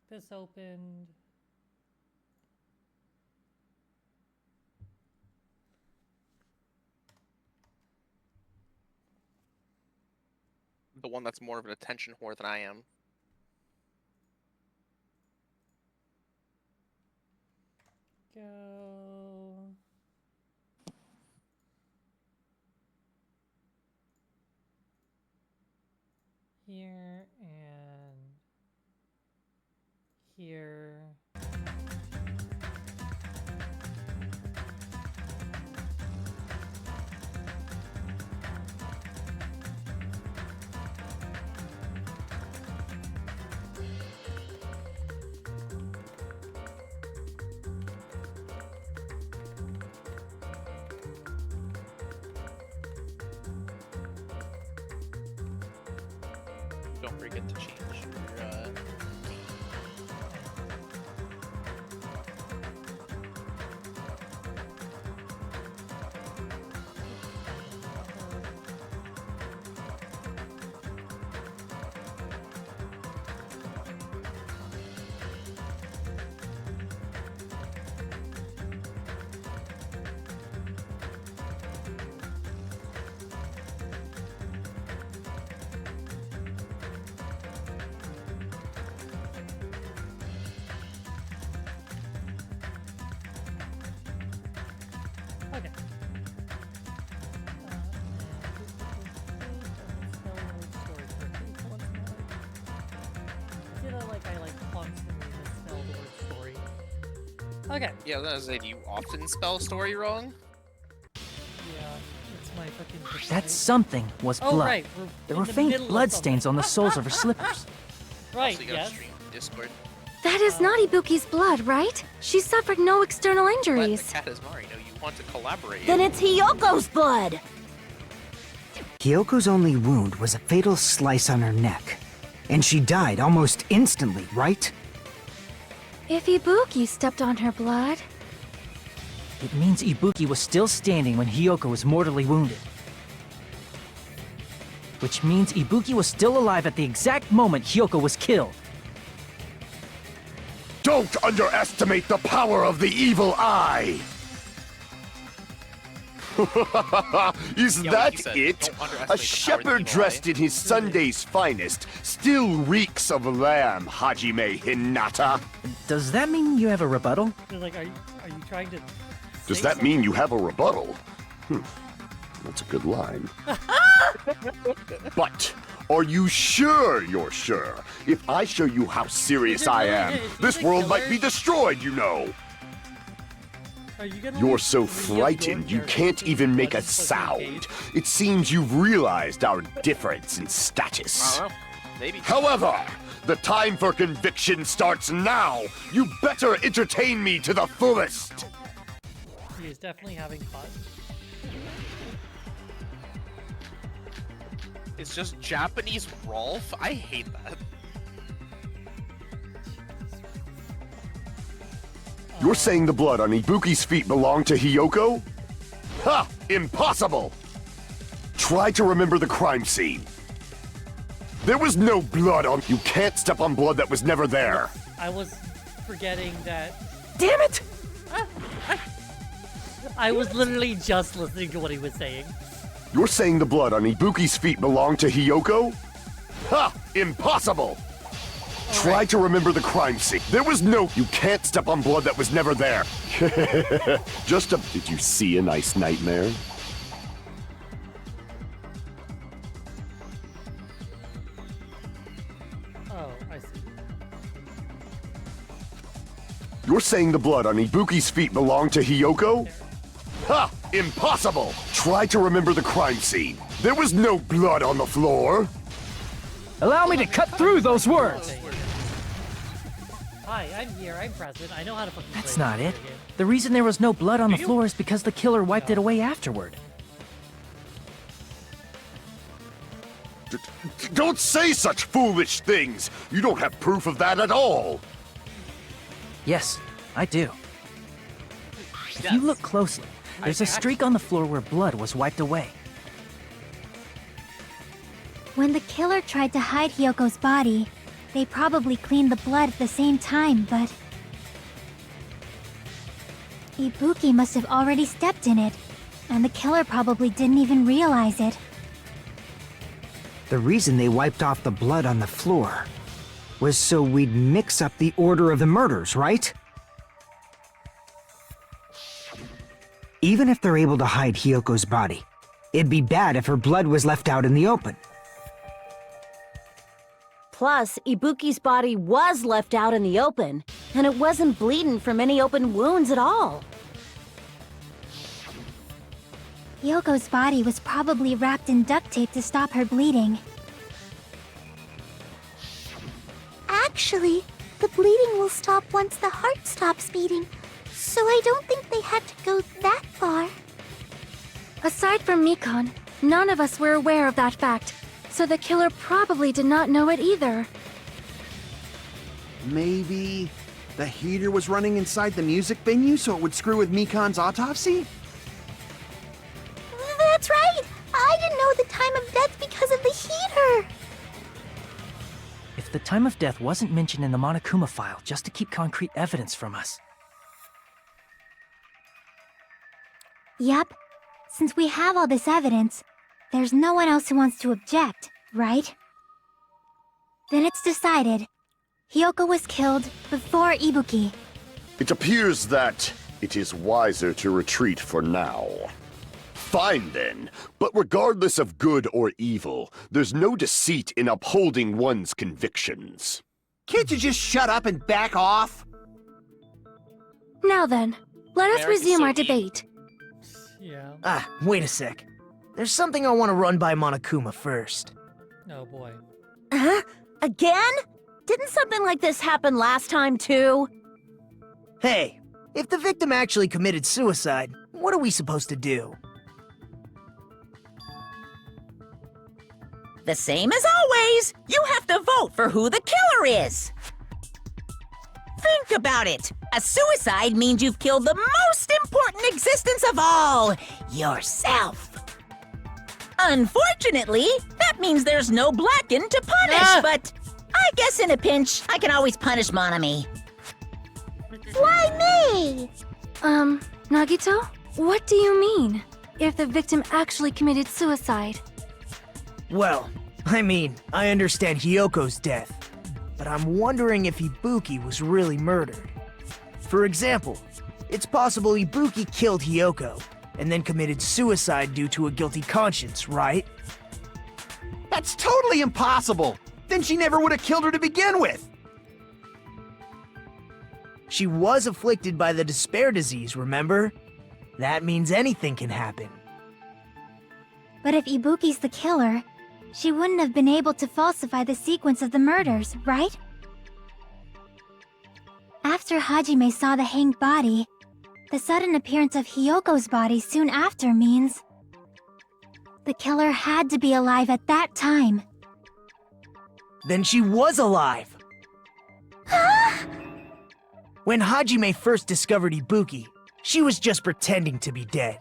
this opened. The one that's more of an attention whore than I am. Go. Here and here. Don't forget to change your, Okay. I constantly misspell the word story. Okay. Yeah, I was gonna say, do you often spell story wrong? Yeah, it's my fucking. That something was blood. Oh, right. There were faint bloodstains on the soles of her slippers. Right, Also, you gotta yes. stream Discord. That is not Ibuki's blood, right? She suffered no external Let injuries. the cat is Marino. You want to collaborate. Then it's Hiyoko's blood! Hyoko's only wound was a fatal slice on her neck. And she died almost instantly, right? If Ibuki stepped on her blood... It means Ibuki was still standing when Hiyoko was mortally wounded. Which means Ibuki was still alive at the exact moment Hiyoko was killed. Don't underestimate the power of the evil eye! Is Yeah, that like you said, it? don't underestimate the power A of the shepherd evil dressed eye. in his Sunday's finest still reeks of lamb, Hajime Hinata. Does that mean you have a rebuttal? They're like, are you trying to? Does say that mean something? you have a rebuttal? That's a good line. But are you sure you're sure? If I show you how serious Is it I really- am, is he this the world might killer? be destroyed, you know. Are you gonna You're like, so re-up your frightened you character can't to even make a what is fucking sound. Cage? It seems you've realized our difference in status. I don't know. Maybe. However, the time for conviction starts now. You better entertain me to the fullest. He is definitely having fun. It's just Japanese Rolf? I hate that. You're saying the blood on Ibuki's feet belonged to Hiyoko? Ha! Impossible! Try to remember the crime scene. There was no blood on... You can't step on blood that was never there. I was forgetting that. Damn it! I was literally just listening to what he was saying. You're saying the blood on Ibuki's feet belonged to Hiyoko? Ha! Impossible! Try to remember the crime scene. There was no... You can't step on blood that was never there. Just a... Did you see a nice nightmare? Oh, I see. You're saying the blood on Ibuki's feet belonged to Hiyoko? Ha! Impossible! Try to remember the crime scene. There was no blood on the floor. Allow me to cut through those words! Hi, I'm here. I'm present. I know how to fucking. That's play not this it. video game. The reason there was no blood on the you? floor is because the killer wiped it away afterward. Don't say such foolish things! You don't have proof of that at all! Yes, I do. If you Yes. look closely, there's a streak on the floor where blood was wiped away. When the killer tried to hide Hyoko's body, They probably cleaned the blood at the same time, but... Ibuki must have already stepped in it, and the killer probably didn't even realize it. The reason they wiped off the blood on the floor was so we'd mix up the order of the murders, right? Even if they're able to hide Hyoko's body, it'd be bad if her blood was left out in the open. Plus, Ibuki's body was left out in the open, and it wasn't bleeding from any open wounds at all. Hyoko's body was probably wrapped in duct tape to stop her bleeding. Actually, the bleeding will stop once the heart stops beating, so I don't think they had to go that far. Aside from Mikon, none of us were aware of that fact, so the killer probably did not know it either. Maybe the heater was running inside the music venue so it would screw with Mikon's autopsy? That's right! I didn't know the time of death because of the heater! If the time of death wasn't mentioned in the Monokuma file just to keep concrete evidence from us. Yep. Since we have all this evidence, there's no one else who wants to object, right? Then it's decided. Hyoko was killed before Ibuki. It appears that it is wiser to retreat for now. Fine then, but regardless of good or evil, there's no deceit in upholding one's convictions. Can't you just shut up and back off? Now then, let us America's resume so our mean. debate. Yeah. Wait a sec. There's something I want to run by Monokuma first. Oh boy. Huh? Again? Didn't something like this happen last time, too? Hey, if the victim actually committed suicide, what are we supposed to do? The same as always. You have to vote for who the killer is. Think about it. A suicide means you've killed the most important existence of all, yourself. Unfortunately, that means there's no Blacken to punish, but I guess in a pinch, I can always punish Monami. Why me? Nagito? What do you mean? If the victim actually committed suicide? Well, I mean, I understand Hyoko's death, but I'm wondering if Ibuki was really murdered. For example, it's possible Ibuki killed Hyoko, and then committed suicide due to a guilty conscience, right? That's totally impossible! Then she never would have killed her to begin with! She was afflicted by the despair disease, remember? That means anything can happen. But if Ibuki's the killer, she wouldn't have been able to falsify the sequence of the murders, right? After Hajime saw the hanged body, the sudden appearance of Hyoko's body soon after means... the killer had to be alive at that time. Then she was alive! When Hajime first discovered Ibuki, she was just pretending to be dead.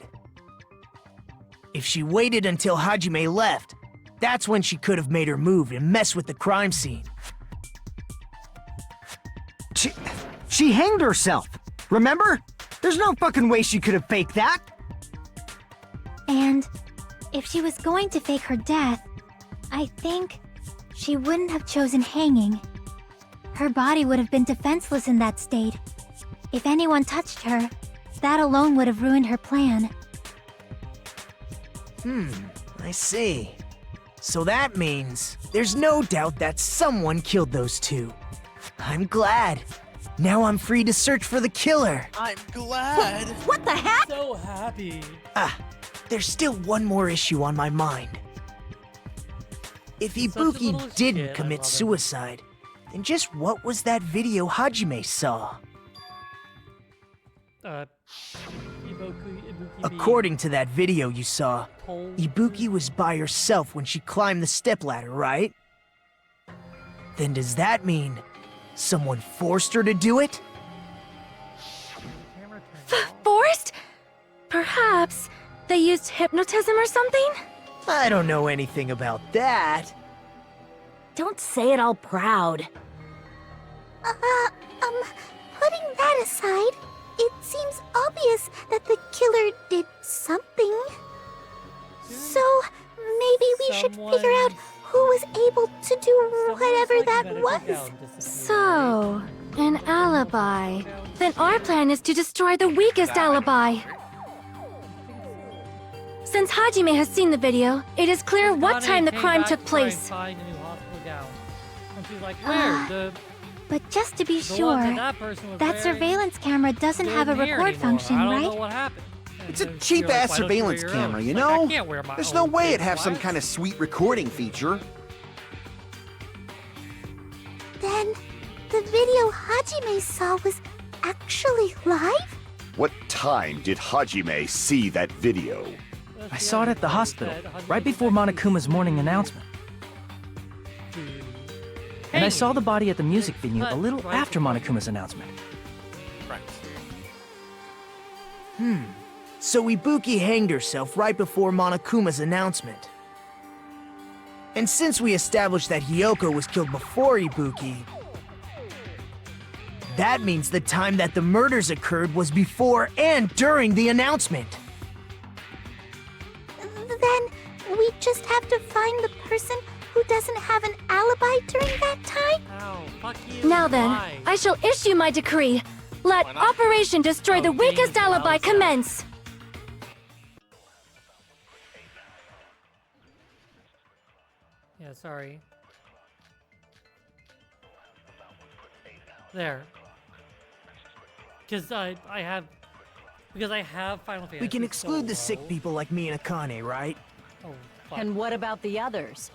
If she waited until Hajime left, that's when she could have made her move and mess with the crime scene. She hanged herself, remember? There's no fucking way she could have faked that! And if she was going to fake her death, I think she wouldn't have chosen hanging. Her body would have been defenseless in that state. If anyone touched her, that alone would have ruined her plan. I see. So that means there's no doubt that someone killed those two. I'm glad. Now I'm free to search for the killer. I'm glad. What the heck? So happy. There's still one more issue on my mind. If Such a little Ibuki didn't shit, I commit love it. suicide, then just what was that video Hajime saw? Ibuki According to that video you saw, told Ibuki was by herself when she climbed the stepladder, right? Then does that mean someone forced her to do it? camera turned off. Forced? Perhaps they used hypnotism or something? I don't know anything about that. Don't say it all proud. Putting that aside, it seems obvious that the killer did something. So, maybe we should figure out who was able to do whatever that was. So, an alibi. Then our plan is to destroy the weakest alibi. Since Hajime has seen the video, it is clear what time the crime took place. Find a new hospital gown. And she's like, where? But just to be The sure, one that person was that wearing surveillance camera doesn't have a didn't hear record anymore. function, I don't right? know what happened. It's a And cheap you're like, ass why don't you wear surveillance your camera, own? you It's like, know? I can't wear my There's own no way it'd thing. have some What? kind of sweet recording feature. Then, the video Hajime saw was actually live? What time did Hajime see that video? I saw it at the hospital, right before Monokuma's morning announcement. And I saw the body at the music venue a little after Monokuma's announcement. Right. So Ibuki hanged herself right before Monokuma's announcement. And since we established that Hiyoko was killed before Ibuki, that means the time that the murders occurred was before and during the announcement. Then, we just have to find the person who doesn't have an alibi during that time? Ow, fuck you. Now then, Why? I shall issue my decree. Let Why not? Operation Destroy the Oh, Weakest James Alibi Wells. commence. Yeah, sorry. There. Because I have Final Fantasy. We can exclude the so sick low. people like me and Akane, right? Oh, fuck. And what about the others?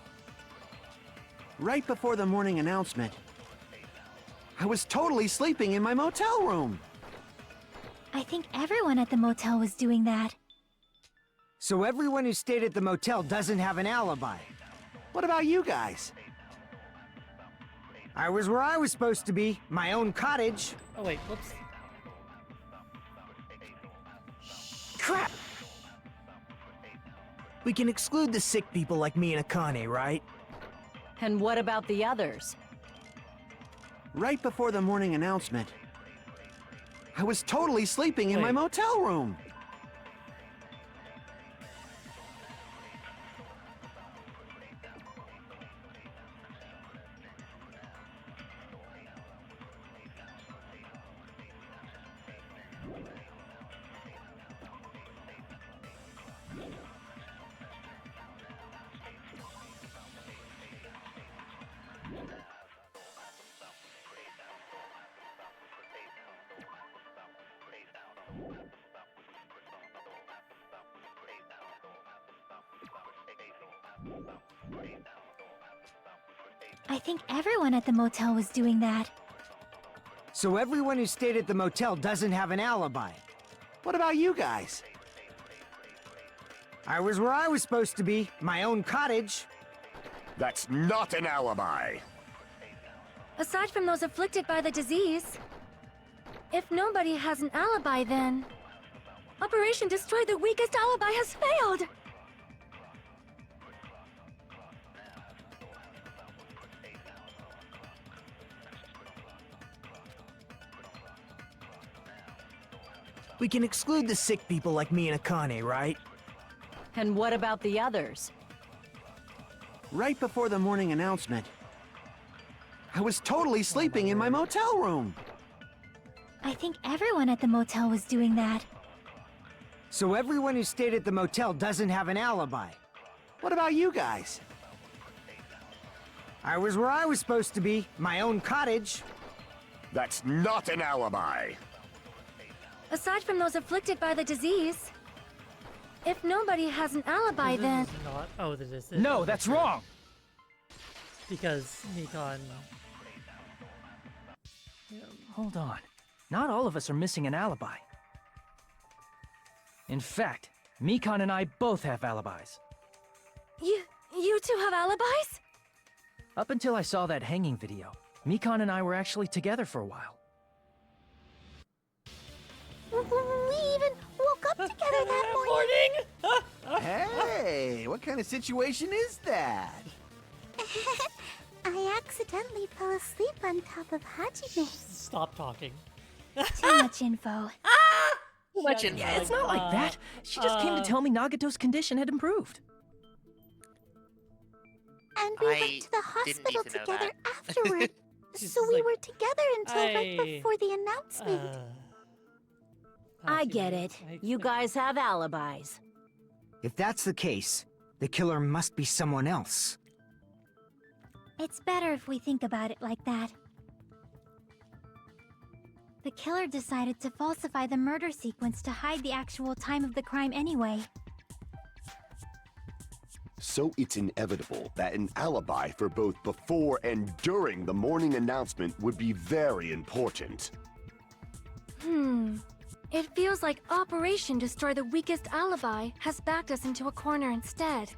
Right before the morning announcement, I was totally sleeping in my motel room. I think everyone at the motel was doing that. So everyone who stayed at the motel doesn't have an alibi. What about you guys? I was where I was supposed to be, my own cottage. Oh wait, whoops. Crap! We can exclude the sick people like me and Akane, right? And what about the others? Right before the morning announcement, I was totally sleeping in my Wait. motel room. I think everyone at the motel was doing that. So everyone who stayed at the motel doesn't have an alibi. What about you guys? I was where I was supposed to be, my own cottage. That's not an alibi. Aside from those afflicted by the disease, if nobody has an alibi, then Operation Destroy the Weakest Alibi has failed. We can exclude the sick people like me and Akane, right? And what about the others? Right before the morning announcement, I was totally sleeping in my motel room. I think everyone at the motel was doing that. So everyone who stayed at the motel doesn't have an alibi. What about you guys? I was where I was supposed to be, my own cottage. That's not an alibi. Aside from those afflicted by the disease, if nobody has an alibi, This then is not. Oh, this is. No, that's wrong! Because Nikon. Hold on. Not all of us are missing an alibi. In fact, Mikan and I both have alibis. you two have alibis? Up until I saw that hanging video, Mikan and I were actually together for a while. We even woke up together that morning. Hey, what kind of situation is that? I accidentally fell asleep on top of Hajime. Stop talking. Too much info. Yeah, it's not like that. She just came to tell me Nagato's condition had improved. And we I went to the didn't hospital need to know together that. afterward. She's So we like, were together until right before the announcement. I get it. You guys have alibis. If that's the case, the killer must be someone else. It's better if we think about it like that. The killer decided to falsify the murder sequence to hide the actual time of the crime anyway. So it's inevitable that an alibi for both before and during the morning announcement would be very important. It feels like Operation Destroy the Weakest Alibi has backed us into a corner instead.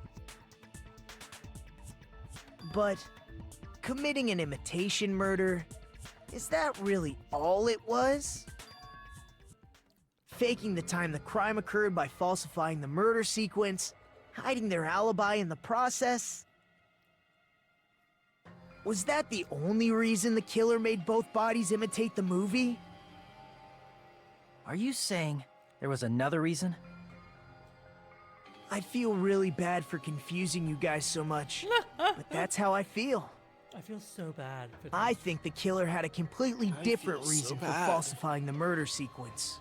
But committing an imitation murder, is that really all it was? Faking the time the crime occurred by falsifying the murder sequence, hiding their alibi in the process? Was that the only reason the killer made both bodies imitate the movie? Are you saying there was another reason? I feel really bad for confusing you guys so much, but that's how I feel. I feel so bad for them. I think the killer had a completely different reason for falsifying the murder sequence.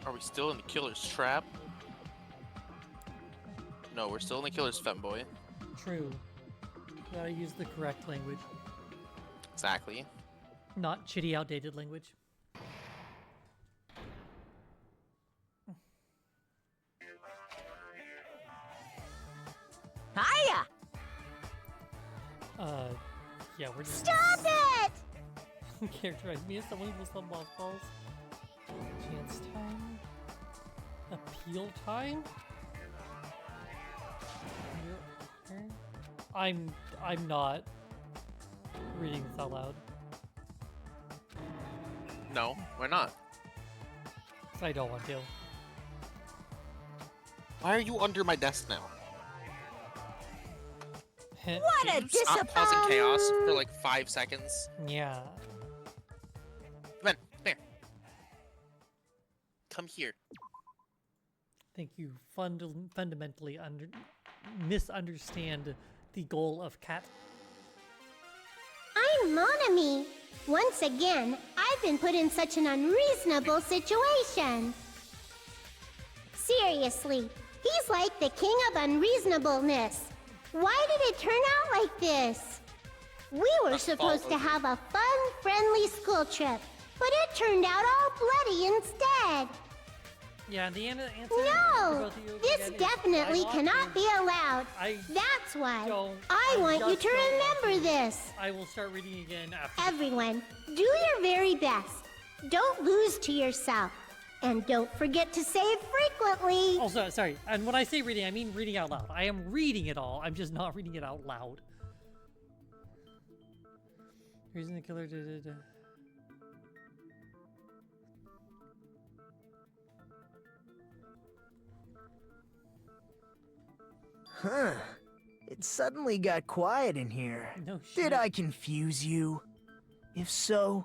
Are we still in the killer's trap? No, we're still in the killer's femboy. True. Gotta use the correct language. Exactly. Not shitty, outdated language. Hiya! Yeah, we're just... Stop it! Characterize me as someone who will sell boss balls. Chance time. Appeal time? I'm not reading this out loud. No, why not? I don't want to. Why are you under my desk now? What a Can you stop causing chaos for like 5 seconds? Yeah. Come here. Come here. I think you fundamentally misunderstand the goal of Cat. I'm Monami. Once again, I've been put in such an unreasonable situation. Seriously, he's like the king of unreasonableness. Why did it turn out like this? We were supposed to have a fun, friendly school trip, but it turned out all bloody instead. Yeah, the answer No! This definitely cannot be allowed. That's why I want you to remember this. I will start reading again after. Everyone, do your very best. Don't lose to yourself. And don't forget to save frequently. Also, sorry, and when I say reading, I mean reading out loud. I am reading it all, I'm just not reading it out loud. Reason the killer did. Huh. It suddenly got quiet in here. No shit. Did I confuse you? If so,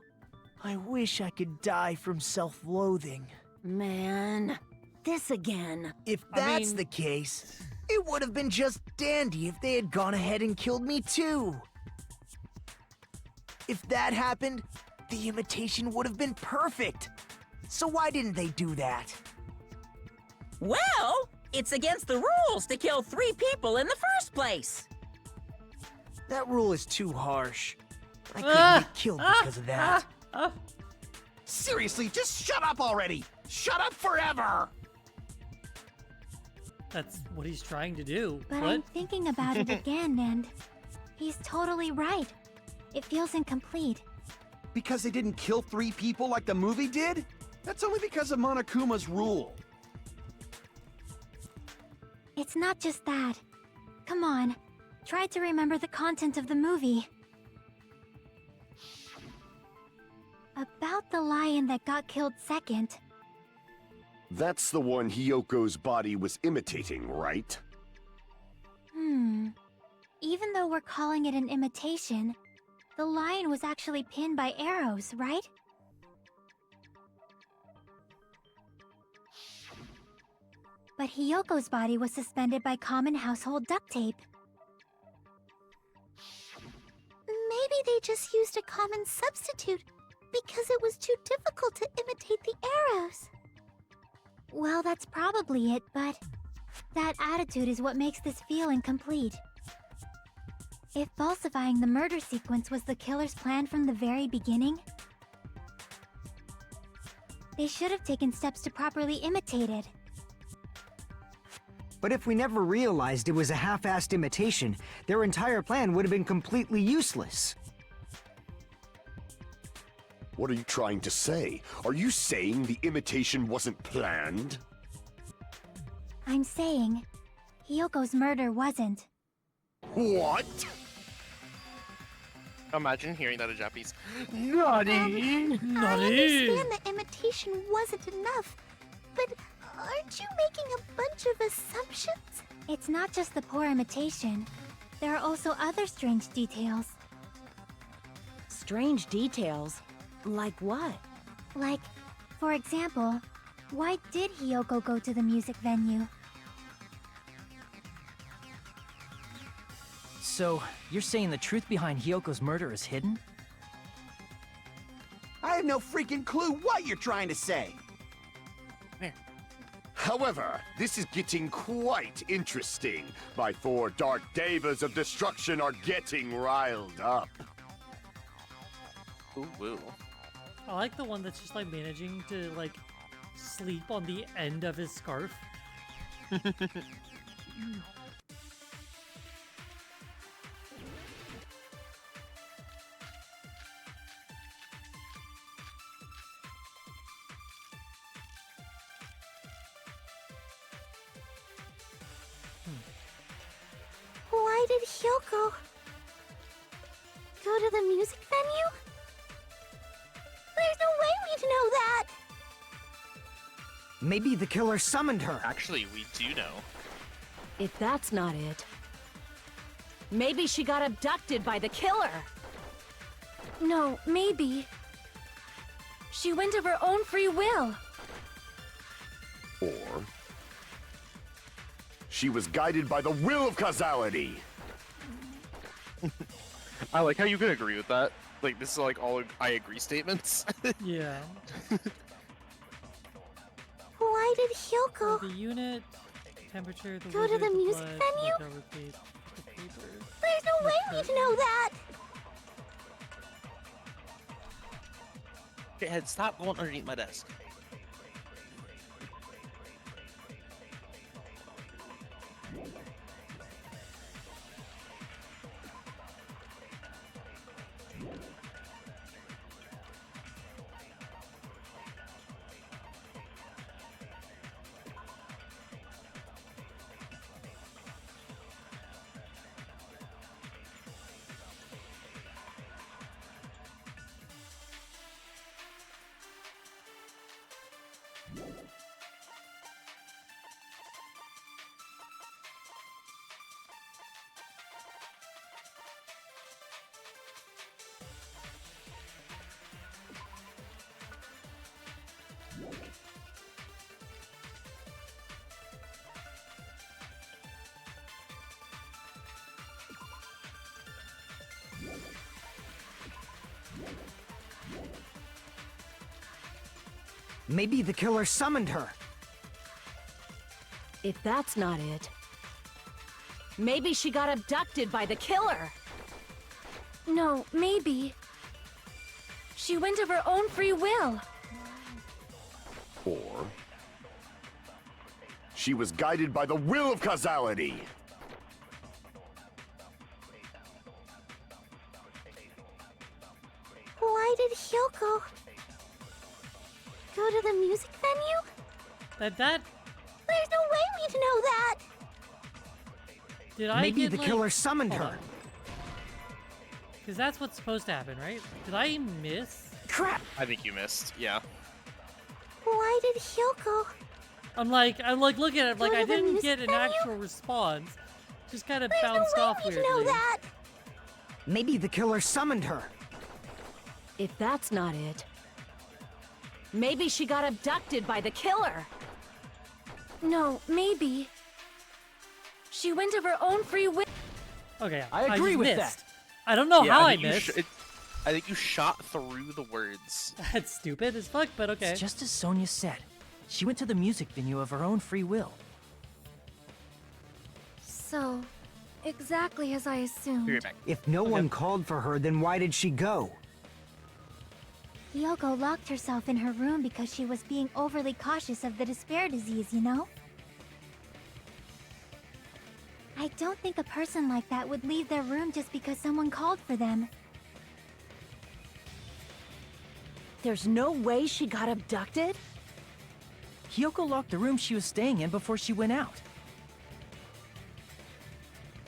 I wish I could die from self-loathing. Man, this again. If that's the case, it would have been just dandy if they had gone ahead and killed me too. If that happened, the imitation would have been perfect. So why didn't they do that? Well, it's against the rules to kill 3 people in the first place. That rule is too harsh. I couldn't get killed because of that. Seriously, just shut up already! Shut up forever! That's what he's trying to do. But What? I'm thinking about it again, and he's totally right. It feels incomplete. Because they didn't kill 3 people like the movie did? That's only because of Monokuma's rule. It's not just that. Come on, try to remember the content of the movie. About the lion that got killed second. That's the one Hyoko's body was imitating, right? Even though we're calling it an imitation, the lion was actually pinned by arrows, right? But Hyoko's body was suspended by common household duct tape. Maybe they just used a common substitute because it was too difficult to imitate the arrows. Well, that's probably it, but that attitude is what makes this feel incomplete. If falsifying the murder sequence was the killer's plan from the very beginning, they should have taken steps to properly imitate it. But if we never realized it was a half-assed imitation, their entire plan would have been completely useless. What are you trying to say? Are you saying the imitation wasn't planned? I'm saying, Hyoko's murder wasn't. What? Imagine hearing that in Japanese. I understand that imitation wasn't enough, but aren't you making a bunch of assumptions? It's not just the poor imitation. There are also other strange details. Strange details? Like what? Like, for example, why did Hyoko go to the music venue? So, you're saying the truth behind Hyoko's murder is hidden? I have no freaking clue what you're trying to say. However, this is getting quite interesting. My 4 dark devas of destruction are getting riled up. Ooh, woo. I like the one that's just like managing to like sleep on the end of his scarf. Why did Hyoko go to the music venue? There's no way we'd know that! Maybe the killer summoned her. Actually, we do know. If that's not it, maybe she got abducted by the killer. No, maybe. She went of her own free will. Or she was guided by the will of causality. I like how you can agree with that. Like, this is like all I agree statements. Yeah. Why did Hyoko The unit, temperature, the go to wizard, the music blood, venue? the cover page, the paper. There's no way we'd know that! Okay, head, stop going underneath my desk. Maybe the killer summoned her. If that's not it, maybe she got abducted by the killer. No, maybe. She went of her own free will. Or she was guided by the will of causality. Why did Hyoko go to the music venue? That There's no way we'd know that! did I Maybe get, the like, killer summoned hold her. on. Because that's what's supposed to happen, right? Did I miss? Crap! I think you missed. Yeah. Why did Hyoko? I'm like looking at it, like Go I to the didn't music get an venue? actual response. Just kind of There's bounced no way off we'd weirdly. know that. Maybe the killer summoned her. If that's not it, maybe she got abducted by the killer. No, maybe. She went of her own free will. Okay, I agree just with missed. I don't know how I think you missed. I think you shot through the words. That's stupid as fuck, but okay. It's just as Sonia said. She went to the music venue of her own free will. So, exactly as I Be assumed. right back. If no one called for her, then why did she go? Hyoko locked herself in her room because she was being overly cautious of the despair disease, you know? I don't think a person like that would leave their room just because someone called for them. There's no way she got abducted? Hyoko locked the room she was staying in before she went out.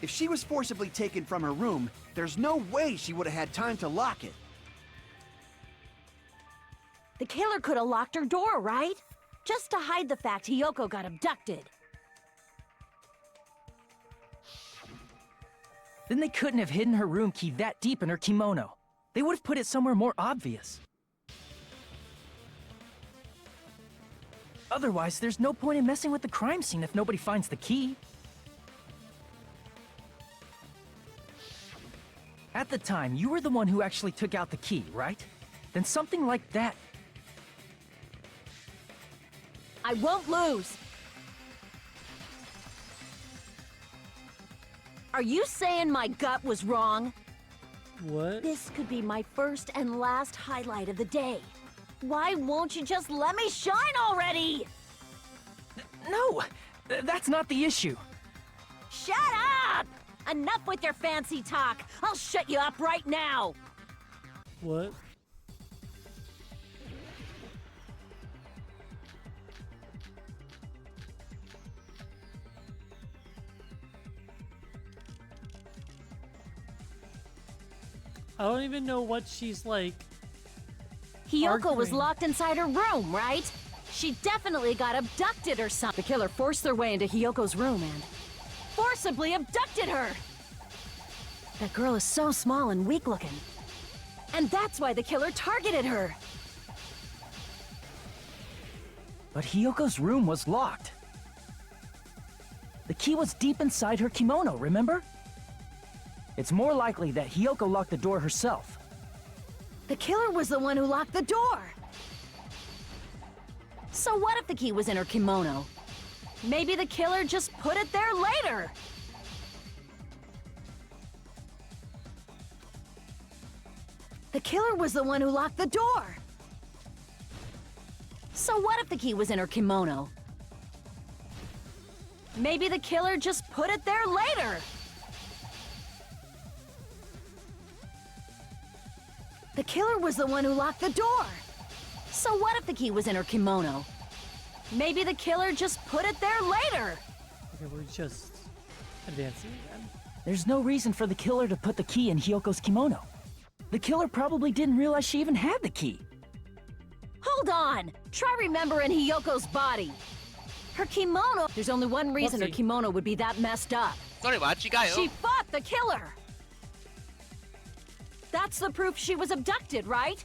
If she was forcibly taken from her room, there's no way she would have had time to lock it. The killer could have locked her door, right? Just to hide the fact Hyoko got abducted. Then they couldn't have hidden her room key that deep in her kimono. They would have put it somewhere more obvious. Otherwise, there's no point in messing with the crime scene if nobody finds the key. At the time, you were the one who actually took out the key, right? Then something like that. I won't lose. Are you saying my gut was wrong? What? This could be my first and last highlight of the day. Why won't you just let me shine already? No, that's not the issue. Shut up! Enough with your fancy talk. I'll shut you up right now. What? I don't even know what she's like. Hyoko was arguing. locked inside her room, right? She definitely got abducted or something. The killer forced their way into Hyoko's room and forcibly abducted her. That girl is so small and weak-looking. And that's why the killer targeted her. But Hyoko's room was locked. The key was deep inside her kimono, remember? It's more likely that Hyoko locked the door herself. The killer was the one who locked the door. So what if the key was in her kimono? Maybe the killer just put it there later. The killer was the one who locked the door. So what if the key was in her kimono? Maybe the killer just put it there later. The killer was the one who locked the door. So what if the key was in her kimono? Maybe the killer just put it there later. Okay, we're just advancing again. There's no reason for the killer to put the key in Hyoko's kimono. The killer probably didn't realize she even had the key. Hold on! Try remembering Hyoko's body. Her kimono... There's only one reason her Whoopsie. kimono would be that messed up. Sorry, Machigayo. She fought the killer! That's the proof she was abducted, right?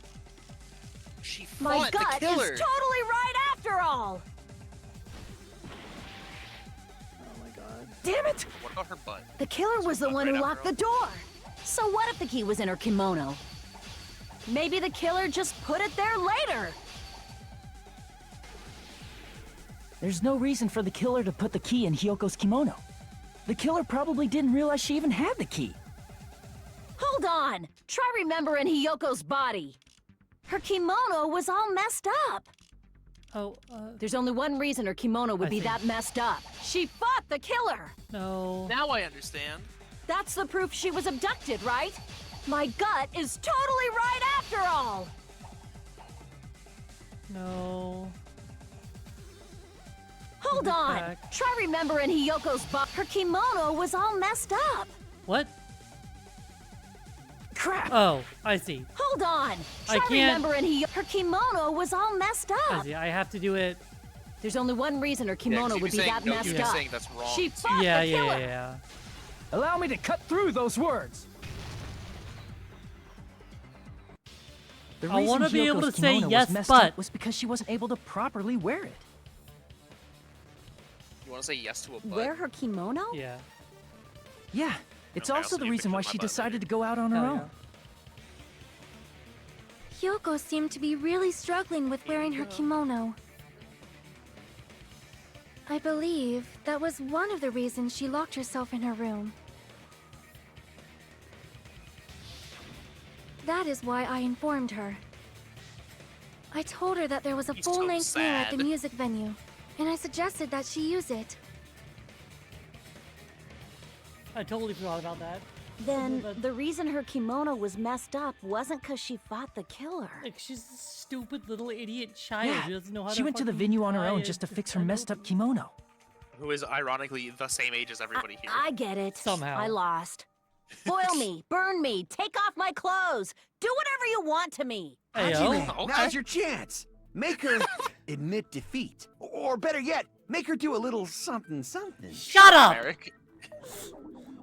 She My fought the gut is killer. totally right after all! Oh my god. Damn it! What about her butt? The killer was the one who right locked after the door. So what if the key was in her kimono? Maybe the killer just put it there later. There's no reason for the killer to put the key in Hyoko's kimono. The killer probably didn't realize she even had the key. Hold on! Try remembering Hyoko's body. Her kimono was all messed up. Oh, There's only one reason her kimono would I be think- that messed up. She fought the killer! no. Now I understand. That's the proof she was abducted, right? My gut is totally right after all! No. Hold Get on! back. Try remembering Hyoko's body. Her kimono was all messed up. What? Crap! Oh, I see. Hold on! I Try can't- remembering her kimono was all messed I up. see. I have to do it. There's only one reason her Yeah, 'cause kimono you'd would be saying, that no, messed you'd be up. saying that's wrong. She fought Yeah, the killer. yeah. Allow me to cut through those words. The I reason wanna be able Hyoko's to say kimono yes, was messed but- up was because she wasn't able to properly wear it. You want to say yes to a butt? Wear her kimono? Yeah. Yeah, it's Okay, also I'll the see a reason picture why of my she butt decided later. to go out on her Hell own. Hyoko seemed to be really struggling with wearing her kimono. I believe that was one of the reasons she locked herself in her room. That is why I informed her. I told her that there was a He's so full-length mirror at the sad. music venue, and I suggested that she use it. I totally forgot about that. Then the reason her kimono was messed up wasn't because she fought the killer. Like, she's a stupid little idiot child Yeah, who doesn't know how to she went to the fucking venue on her tie own it just to fix her and messed open- up kimono. Who is ironically the same age as everybody here. I get it. Somehow. I lost. Boil me, burn me, take off my clothes. Do whatever you want to me. Hajime, Okay. now's your chance. Make her admit defeat. Or better yet, make her do a little something something. Shut up! Eric.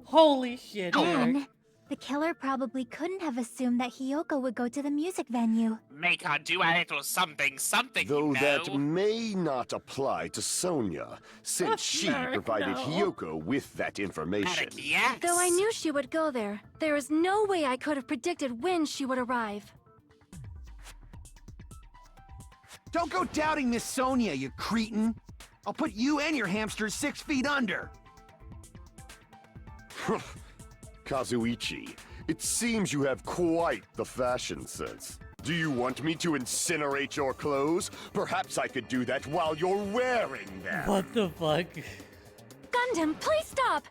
Holy shit, Eric. Then, the killer probably couldn't have assumed that Hyoko would go to the music venue. Make her do a little something, something. Though you know? that may not apply to Sonia, since she Eric, provided no. Hyoko with that information. Eric, yes. Though I knew she would go there, there is no way I could have predicted when she would arrive. Don't go doubting Miss Sonia, you cretin. I'll put you and your hamsters 6 feet under. Kazuichi, it seems you have quite the fashion sense. Do you want me to incinerate your clothes? Perhaps I could do that while you're wearing them. What the fuck? Gundam, please stop!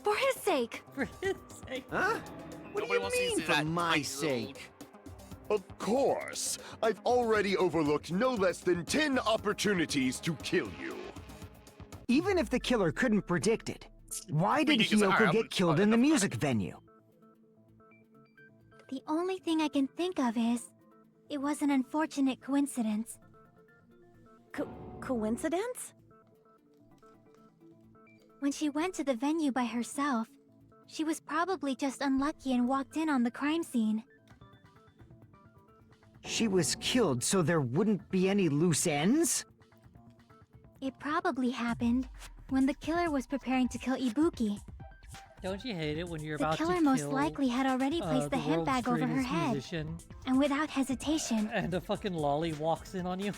For his sake! For his sake. Huh? What Nobody do wants you to mean see for that my 9-year-old. sake? Of course. I've already overlooked no less than 10 opportunities to kill you. Even if the killer couldn't predict it, why did Because I Hyoko haven't get killed thought in the enough. music venue? The only thing I can think of is, it was an unfortunate coincidence. Coincidence? When she went to the venue by herself, she was probably just unlucky and walked in on the crime scene. She was killed so there wouldn't be any loose ends? It probably happened when the killer was preparing to kill Ibuki. Don't you hate it when you're The about killer to most kill likely had already placed the world's handbag over her greatest head, musician, and without hesitation, and a fucking lolly walks in on you?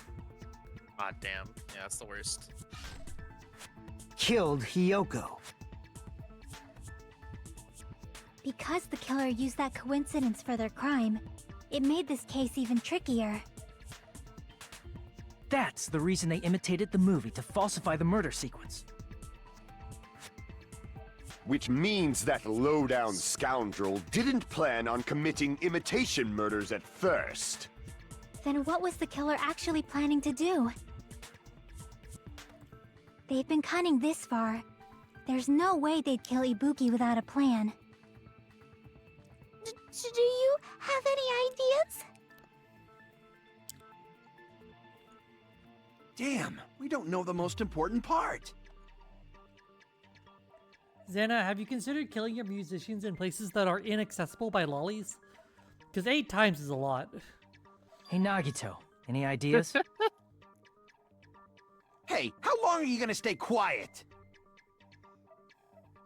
God damn. Yeah, that's the worst. Killed Hyoko. because the killer used that coincidence for their crime, it made this case even trickier. That's the reason they imitated the movie to falsify the murder sequence. Which means that low-down scoundrel didn't plan on committing imitation murders at first. Then what was the killer actually planning to do? They've been cunning this far. There's no way they'd kill Ibuki without a plan. Do you have any ideas? Damn, we don't know the most important part. Xana, have you considered killing your musicians in places that are inaccessible by lollies? Because 8 times is a lot. Hey Nagito, any ideas? Hey, how long are you gonna stay quiet?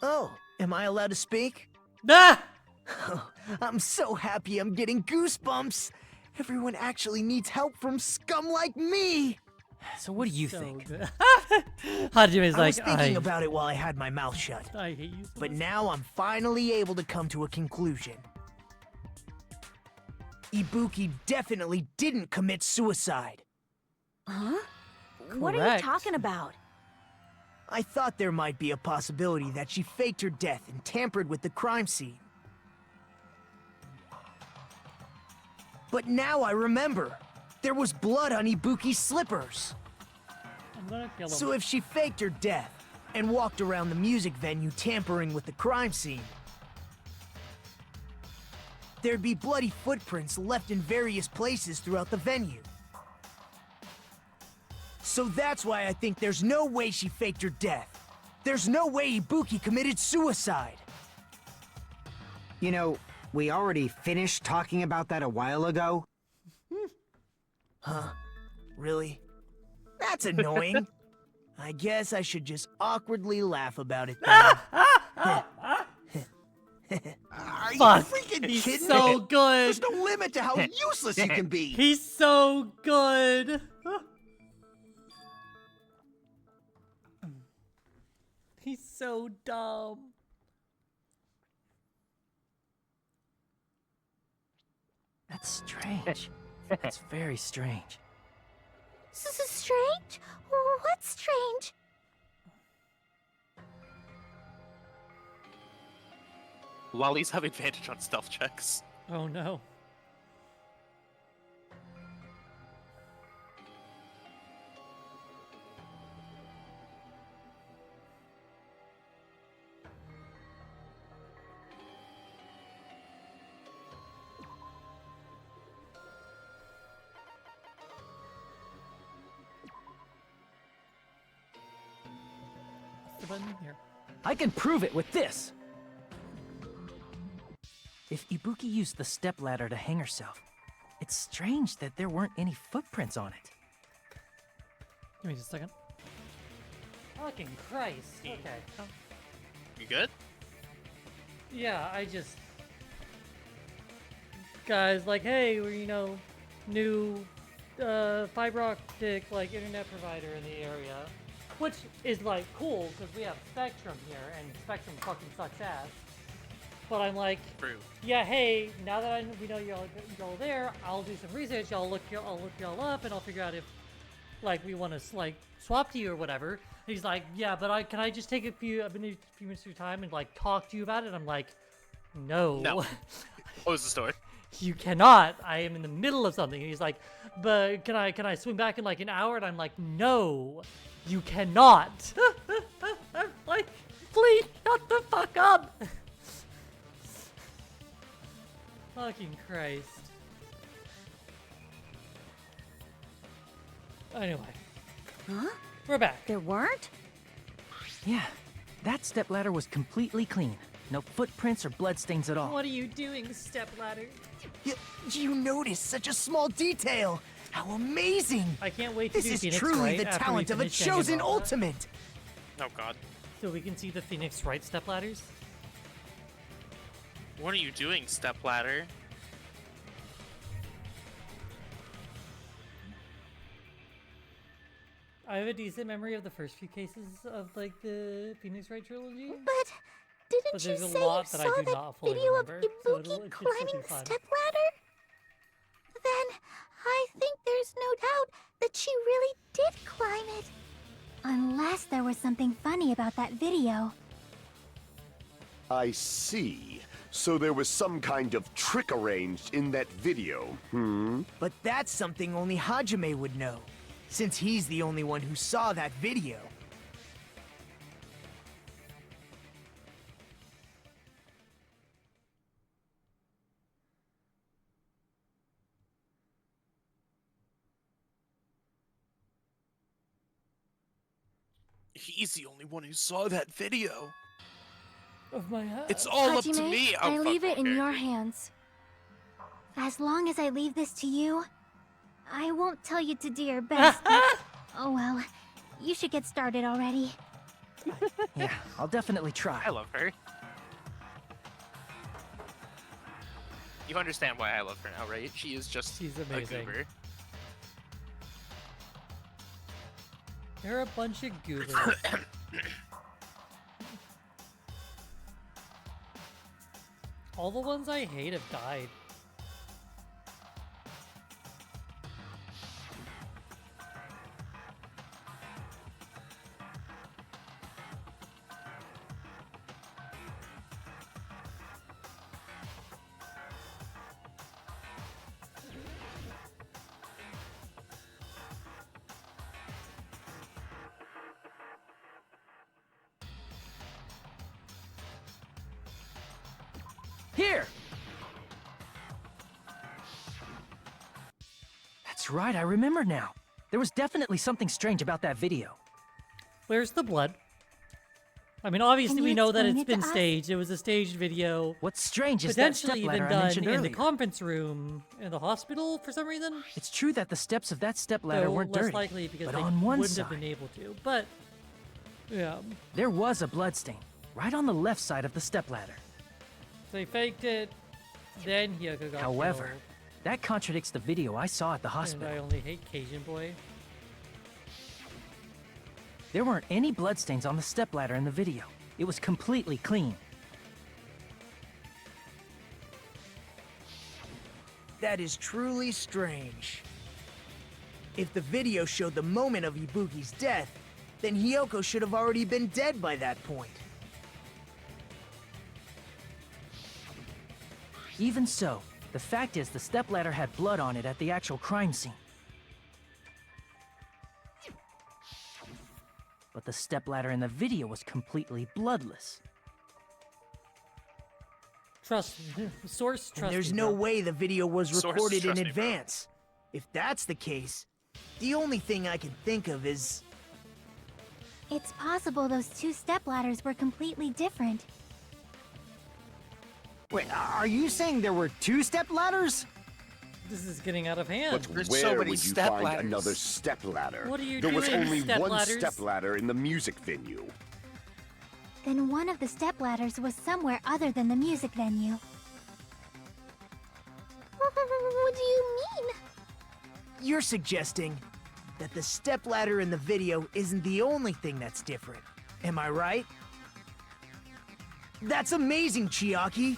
Oh, am I allowed to speak? Ah! I'm so happy I'm getting goosebumps. Everyone actually needs help from scum like me. So what do you So think? good. Hajime's I like, was thinking about it while I had my mouth shut. I hate you so But much. now I'm finally able to come to a conclusion. Ibuki definitely didn't commit suicide. Huh? What are you Correct. talking about? I thought there might be a possibility that she faked her death and tampered with the crime scene. But now I remember. There was blood on Ibuki's slippers. I'm gonna kill him. So if she faked her death and walked around the music venue tampering with the crime scene, there'd be bloody footprints left in various places throughout the venue. So that's why I think there's no way she faked her death. There's no way Ibuki committed suicide. You know, we already finished talking about that a while ago. Huh? Really? That's annoying. I guess I should just awkwardly laugh about it then. Are you Fuck, freaking he's kidding so me? good. There's no limit to how useless you can be. He's so good. He's so dumb. That's strange. That's very strange. Strange? What's strange? Lollies have advantage on stealth checks. Oh no. What's the button here? I can prove it with this! If Ibuki used the stepladder to hang herself, it's strange that there weren't any footprints on it. Give me just a second. Fucking Christ. Okay. You good? Yeah, I just... Guys, like, hey, we're, you know, new fiber optic, like, internet provider in the area. Which is, like, cool, because we have Spectrum here, and Spectrum fucking sucks ass. But I'm like, True. yeah, hey, now that we know y'all there, I'll do some research, I'll look y'all up, and I'll figure out if, like, we want to, like, swap to you or whatever. And he's like, yeah, but can I just take a few minutes of your time and, like, talk to you about it? I'm like, no. No. What was the story? You cannot. I am in the middle of something. And he's like, but can I swing back in, like, an hour? And I'm like, no, you cannot. I'm like, please shut the fuck up. Fucking Christ. Anyway. Huh? We're back. There weren't? Yeah, that stepladder was completely clean. No footprints or bloodstains at all. What are you doing, stepladder? You noticed such a small detail! How amazing! I can't wait to This do is Phoenix truly Wright the after we talent of a finish chosen Danganronpa. ultimate! Oh god. So we can see the Phoenix Wright stepladders? What are you doing, stepladder? I have a decent memory of the first few cases of, like, the Phoenix Wright trilogy. But didn't But you there's a say lot you that I saw do that not fully video remember, of so Ibuki it should still climbing be the fun. stepladder? Then I think there's no doubt that she really did climb it. Unless there was something funny about that video. I see. So there was some kind of trick arranged in that video, But that's something only Hajime would know, since he's the only one who saw that video. He's the only one who saw that video. Of my head. It's all up to Hajime, me. I Oh, leave fuck, it in okay. your hands. As long as I leave this to you, I won't tell you to do your best. But, oh well, you should get started already. Yeah, I'll definitely try. I love her. You understand why I love her now, right? She is just She's a amazing. goober. They're a bunch of goobers. All the ones I hate have died. Here! That's right, I remember now. There was definitely something strange about that video. Where's the blood? I mean, obviously Can you we know that explain it's it to been us? staged. It was a staged video. What's strange is that Potentially stepladder even I done mentioned in earlier. the conference room in the hospital for some reason. It's true that the steps of that stepladder Though weren't less dirty, likely because but they on one wouldn't have side, been able to. But yeah, there was a bloodstain, right on the left side of the stepladder. they faked it. Then Hyoko got However, killed, that contradicts the video I saw at the and hospital. I only hate Cajun Boy. There weren't any bloodstains on the stepladder in the video. It was completely clean. That is truly strange. If the video showed the moment of Ibuki's death, then Hyoko should have already been dead by that point. Even so, the fact is the stepladder had blood on it at the actual crime scene. But the stepladder in the video was completely bloodless. Trust me. Source, And trust there's me, no bro. way the video was Source, recorded in trust me, bro. advance. If that's the case, the only thing I can think of is... It's possible those two stepladders were completely different. Wait, are you saying there were two stepladders? This is getting out of hand. But There's where so many would you step find ladders. another stepladder? What are you There was doing, only step one ladders? stepladder in the music venue. Then one of the stepladders was somewhere other than the music venue. What do you mean? You're suggesting that the stepladder in the video isn't the only thing that's different. Am I right? That's amazing, Chiaki!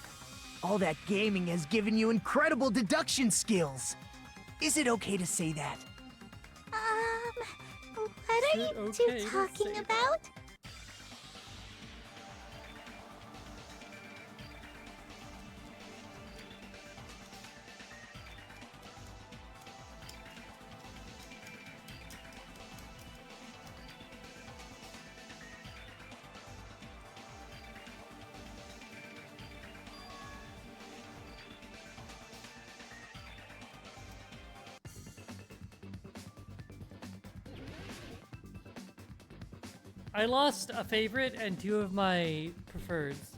All that gaming has given you incredible deduction skills. Is it okay to say that? What are Is it you okay two to talking say about? I lost a favorite and two of my preferreds.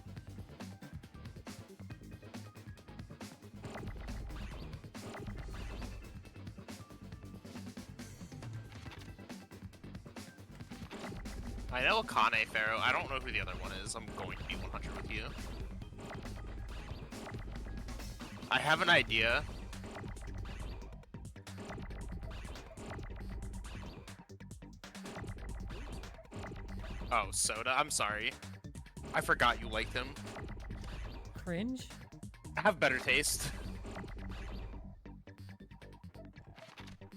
I know Akane Pharaoh. I don't know who the other one is. I'm going to be 100 with you. I have an idea. Oh, Soda. I'm sorry. I forgot you liked him. Cringe? I have better taste.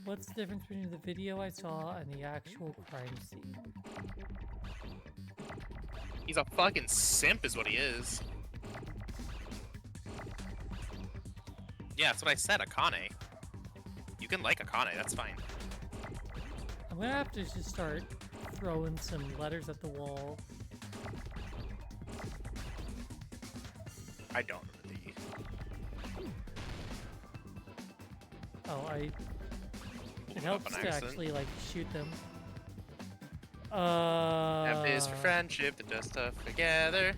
What's the difference between the video I saw and the actual crime scene? He's a fucking simp is what he is. Yeah, that's what I said, Akane. You can like Akane, that's fine. I'm gonna have to just start throwing some letters at the wall. I don't remember the... Oh, it Blew up helps on to accident. actually, like, shoot them. F is for friendship that does stuff together.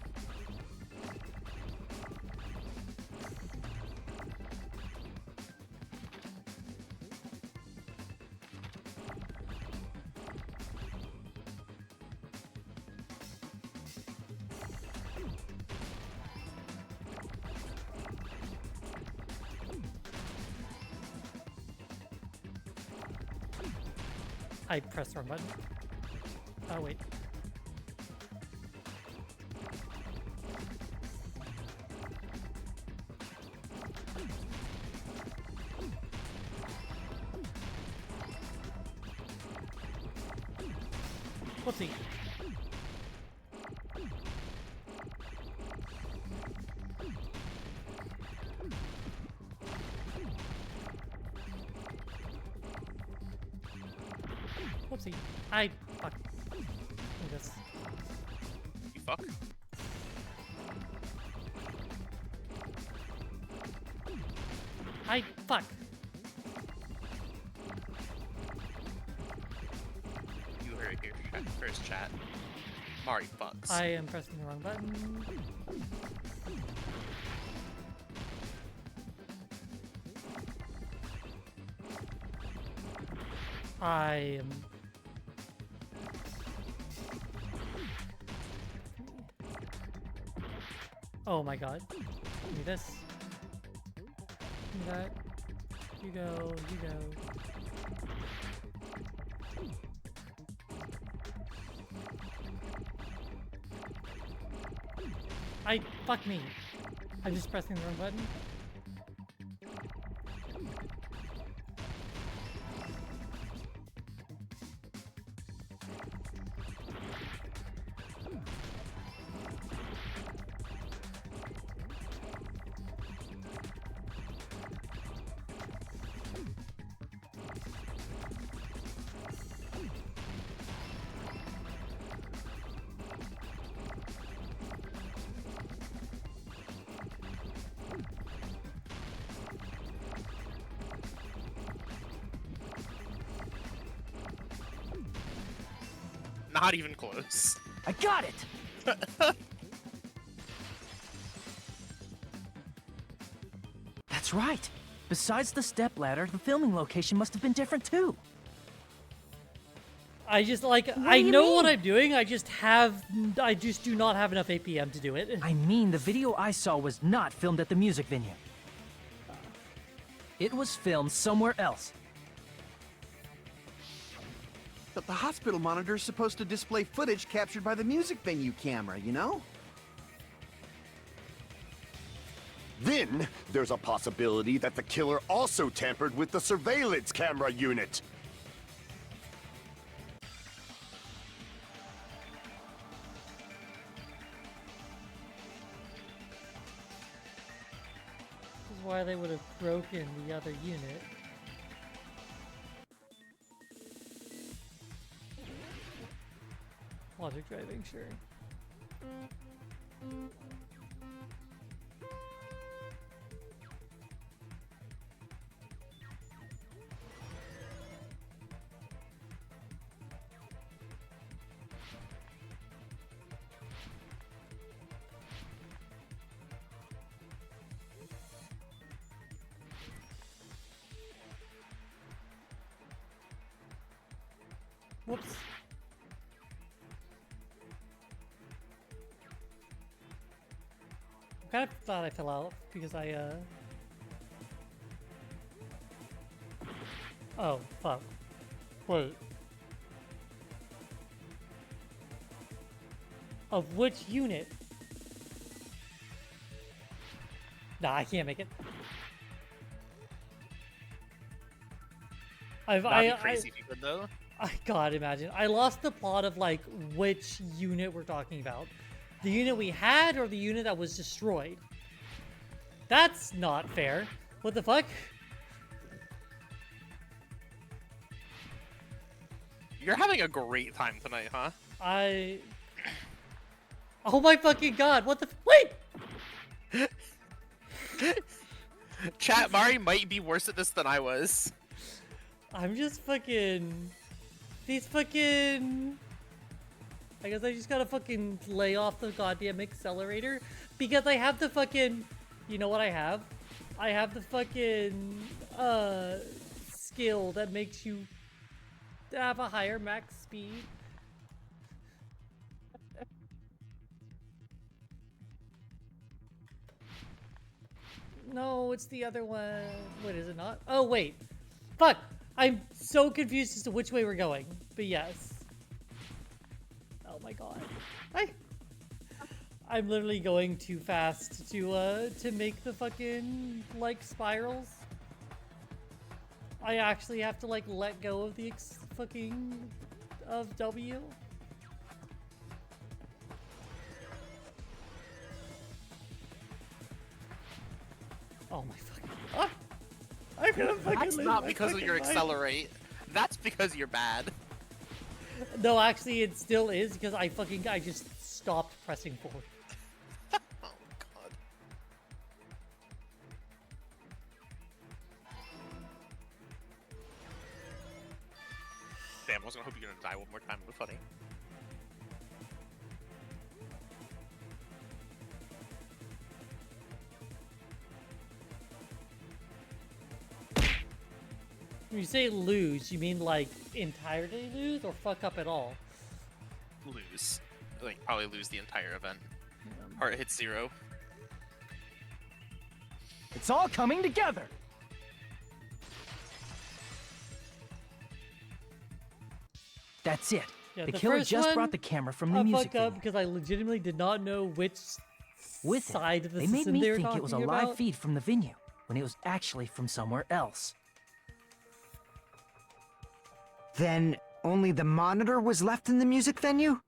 I pressed the wrong button. Oh, wait. Whoopsie. Whoopsie. Fuck. I guess. You fuck. Fuck. right here first, chat. Mari fucks. I am pressing the wrong button. I am... Oh my god. Give me this. Give me that. You go, you go. Fuck me. I'm just pressing the wrong button. Not even close. I got it! That's right. Besides the stepladder, the filming location must have been different too. I just like, I know what I'm doing, I just do not have enough APM to do it. I mean, the video I saw was not filmed at the music venue. It was filmed somewhere else. But the hospital monitor's supposed to display footage captured by the music venue camera, you know? Then, there's a possibility that the killer also tampered with the surveillance camera unit. This is why they would have broken the other unit. Logic driving, sure. Whoops. I kind of thought I fell out because Oh, fuck. Wait. Of which unit? Nah, I can't make it. That'd be crazy if you could, though. God, imagine. I lost the plot of, like, which unit we're talking about. The unit we had or the unit that was destroyed? That's not fair. What the fuck? You're having a great time tonight, huh? Oh my fucking god, what the wait! Chat, Mari might be worse at this than I was. I'm just fucking... These fucking... I guess I just gotta fucking lay off the goddamn accelerator because I have the fucking... You know what I have? I have the fucking skill that makes you have a higher max speed. No, it's the other one. Wait, is it not? Oh, wait. Fuck! I'm so confused as to which way we're going. But yes. Oh my god. I'm literally going too fast to make the fucking, like, spirals. I actually have to, like, let go of the of W. Oh my fucking god. I'm gonna fucking That's not because of your accelerate. That's because you're bad. No, actually, it still is because I just stopped pressing forward. Oh god. Damn, I was gonna hope you're gonna die one more time, but funny. When you say lose, you mean like entirely lose or fuck up at all? Lose. Like, probably lose the entire event. Heart hits 0. It's all coming together! That's it. Yeah, the the killer first just one, brought the camera from the I music fucked up venue. because I legitimately did not know which With side it, of the they made system me they were think it was a talking live about. feed from the venue, when it was actually from somewhere else. Then only the monitor was left in the music venue?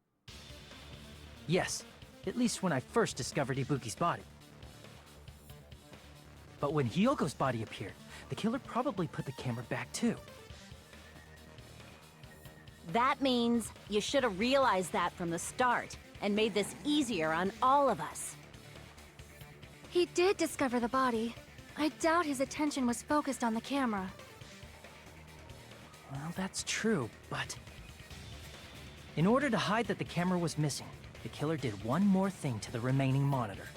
Yes, at least when I first discovered Ibuki's body. But when Hyoko's body appeared, the killer probably put the camera back too. That means you should have realized that from the start and made this easier on all of us. He did discover the body. I doubt his attention was focused on the camera. Well, that's true, but... in order to hide that the camera was missing, the killer did one more thing to the remaining monitor.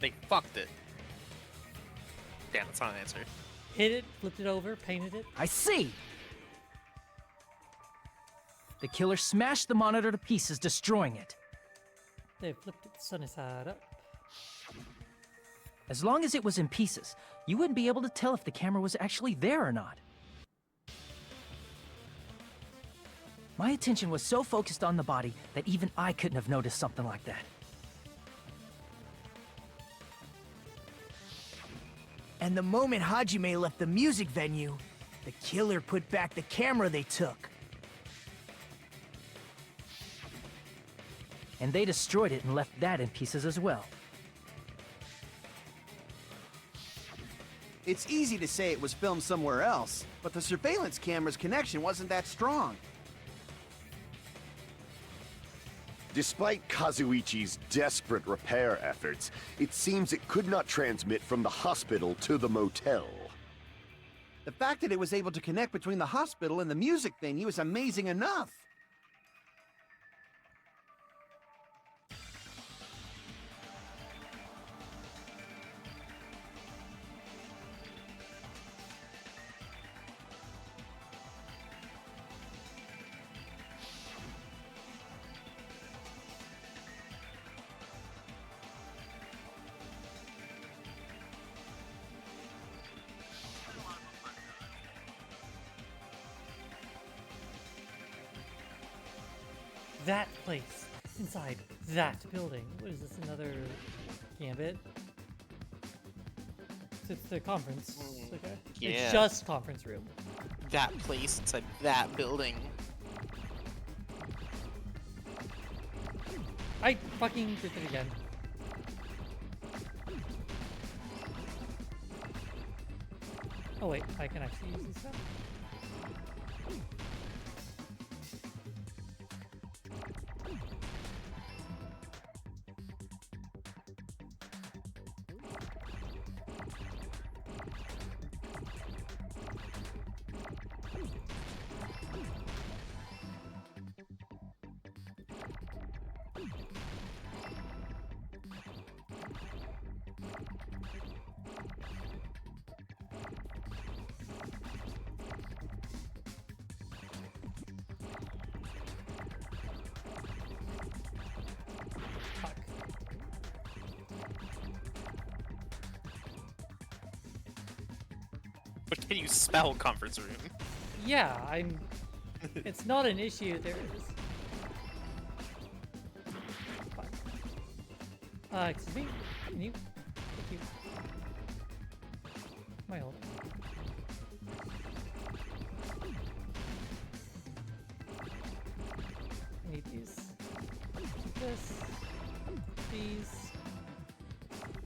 They fucked it. Damn, it's not an answer. Hit it, flipped it over, painted it. I see! The killer smashed the monitor to pieces, destroying it. They flipped it sunny side up. As long as it was in pieces, you wouldn't be able to tell if the camera was actually there or not. My attention was so focused on the body that even I couldn't have noticed something like that. And the moment Hajime left the music venue, the killer put back the camera they took. And they destroyed it and left that in pieces as well. It's easy to say it was filmed somewhere else, but the surveillance camera's connection wasn't that strong. Despite Kazuichi's desperate repair efforts, it seems it could not transmit from the hospital to the motel. The fact that it was able to connect between the hospital and the music venue is amazing enough. That place inside that building. What is this? Another gambit? It's the conference. Okay. Yeah. It's just conference room. That place inside that building. I fucking did it again. Oh wait, I can actually use this stuff. But can you spell conference room? Yeah, I'm. It's not an issue. There is. Excuse me. Can you? Thank you. My hold. I need these. This. These.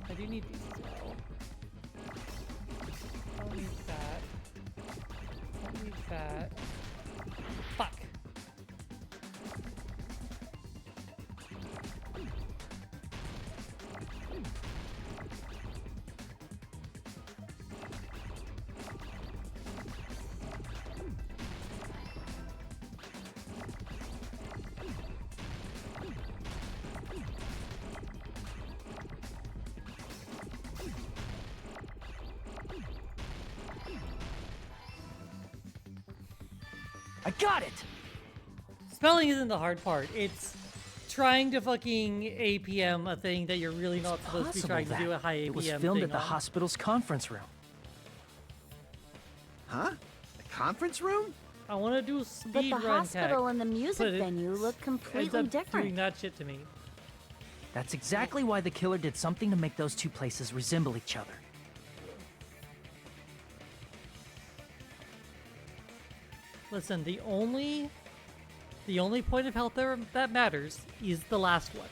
I do need these as well. Don't need that. Don't need that. Fuck. I got it! Spelling isn't the hard part. It's trying to fucking APM a thing that you're really not supposed to be trying to do a high APM it was filmed thing at the on. hospital's conference room. Huh? The conference room? I want to do a But speed the run hospital tech, and the but music it venue look ends completely up different. doing that shit to me. That's exactly why the killer did something to make those two places resemble each other. Listen, the only point of health there that matters is the last one.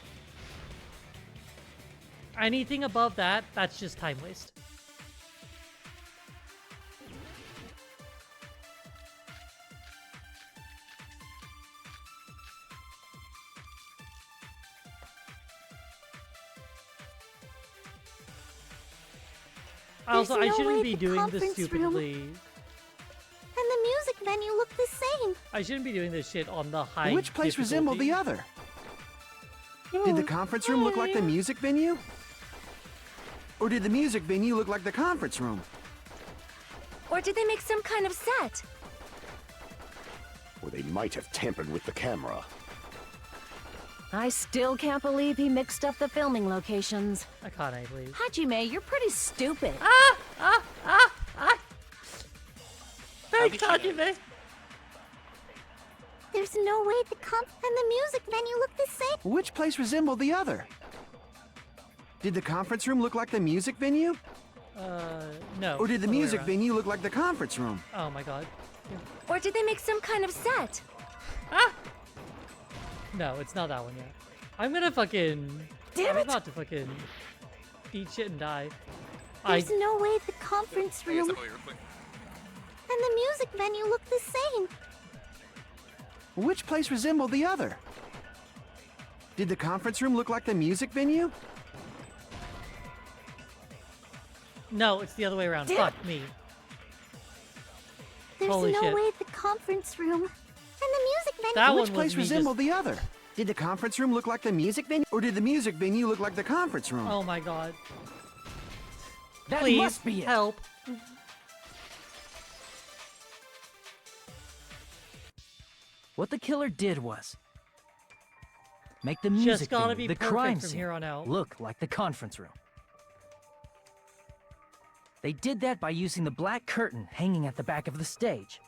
Anything above that, that's just time waste. Also, I There's no shouldn't way be the doing this conference room- stupidly. And the music venue looked the same. I shouldn't be doing this shit on the high. Which place resembled the other? Did the conference room look like the music venue? Or did the music venue look like the conference room? Or did they make some kind of set? Or they might have tampered with the camera. I still can't believe he mixed up the filming locations. I can't, I believe. Hajime, you're pretty stupid. Thanks, Hajime. There's no way the and the music venue look the same. Which place resembled the other? Did the conference room look like the music venue? No. Or did the other way music around. venue look like the conference room? Oh my god. Or did they make some kind of set? No, it's not that one yet. I'm gonna fucking. Damn I'm it! about to fucking eat shit and die. There's no way the conference I guess room I'll go real quick. and the music venue look the same. Which place resembled the other? Did the conference room look like the music venue? No, it's the other way around. Damn Fuck me. There's Holy no shit. way the conference room and the music venue. That Which one place was me resembled just... the other? Did the conference room look like the music venue? Or did the music venue look like the conference room? Oh my god. That Please must be it. help. What the killer did was make the music gotta venue, be the perfect crime from scene, here on out. look like the conference room. They did that by using the black curtain hanging at the back of the stage.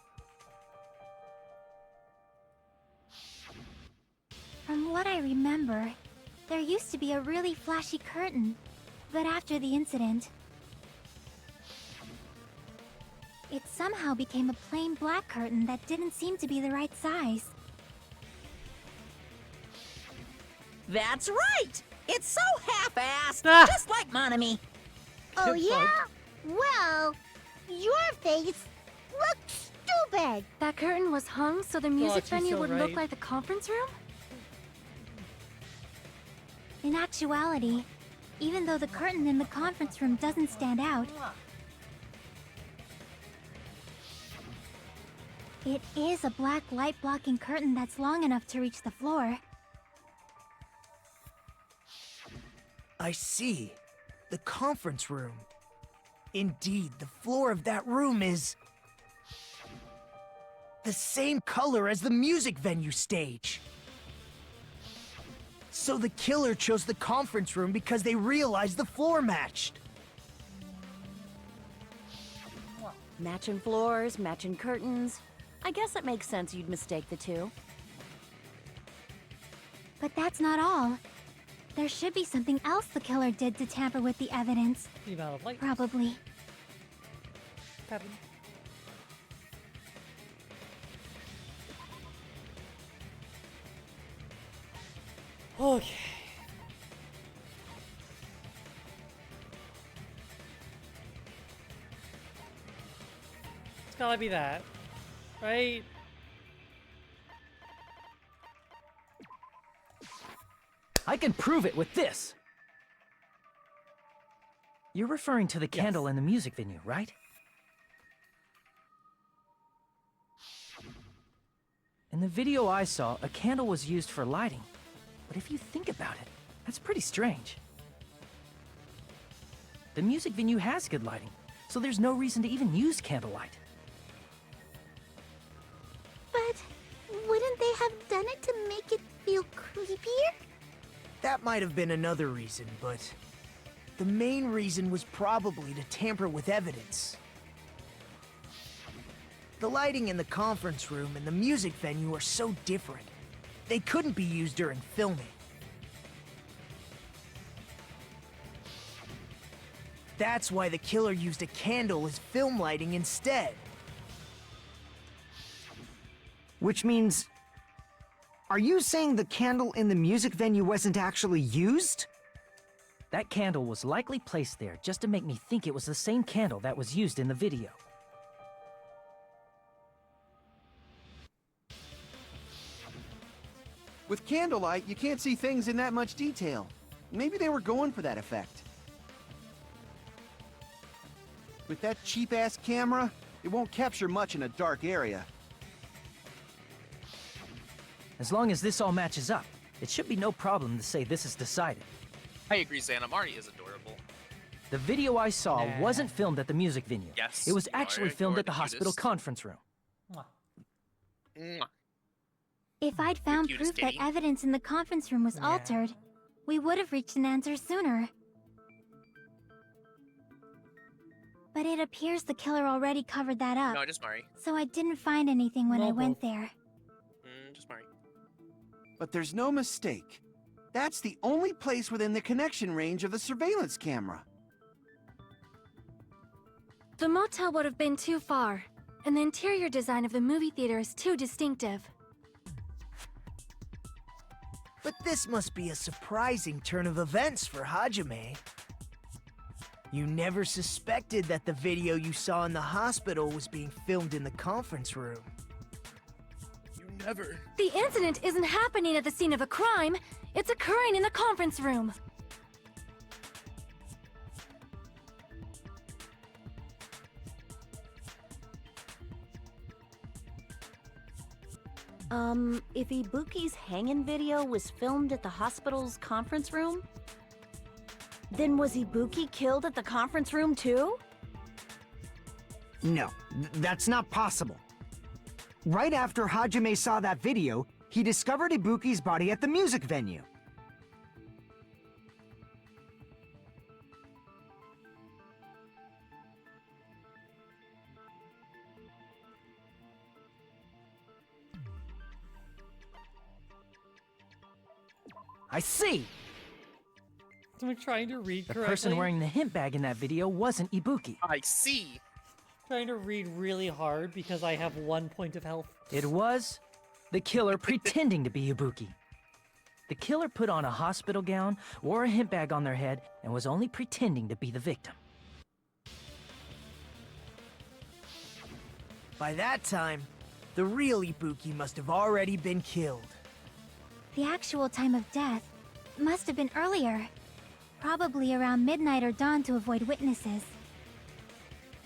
From what I remember, there used to be a really flashy curtain, but after the incident, it somehow became a plain black curtain that didn't seem to be the right size. That's right! It's so half-assed, Ah. just like Monami. Oh Good yeah? point. Well, your face looks stupid. That curtain was hung so the music she's venue so would right. look like the conference room? In actuality, even though the curtain in the conference room doesn't stand out, it is a black light-blocking curtain that's long enough to reach the floor. I see. The conference room. Indeed, the floor of that room is the same color as the music venue stage. So the killer chose the conference room because they realized the floor matched. Matching floors, matching curtains. I guess it makes sense you'd mistake the two. But that's not all. There should be something else the killer did to tamper with the evidence. The amount of light. Probably. Happened. Okay. It's gotta be that, right? I can prove it with this. You're referring to the candle in the music venue, right? In the video I saw, a candle was used for lighting. But if you think about it, that's pretty strange. The music venue has good lighting, so there's no reason to even use candlelight. But have done it to make it feel creepier? That might have been another reason, but the main reason was probably to tamper with evidence. The lighting in the conference room and the music venue are so different. They couldn't be used during filming. That's why the killer used a candle as film lighting instead. Which means... Are you saying the candle in the music venue wasn't actually used? That candle was likely placed there just to make me think it was the same candle that was used in the video. With candlelight, you can't see things in that much detail. Maybe they were going for that effect. With that cheap-ass camera, it won't capture much in a dark area. As long as this all matches up, it should be no problem to say this is decided. I agree, Xana. Mari is adorable. The video I saw wasn't filmed at the music venue. Yes. It was No, actually I filmed at the ignored the hospital cutest. conference room. Mwah. If I'd found cutest proof that kitty. evidence in the conference room was altered, we would have reached an answer sooner. But it appears the killer already covered that up, No, just Mari. so I didn't find anything when I went there. Just Mari. But there's no mistake. That's the only place within the connection range of the surveillance camera. The motel would have been too far, and the interior design of the movie theater is too distinctive. But this must be a surprising turn of events for Hajime. You never suspected that the video you saw in the hospital was being filmed in the conference room. You never. The incident isn't happening at the scene of a crime, it's occurring in the conference room. If Ibuki's hanging video was filmed at the hospital's conference room, then was Ibuki killed at the conference room too? No, that's not possible. Right after Hajime saw that video, he discovered Ibuki's body at the music venue. I see! I'm trying to read The correctly. person wearing the hint bag in that video wasn't Ibuki. I see. Trying to read really hard because I have 1 point of health. It was the killer pretending to be Ibuki. The killer put on a hospital gown, wore a hint bag on their head, and was only pretending to be the victim. By that time, the real Ibuki must have already been killed. The actual time of death must have been earlier. Probably around midnight or dawn to avoid witnesses.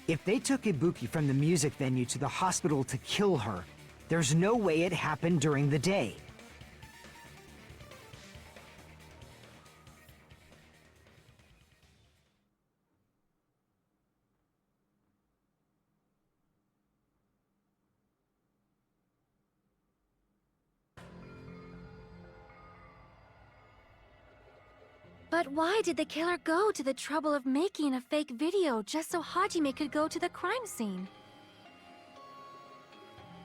If they took Ibuki from the music venue to the hospital to kill her, there's no way it happened during the day. But why did the killer go to the trouble of making a fake video just so Hajime could go to the crime scene?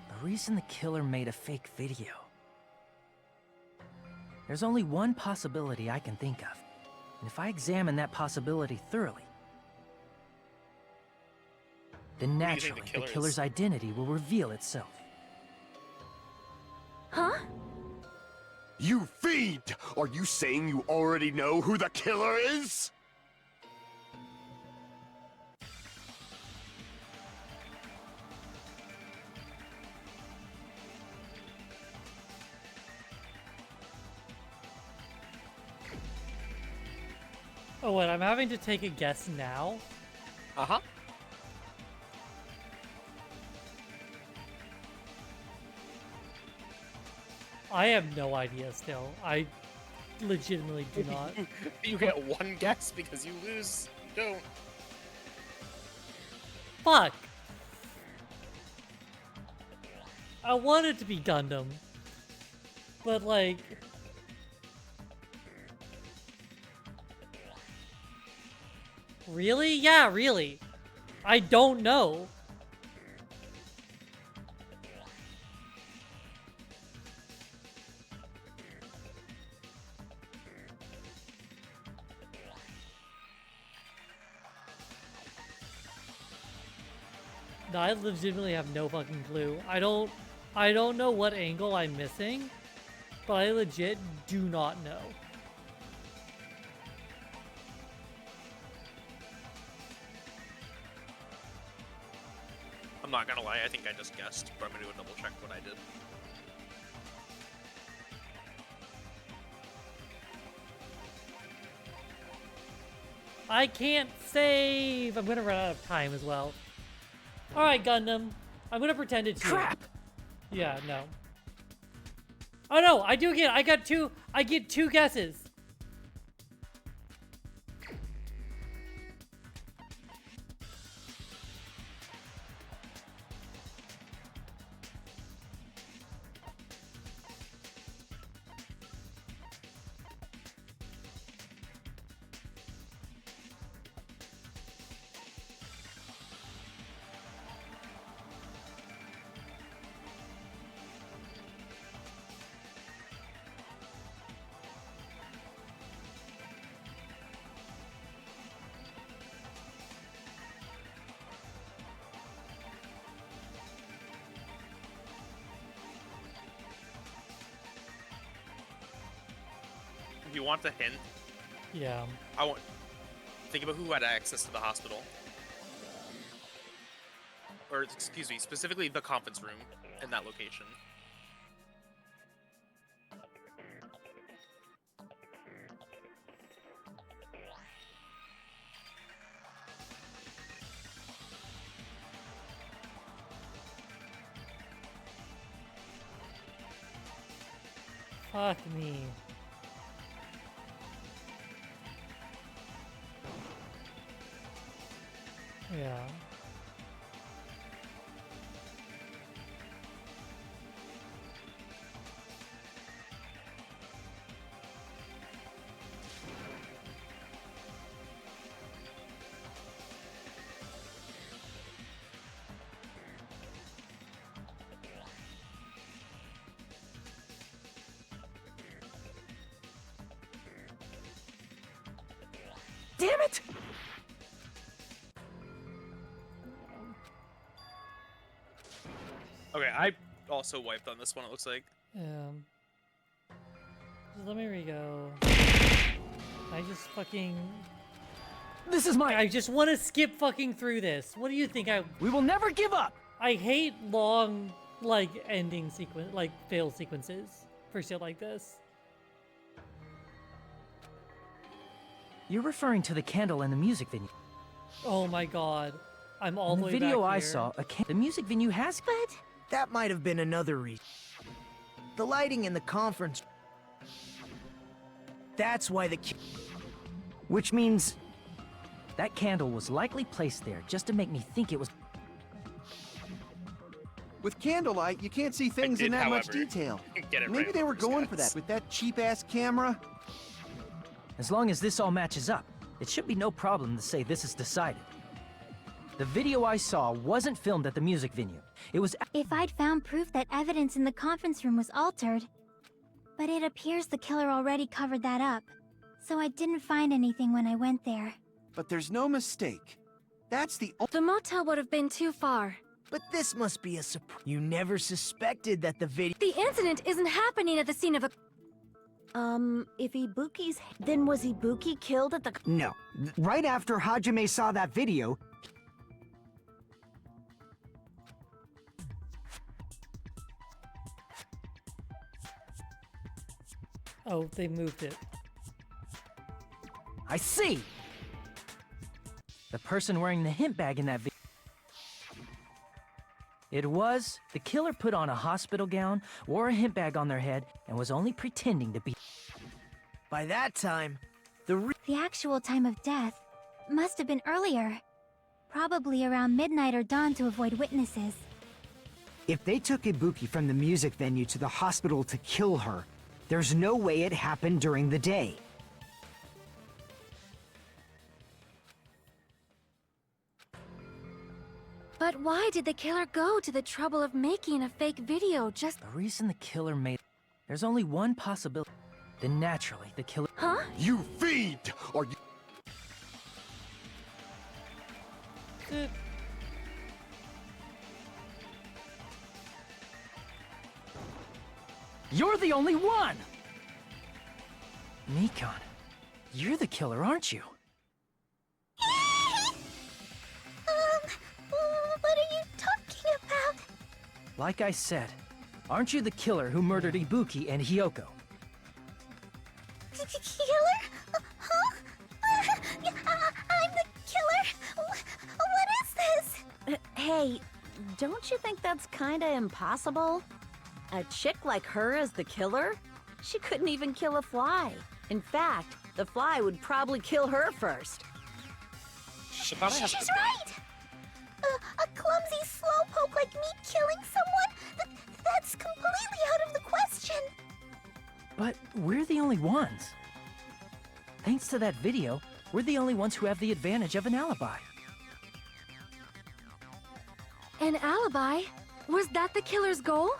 The reason the killer made a fake video. There's only one possibility I can think of. And if I examine that possibility thoroughly, then Who do you think naturally the the killer killer's is? identity will reveal itself. Huh? You fiend! Are you saying you already know who the killer is? Oh, wait, I'm having to take a guess now? Uh-huh. I have no idea still. I legitimately do not. You get one guess because you lose. You don't. Fuck! I want it to be Gundam. But like... Really? Yeah, really. I don't know. No, I legitimately have no fucking clue. I don't know what angle I'm missing, but I legit do not know. I'm not gonna lie, I think I just guessed, but I'm gonna do a double check what I did. I can't save! I'm gonna run out of time as well. Alright, Gundam. I'm gonna pretend it's you. Crap! Yeah, no. Oh no, I do get, I get two guesses. If you want a hint, Yeah. I want. Think about who had access to the hospital. Or, excuse me, specifically the conference room in that location. Fuck me. Yeah. Damn it! Okay, I also wiped on this one, it looks like. Just let me re-go. I just fucking... This is my... I just want to skip fucking through this. What do you think We will never give up! I hate long, like, ending sequence, like, fail sequences for shit like this. You're referring to the candle in the music venue. Oh my god. I'm all In the the way video back I here. saw, the music venue has... But That might have been another reason. The lighting in the conference... That's why the... Which means That candle was likely placed there just to make me think it was... With candlelight, you can't see things in did, that much however, detail. get it Maybe right they were with those going for guys. that with that cheap-ass camera. As long as this all matches up, it should be no problem to say this is decided. The video I saw wasn't filmed at the music venue. It was... If I'd found proof that evidence in the conference room was altered, but it appears the killer already covered that up, so I didn't find anything when I went there. But there's no mistake. That's the The motel would have been too far. But this must be a surprise. You never suspected that the video... The incident isn't happening at the scene of a... If Ibuki's... Then was Ibuki killed at the... no. Right after Hajime saw that video, Oh, they moved it. I see! The person wearing the hint bag in that video... It was... The killer put on a hospital gown, wore a hint bag on their head, and was only pretending to be... By that time, the actual time of death must have been earlier. Probably around midnight or dawn to avoid witnesses. if they took Ibuki from the music venue to the hospital to kill her, There's no way it happened during the day. But why did the killer go to the trouble of making a fake video just... The reason the killer made... There's only one possibility. Then naturally, the killer... Huh? You fiend! Are you... You're the only one! Nikon, you're the killer, aren't you? What are you talking about? Like I said, aren't you the killer who murdered Ibuki and Hyoko? Killer? Huh? I'm the killer? What is this? Hey, don't you think that's kinda impossible? A chick like her as the killer? She couldn't even kill a fly. In fact, the fly would probably kill her first. She's right! A clumsy slowpoke like me killing someone? That's completely out of the question! But we're the only ones. Thanks to that video, we're the only ones who have the advantage of an alibi. An alibi? Was that the killer's goal?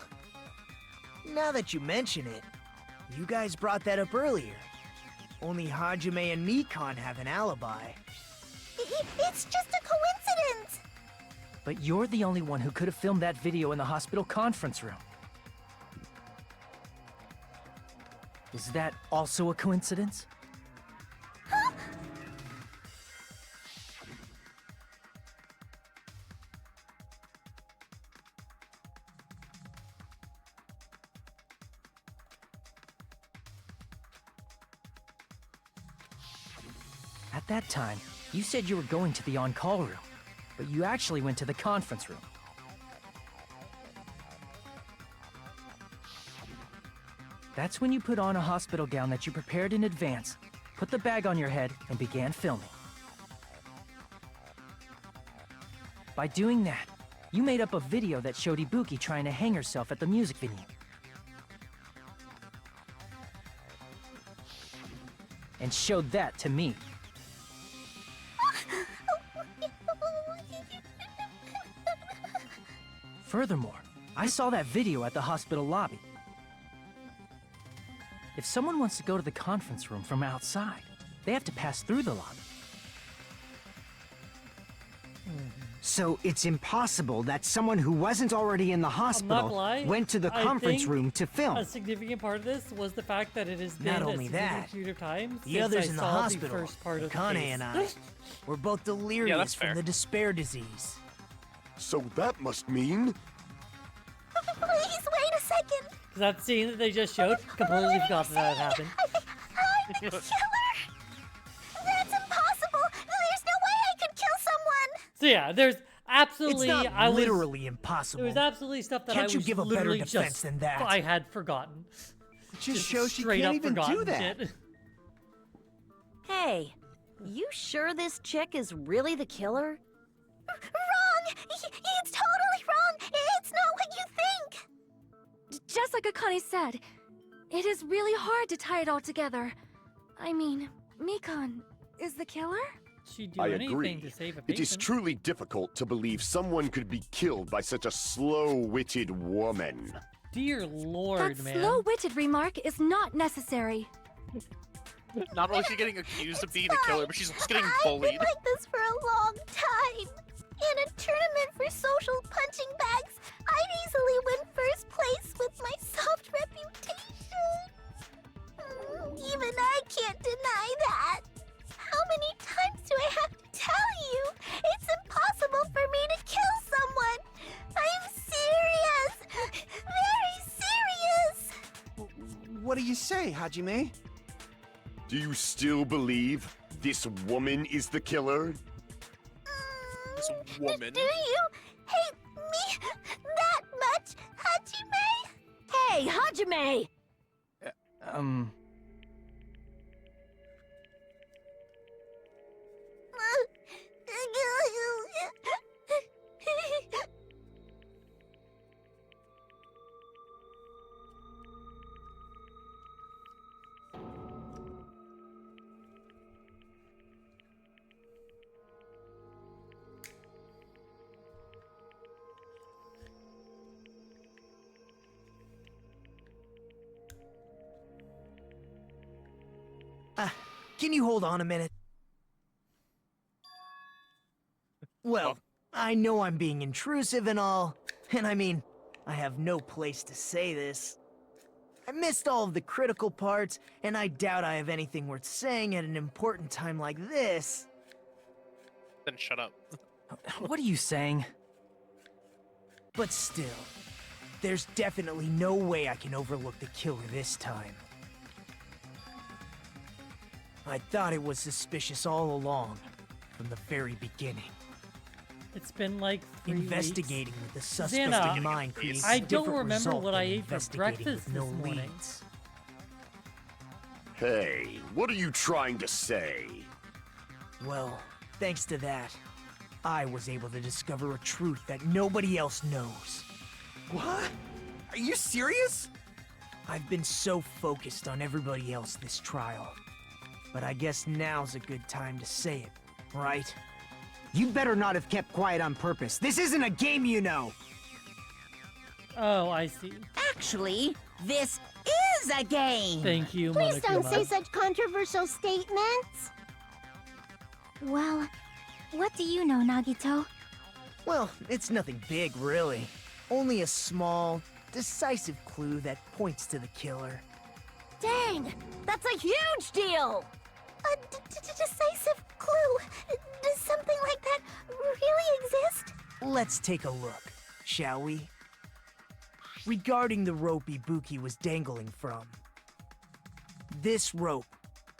Now that you mention it, you guys brought that up earlier. Only Hajime and Nikon have an alibi. It's just a coincidence! But you're the only one who could have filmed that video in the hospital conference room. Is that also a coincidence? Huh? At that time, you said you were going to the on-call room, but you actually went to the conference room. That's when you put on a hospital gown that you prepared in advance, put the bag on your head, and began filming. By doing that, you made up a video that showed Ibuki trying to hang herself at the music venue. And showed that to me. Furthermore, I saw that video at the hospital lobby. If someone wants to go to the conference room from outside, they have to pass through the lobby. So it's impossible that someone who wasn't already in the I'm not hospital gonna lie, went to the I conference think room to film. A significant part of this was the fact that it has been Not a only significant that, period of time the since others I in the saw hospital, the first part of the Akane case. and I, were both delirious that's from fair. the despair disease. So that must mean... Please wait a second! Because that scene that they just showed, completely forgot that had happened. I'm the killer? That's impossible! There's no way I could kill someone! So yeah, there's absolutely... It's not literally impossible. There was absolutely stuff that Can't I you was give a better literally defense just... than that? I had forgotten. It just shows she straight can't up even do forgotten that. shit. Hey, you sure this chick is really the killer? Wrong! It's totally wrong! It's not what you think! Just like Akane said, it is really hard to tie it all together. I mean, Nikon is the killer? She'd do I anything agree. to save a It is patient. truly difficult to believe someone could be killed by such a slow-witted woman. Dear Lord, That man. slow-witted remark is not necessary. Not only is she getting accused of being a killer, but she's also getting bullied. I've been like this for a long time. In a tournament for social punching bags, I'd easily win first place with my soft reputation. Even I can't deny that. How many times do I have to tell you? It's impossible for me to kill someone. I'm serious. Very serious. What do you say, Hajime? Do you still believe this woman is the killer? This woman. Do you hate me that much, Hajime? Hey, Hajime! can you hold on a minute? Well, I know I'm being intrusive and all, and I mean, I have no place to say this. I missed all of the critical parts, and I doubt I have anything worth saying at an important time like this. Then shut up. What are you saying? But still, there's definitely no way I can overlook the killer this time. I thought it was suspicious all along, from the very beginning. It's been like 3 Investigating weeks. with the suspect Xana, in mind creates I a don't different remember result what than I ate for investigating breakfast with no this morning. leads. Hey, what are you trying to say? Well, thanks to that, I was able to discover a truth that nobody else knows. What? Are you serious? I've been so focused on everybody else this trial. But I guess now's a good time to say it, right? You better not have kept quiet on purpose. This isn't a game, you know. Oh, I see. Actually, this is a game! Thank you, Please don't Monokuma. say such controversial statements. Well, what do you know, Nagito? Well, it's nothing big, really. Only a small, decisive clue that points to the killer. Dang! That's a huge deal! A decisive clue. Does something like that really exist? Let's take a look, shall we? Regarding the rope Ibuki was dangling from. This rope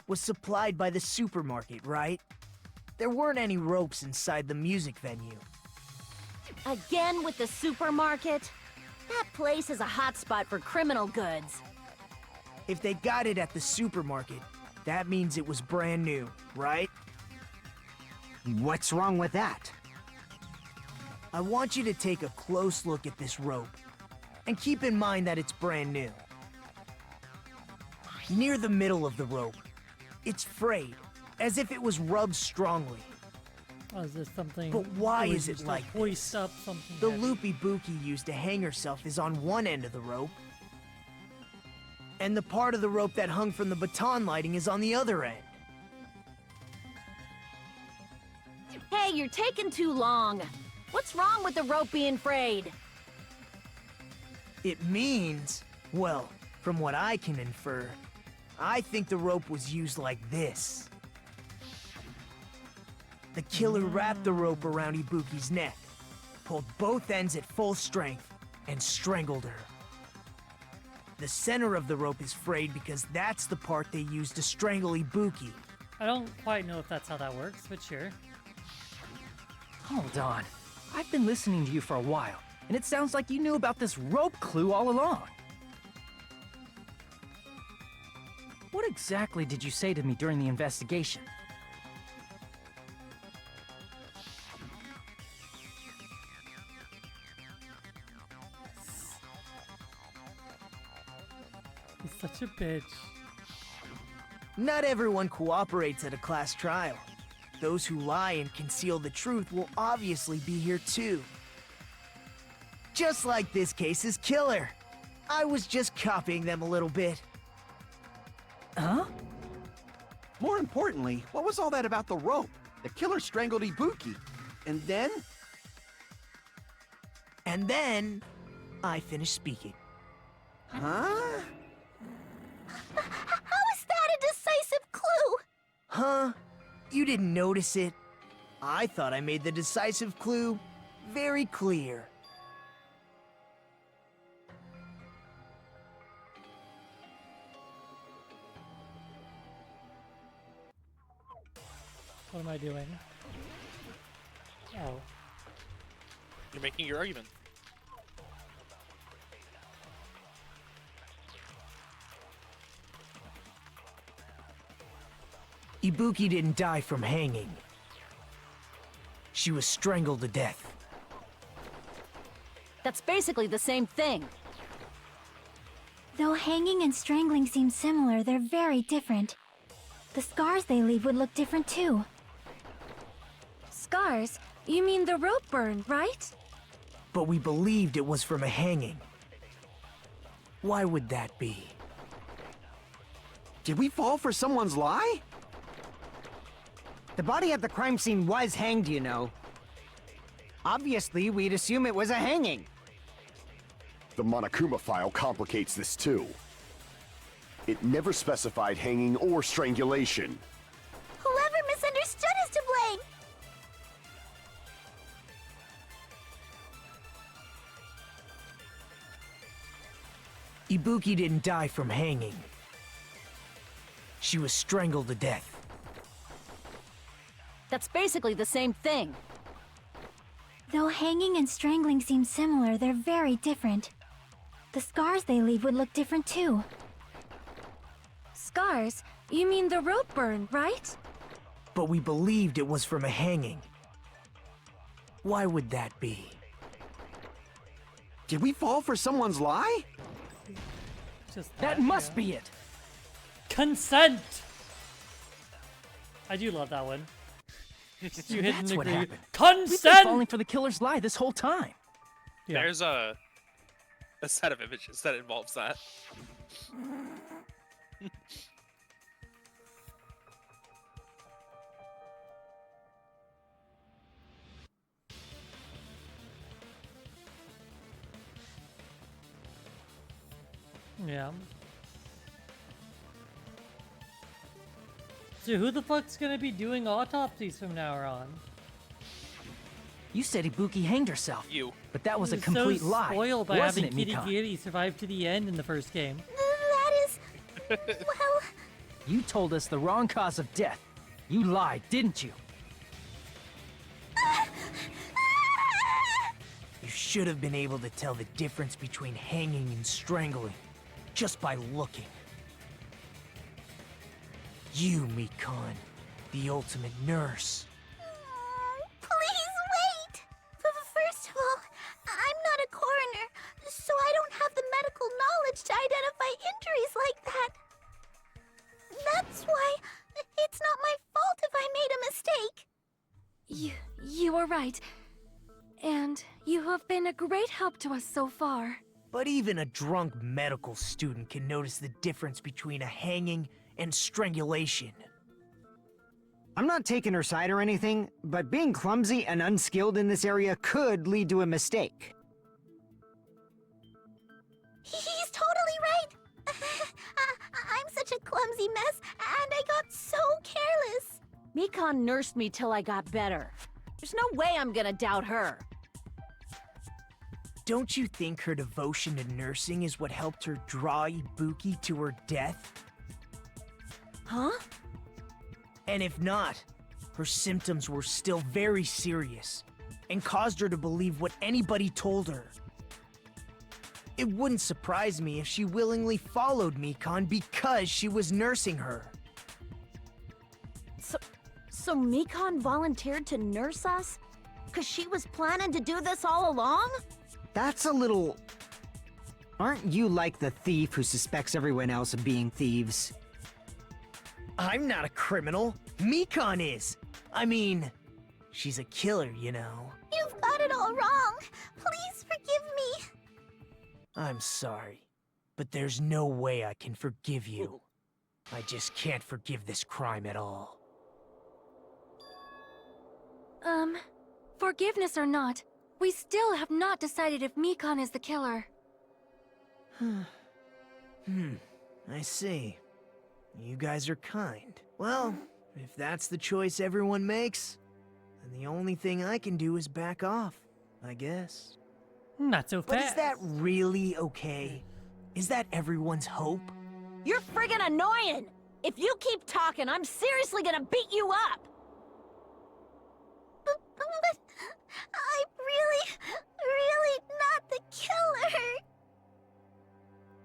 was supplied by the supermarket, right? There weren't any ropes inside the music venue. Again with the supermarket? That place is a hotspot for criminal goods. If they got it at the supermarket, that means it was brand new, right? What's wrong with that? I want you to take a close look at this rope, and keep in mind that it's brand new. Near the middle of the rope, it's frayed, as if it was rubbed strongly. Oh, is this something? But why was is it used to like hoist up something? The heavy? loop Ibuki used to hang herself is on one end of the rope, and the part of the rope that hung from the baton lighting is on the other end. Hey, you're taking too long. What's wrong with the rope being frayed? It means, well, from what I can infer, I think the rope was used like this. The killer wrapped the rope around Ibuki's neck, pulled both ends at full strength, and strangled her. The center of the rope is frayed because that's the part they used to strangle Ibuki. I don't quite know if that's how that works, but sure. Hold on. I've been listening to you for a while, and it sounds like you knew about this rope clue all along. What exactly did you say to me during the investigation? He's such a bitch. Not everyone cooperates at a class trial. Those who lie and conceal the truth will obviously be here too. Just like this case's killer. I was just copying them a little bit. Huh? More importantly, what was all that about the rope? The killer strangled Ibuki. And then? And then, I finished speaking. Huh? How is that a decisive clue? Huh? You didn't notice it? I thought I made the decisive clue very clear. What am I doing? Oh. You're making your argument. Ibuki didn't die from hanging. She was strangled to death. That's basically the same thing. Though hanging and strangling seem similar, they're very different. The scars they leave would look different too. Scars? You mean the rope burn, right? But we believed it was from a hanging. Why would that be? Did we fall for someone's lie? The body at the crime scene was hanged, you know. Obviously, we'd assume it was a hanging. The Monokuma file complicates this too. It never specified hanging or strangulation. Whoever misunderstood is to blame. Ibuki didn't die from hanging. She was strangled to death. That's basically the same thing. Though hanging and strangling seem similar, they're very different. The scars they leave would look different too. Scars? You mean the rope burn, right? But we believed it was from a hanging. Why would that be? Did we fall for someone's lie? Just That must be it. Consent! I do love that one. You hit That's and what agree. happened. We've been Consent! falling for the killer's lie this whole time. Yeah. There's a set of images that involves that. Yeah. So who the fuck's gonna be doing autopsies from now on? You said Ibuki hanged herself. You. But that was a He complete so lie. spoiled by Wasn't having it, Kitty Mikan? Kitty survive to the end in the first game. That is... well... You told us the wrong cause of death. You lied, didn't you? You should have been able to tell the difference between hanging and strangling just by looking. You, Mikan, the ultimate nurse. Please wait! First of all, I'm not a coroner, so I don't have the medical knowledge to identify injuries like that. That's why it's not my fault if I made a mistake. You are right. And you have been a great help to us so far. But even a drunk medical student can notice the difference between a hanging and strangulation. I'm not taking her side or anything, but being clumsy and unskilled in this area could lead to a mistake. He's totally right. I'm such a clumsy mess, and I got so careless. Mikan nursed me till I got better. There's no way I'm gonna doubt her. Don't you think her devotion to nursing is what helped her draw Ibuki to her death? Huh? And if not, her symptoms were still very serious and caused her to believe what anybody told her. It wouldn't surprise me if she willingly followed Mikan because she was nursing her. So Mikan volunteered to nurse us? 'Cause she was planning to do this all along? That's a little... Aren't you like the thief who suspects everyone else of being thieves? I'm not a criminal. Mikan is. I mean, she's a killer, you know. You've got it all wrong. Please forgive me. I'm sorry, but there's no way I can forgive you. I just can't forgive this crime at all. Forgiveness or not, we still have not decided if Mikan is the killer. I see. You guys are kind. Well, if that's the choice everyone makes, then the only thing I can do is back off, I guess. Not so But fast. is that really okay? Is that everyone's hope? You're friggin' annoying! If you keep talking, I'm seriously gonna beat you up! But I'm really not the killer.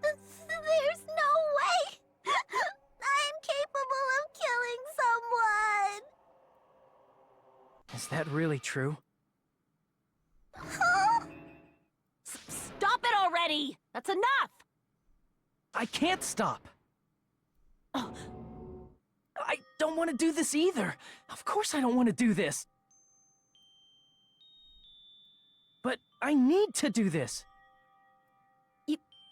There's no way I'm capable of killing someone. Is that really true? Huh? Stop it already! That's enough! I can't stop. Oh, I don't want to do this either. Of course I don't want to do this. But I need to do this.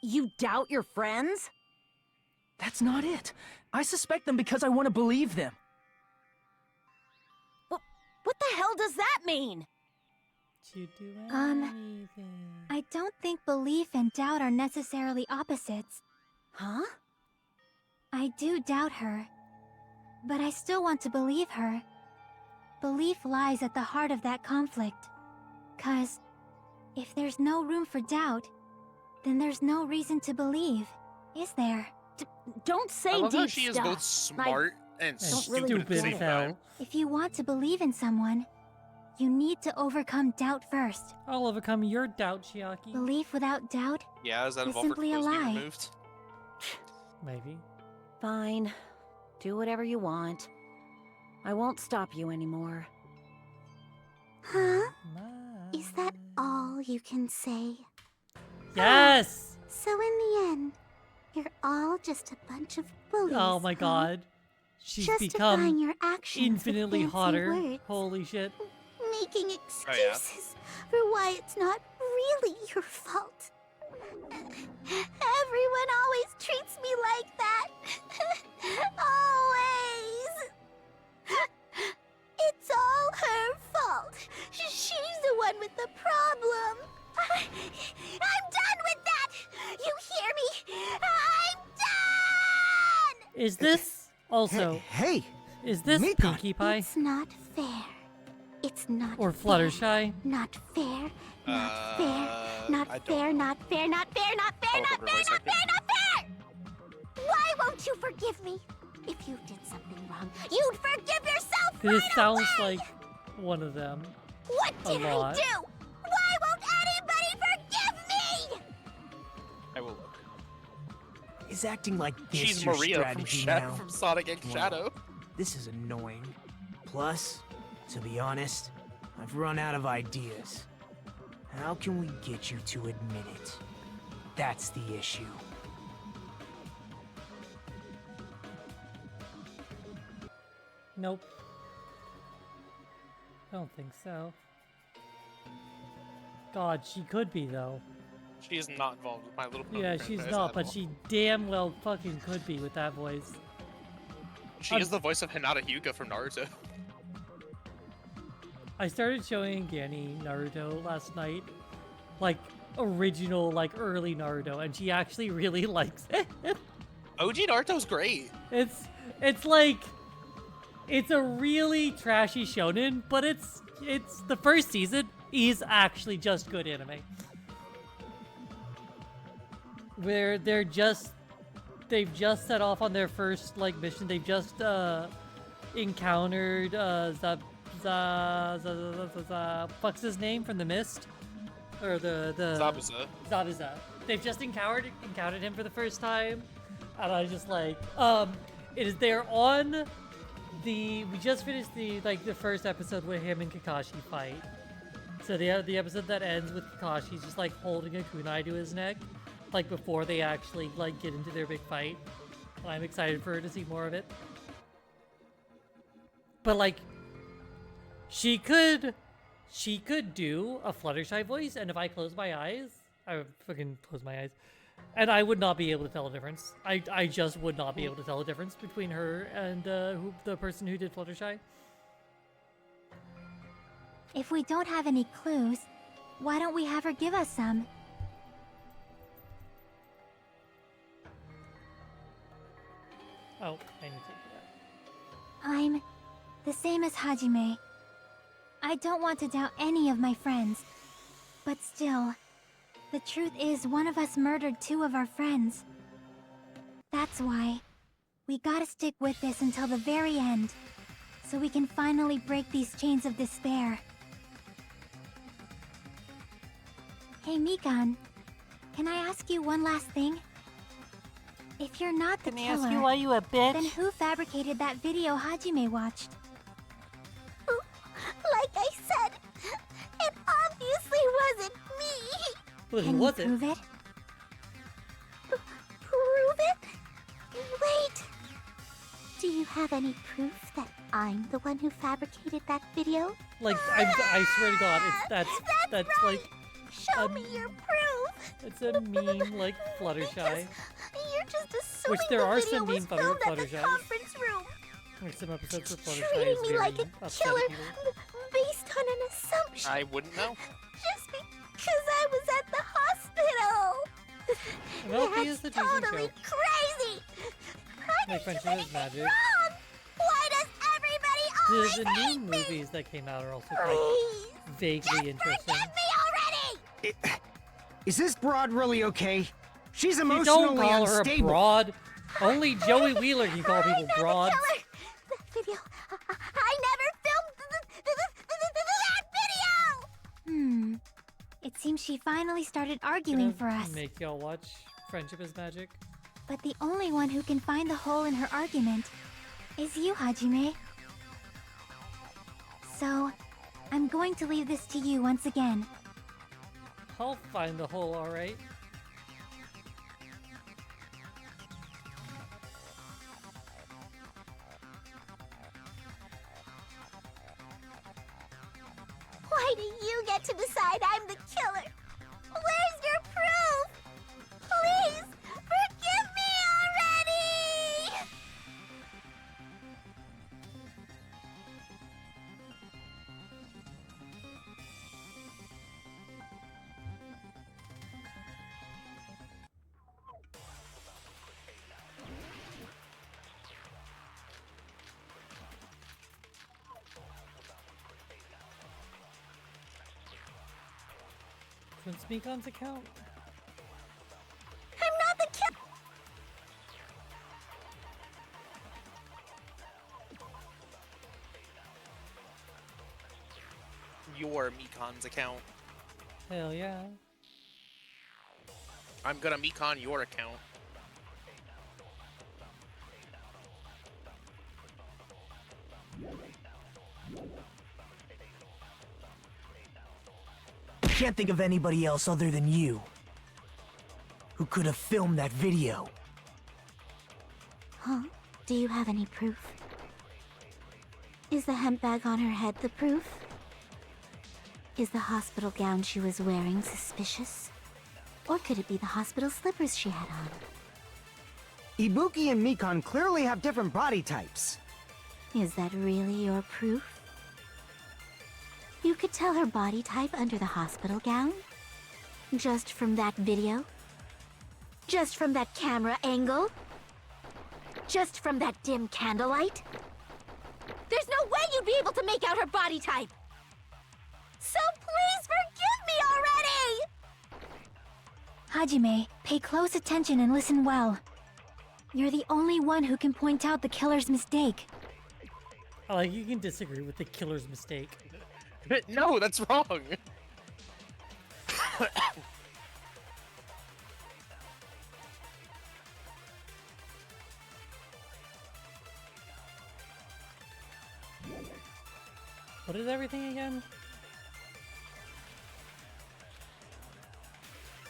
You doubt your friends? That's not it. I suspect them because I want to believe them. What the hell does that mean? To do anything. I don't think belief and doubt are necessarily opposites. Huh? I do doubt her, but I still want to believe her. Belief lies at the heart of that conflict. 'Cause if there's no room for doubt, then there's no reason to believe, is there? Don't say I love deep how she is stuff. both smart and don't stupid really at the get same it. time. If you want to believe in someone, you need to overcome doubt first. I'll overcome your doubt, Chiaki. Belief without doubt Yeah, does that is involve her simply a clothes being lie. removed? Maybe. Fine. Do whatever you want. I won't stop you anymore. Huh? Is that all you can say? Yes! So in the end, you're all just a bunch of bullies. Oh my huh? god. She's Justifying become your actions infinitely with fancy hotter. words. Holy shit. Making excuses for why it's not really your fault. Everyone always treats me like that. Always. It's all her fault. She's the one with the problem. I'm done with that. You hear me? I'm done. Is this also... Hey! Is this Mika. Pinkie Pie? It's not fair. It's not Or fair. Fluttershy? Not fair. Not fair. I Not don't fair. Not fair. Not fair. Not fair. I'll Not look over fair. for a Not fair. Not fair. Why won't you forgive me? If you did something wrong, you'd forgive yourself Because right it sounds away. like one of them. What a did I lot. do? Why won't anybody forgive me? I will look. Is acting like this She's your Maria from, strategy now? from Sonic X Wow. Shadow. This is annoying. Plus, to be honest, I've run out of ideas. How can we get you to admit it? That's the issue. Nope. I don't think so. God, she could be though. She is not involved with My Little Pony. Yeah, she's franchise not, at but all. she damn well fucking could be with that voice. She is the voice of Hinata Hyuga from Naruto. I started showing Gani Naruto last night. Like, original, like, early Naruto, and she actually really likes it. OG Naruto's great. It's like... It's a really trashy shonen, but it's the first season is actually just good anime. Where they've just set off on their first like mission. They've just encountered fuck's his name from The Mist, or the Zabuza. Zabuza. They've just encountered him for the first time, and I just like they're on. We just finished the first episode where him and Kakashi fight. So the episode that ends with Kakashi's just like holding a kunai to his neck, like before they actually like get into their big fight. And I'm excited for her to see more of it. But like, she could do a Fluttershy voice, and if I close my eyes, I would fucking close my eyes. And I would not be able to tell a difference. I just would not be able to tell a difference between her and the person who did Fluttershy. If we don't have any clues, why don't we have her give us some? Oh, I need to do that. I'm the same as Hajime. I don't want to doubt any of my friends. But still, the truth is one of us murdered two of our friends. That's why we gotta stick with this until the very end, so we can finally break these chains of despair. Hey Mikan, can I ask you one last thing? If you're not the killer, Can I ask you why you a bitch? then who fabricated that video Hajime watched? Like I said, it obviously wasn't me. But Can who you was it? prove it? Prove it? Wait. Do you have any proof that I'm the one who fabricated that video? Like, I swear to God, that's right. like Show a- me your proof. it's a meme like Fluttershy. You're just assuming Which there the are video some was mean filmed at the Fluttershy. conference room. Like some episodes of Fluttershy Treating is me very like a upsetting killer, people. assumption. I wouldn't know. Just because I was at the hospital. Penelope is the That's decent totally joke. crazy. How Like did you friendship get is anything magic. wrong? Why does everybody always The hate new me? movies that came out are also Please, quite vaguely interesting. forgive me already. Is this broad really okay? She's You don't emotionally call her a unstable. broad. Only Joey Wheeler can call people I'm broads. the killer. That video. I never filmed that video. It seems she finally started arguing Gonna for us. Make y'all watch Friendship is Magic. But the only one who can find the hole in her argument is you, Hajime. So, I'm going to leave this to you once again. I'll find the hole, alright. Why do you get to decide I'm the killer? Where's your proof? Please, forgive me already! From Smeekon's account? I'm not the killer! Your Mikon's account. Hell yeah. I'm gonna Mikon your account. Can't think of anybody else other than you who could have filmed that video. Huh? Do you have any proof? Is the hemp bag on her head the proof? Is the hospital gown she was wearing suspicious? Or could it be the hospital slippers she had on? Ibuki and Mikon clearly have different body types. Is that really your proof? You could tell her body type under the hospital gown? Just from that video? Just from that camera angle? Just from that dim candlelight? There's no way you'd be able to make out her body type! So please forgive me already! Hajime, pay close attention and listen well. You're the only one who can point out the killer's mistake. I like you can disagree with the killer's mistake. No, that's wrong. What is everything again?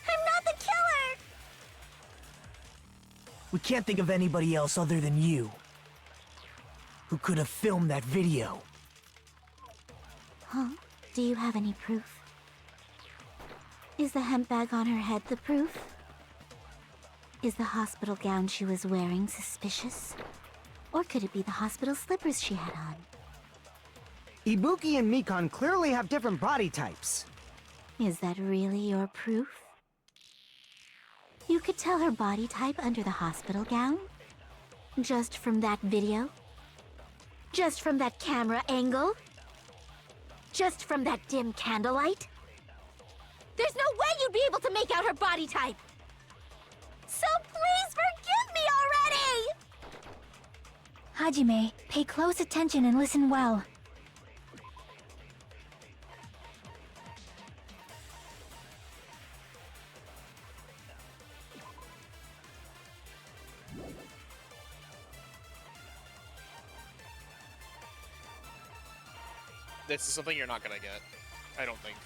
I'm not the killer! We can't think of anybody else other than you who could have filmed that video. Huh? Do you have any proof? Is the hemp bag on her head the proof? Is the hospital gown she was wearing suspicious? Or could it be the hospital slippers she had on? Ibuki and Mikon clearly have different body types. Is that really your proof? You could tell her body type under the hospital gown? Just from that video? Just from that camera angle? Just from that dim candlelight? There's no way you'd be able to make out her body type! So please forgive me already! Hajime, pay close attention and listen well. This is something you're not gonna get. I don't think.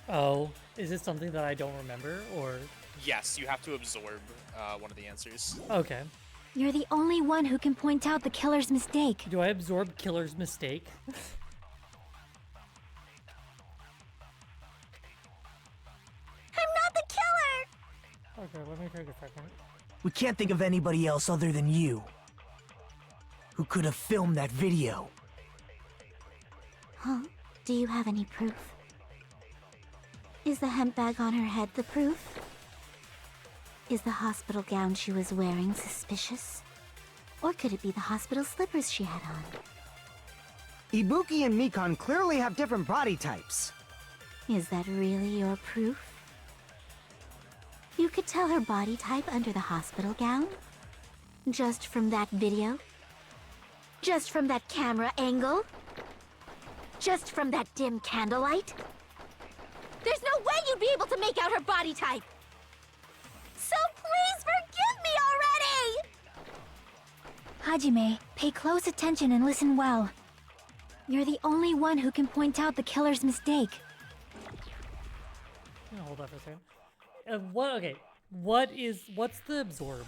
Oh, is it something that I don't remember, or...? Yes, you have to absorb one of the answers. Okay. You're the only one who can point out the killer's mistake. Do I absorb killer's mistake? I'm not the killer! Okay, let me take a second. We can't think of anybody else other than you who could have filmed that video. Huh? Do you have any proof? Is the hemp bag on her head the proof? Is the hospital gown she was wearing suspicious? Or could it be the hospital slippers she had on? Ibuki and Mikan clearly have different body types. Is that really your proof? You could tell her body type under the hospital gown? Just from that video? Just from that camera angle? Just from that dim candlelight? There's no way you'd be able to make out her body type! So please forgive me already! Hajime, pay close attention and listen well. You're the only one who can point out the killer's mistake. Hold on for a second. Okay. What's the absorb?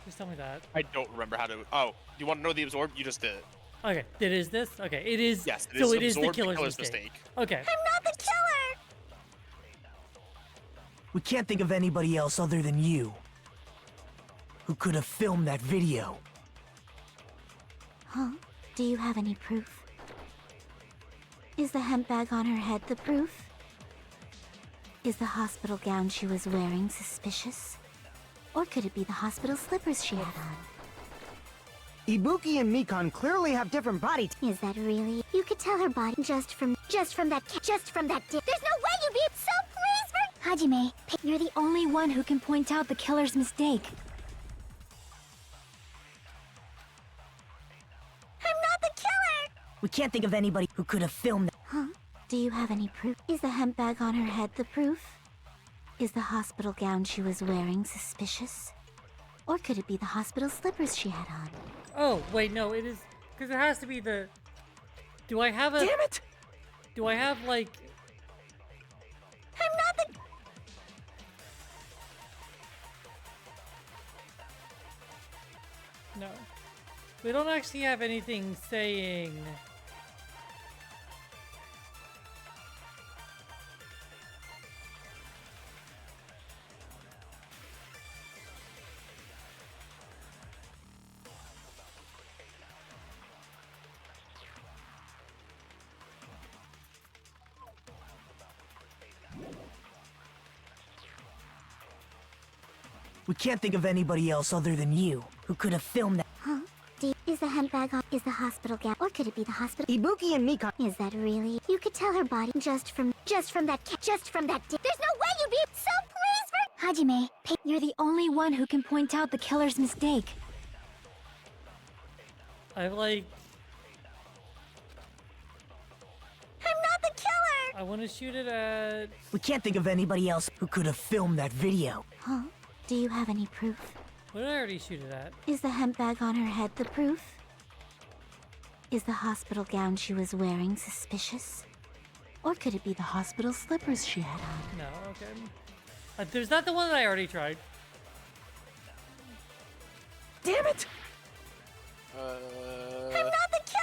Just tell me that. I don't remember how to. Oh, you want to know the absorb? You just did. Okay, it is this? Okay, it is. Yes, so it is the absorb killer's mistake. Okay. I'm not the killer! We can't think of anybody else other than you who could have filmed that video. Huh? Do you have any proof? Is the hemp bag on her head the proof? Is the hospital gown she was wearing suspicious? Or could it be the hospital slippers she had on? Ibuki and Mikan clearly have different body types. Is that really? You could tell her body just from that There's no way you'd be so please for Hajime, you're the only one who can point out the killer's mistake. I'm not the killer! We can't think of anybody who could have filmed that. Huh? Do you have any proof? Is the hemp bag on her head the proof? Is the hospital gown she was wearing suspicious? Or could it be the hospital slippers she had on? Oh, wait, no, it is... Because it has to be the... Do I have a... Damn it! Do I have, like... I'm not the... No. We don't actually have anything saying... We can't think of anybody else other than you who could have filmed that. Huh? Is the hemp bag on? Is the hospital gown? Or could it be the hospital? Ibuki and Mikan. Is that really? You could tell her body just from that There's no way you'd be so please for Hajime, you're the only one who can point out the killer's mistake. I'm like... I'm not the killer! I want to shoot it at... We can't think of anybody else who could have filmed that video. Huh? Do you have any proof? What did I already shoot it at? Is the hemp bag on her head the proof? Is the hospital gown she was wearing suspicious? Or could it be the hospital slippers she had on? No, okay. There's not the one that I already tried. Damn it! I'm not the killer!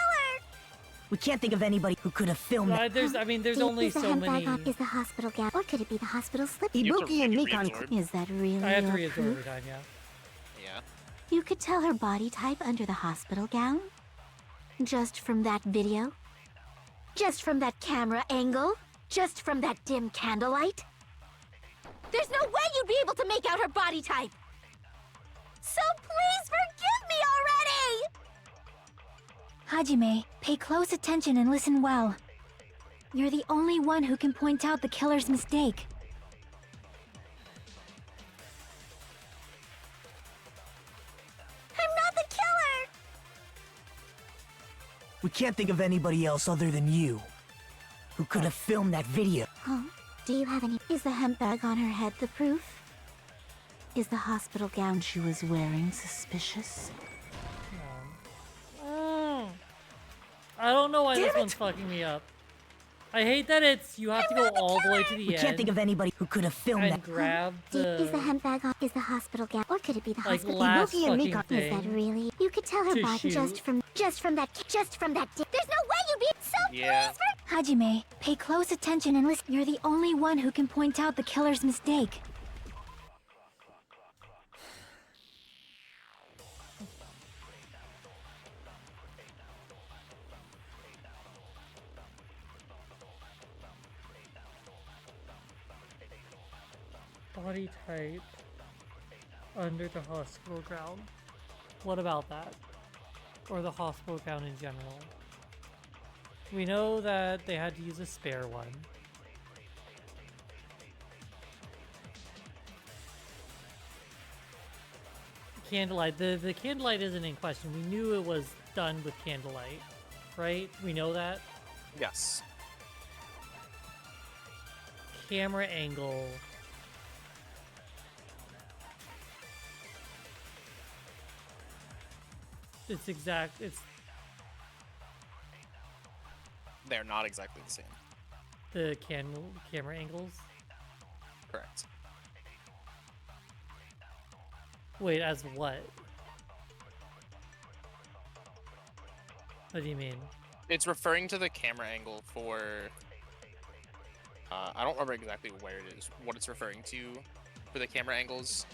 We can't think of anybody who could have filmed that. There's only is the so hemp many... bag on? Is the hospital gown? Or could it be the hospital slippers? Ibuki and Mikan. Is that really I have to your reabsorb proof? every time, yeah. Yeah. You could tell her body type under the hospital gown? Just from that video? Just from that camera angle? Just from that dim candlelight? There's no way you'd be able to make out her body type! So please forgive me already! Hajime, pay close attention and listen well. You're the only one who can point out the killer's mistake. I'm not the killer! We can't think of anybody else other than you who could have filmed that video. Huh? Do you have any? Is the hemp bag on her head the proof? Is the hospital gown she was wearing suspicious? I don't know why this one's fucking me up. I hate that you have to go all the way to the end. We can't think of anybody who could have filmed and that. grab Is the the... hemp bag on? Is the hospital gown? Or could it be the Like, hospital? last Ibuki and fucking Mikan. thing Is that really? You could tell her to body shoot. just from that There's no way you'd be so Yeah. please for Hajime, pay close attention and listen. You're the only one who can point out the killer's mistake. Body type under the hospital ground. What about that? Or the hospital ground in general? We know that they had to use a spare one. Candlelight. The candlelight isn't in question. We knew it was done with candlelight, right? We know that. Yes. Camera angle. It's exact. It's They're not exactly the same. the camera angles. Correct. Wait, as what? What do you mean? It's referring to the camera angle for... I don't remember exactly where it is, what it's referring to for the camera angles.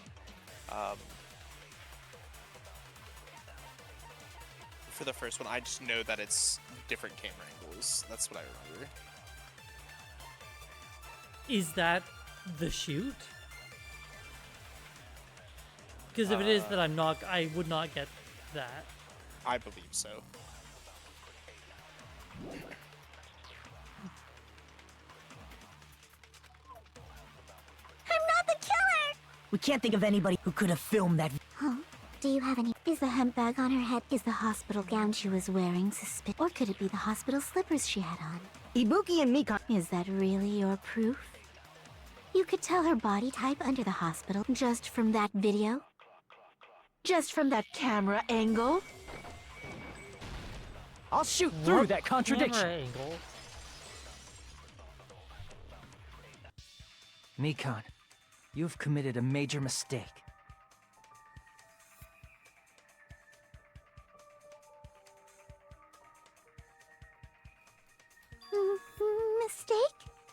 For the first one, I just know that it's different camera angles. That's what I remember. Is that the shoot? Because if it is, then I would not get that. I believe so. I'm not the killer! We can't think of anybody who could have filmed that. Huh? Do you have any? Is the hemp bag on her head? Is the hospital gown she was wearing suspicious? Or could it be the hospital slippers she had on? Ibuki and Mikan. Is that really your proof? You could tell her body type under the hospital just from that video? Just from that camera angle? I'll shoot through What that contradiction. camera angle? Mikan, you've committed a major mistake. Mistake?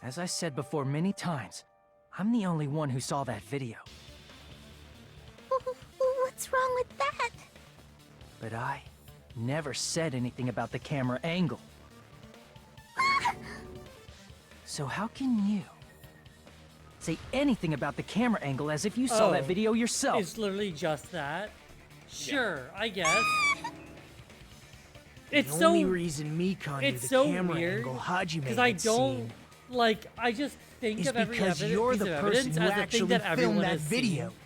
As I said before many times, I'm the only one who saw that video. What's wrong with that? But I never said anything about the camera angle. So how can you say anything about the camera angle as if you saw that video yourself? It's literally just that. Sure, I guess. It's The only so reason Mikan knew it's the so camera weird angle Hajime because I had don't seen like. I just think is of every because piece you're of the person evidence who as the thing actually that everyone filmed that has video. seen.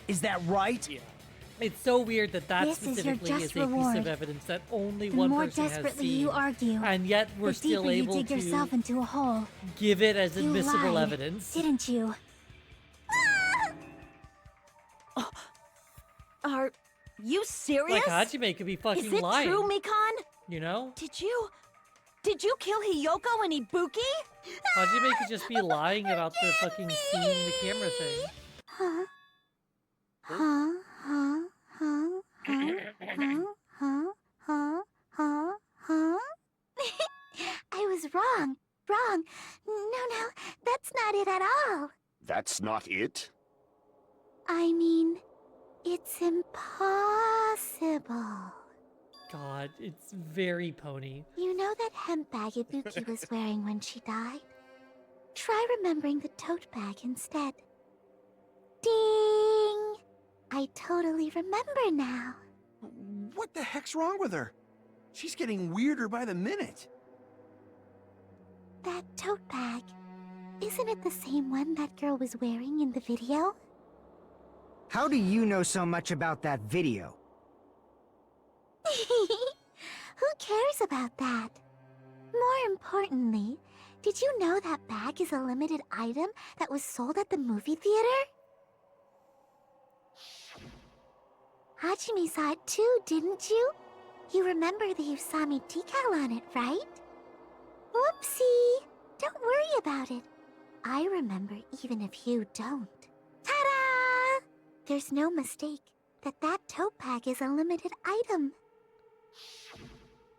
Is that right? Yeah. It's so weird that that This is your specifically is, just a piece reward. of evidence that only The one more person has desperately seen, you argue, and yet we're the still deeper you able dig to yourself into a hole. give it as You admissible lied, evidence. didn't you? Are you serious? Like Hajime could be fucking Is it lying. true, Mikan? You know, Did you kill Hiyoko and Ibuki? Hajime could just be lying about the fucking seeing the camera thing. Huh? Huh? Huh? Huh? Huh? Huh? Huh? Huh? Huh? I was wrong. Wrong. No, that's not it at all. That's not it? I mean, it's impossible. God, it's very pony. You know that hemp bag Ibuki was wearing when she died? Try remembering the tote bag instead. Ding! I totally remember now. What the heck's wrong with her? She's getting weirder by the minute. That tote bag. Isn't it the same one that girl was wearing in the video? How do you know so much about that video? Who cares about that? More importantly, did you know that bag is a limited item that was sold at the movie theater? Hajime saw it too, didn't you? You remember the Usami decal on it, right? Whoopsie! Don't worry about it. I remember even if you don't. Ta-da! There's no mistake that tote bag is a limited item.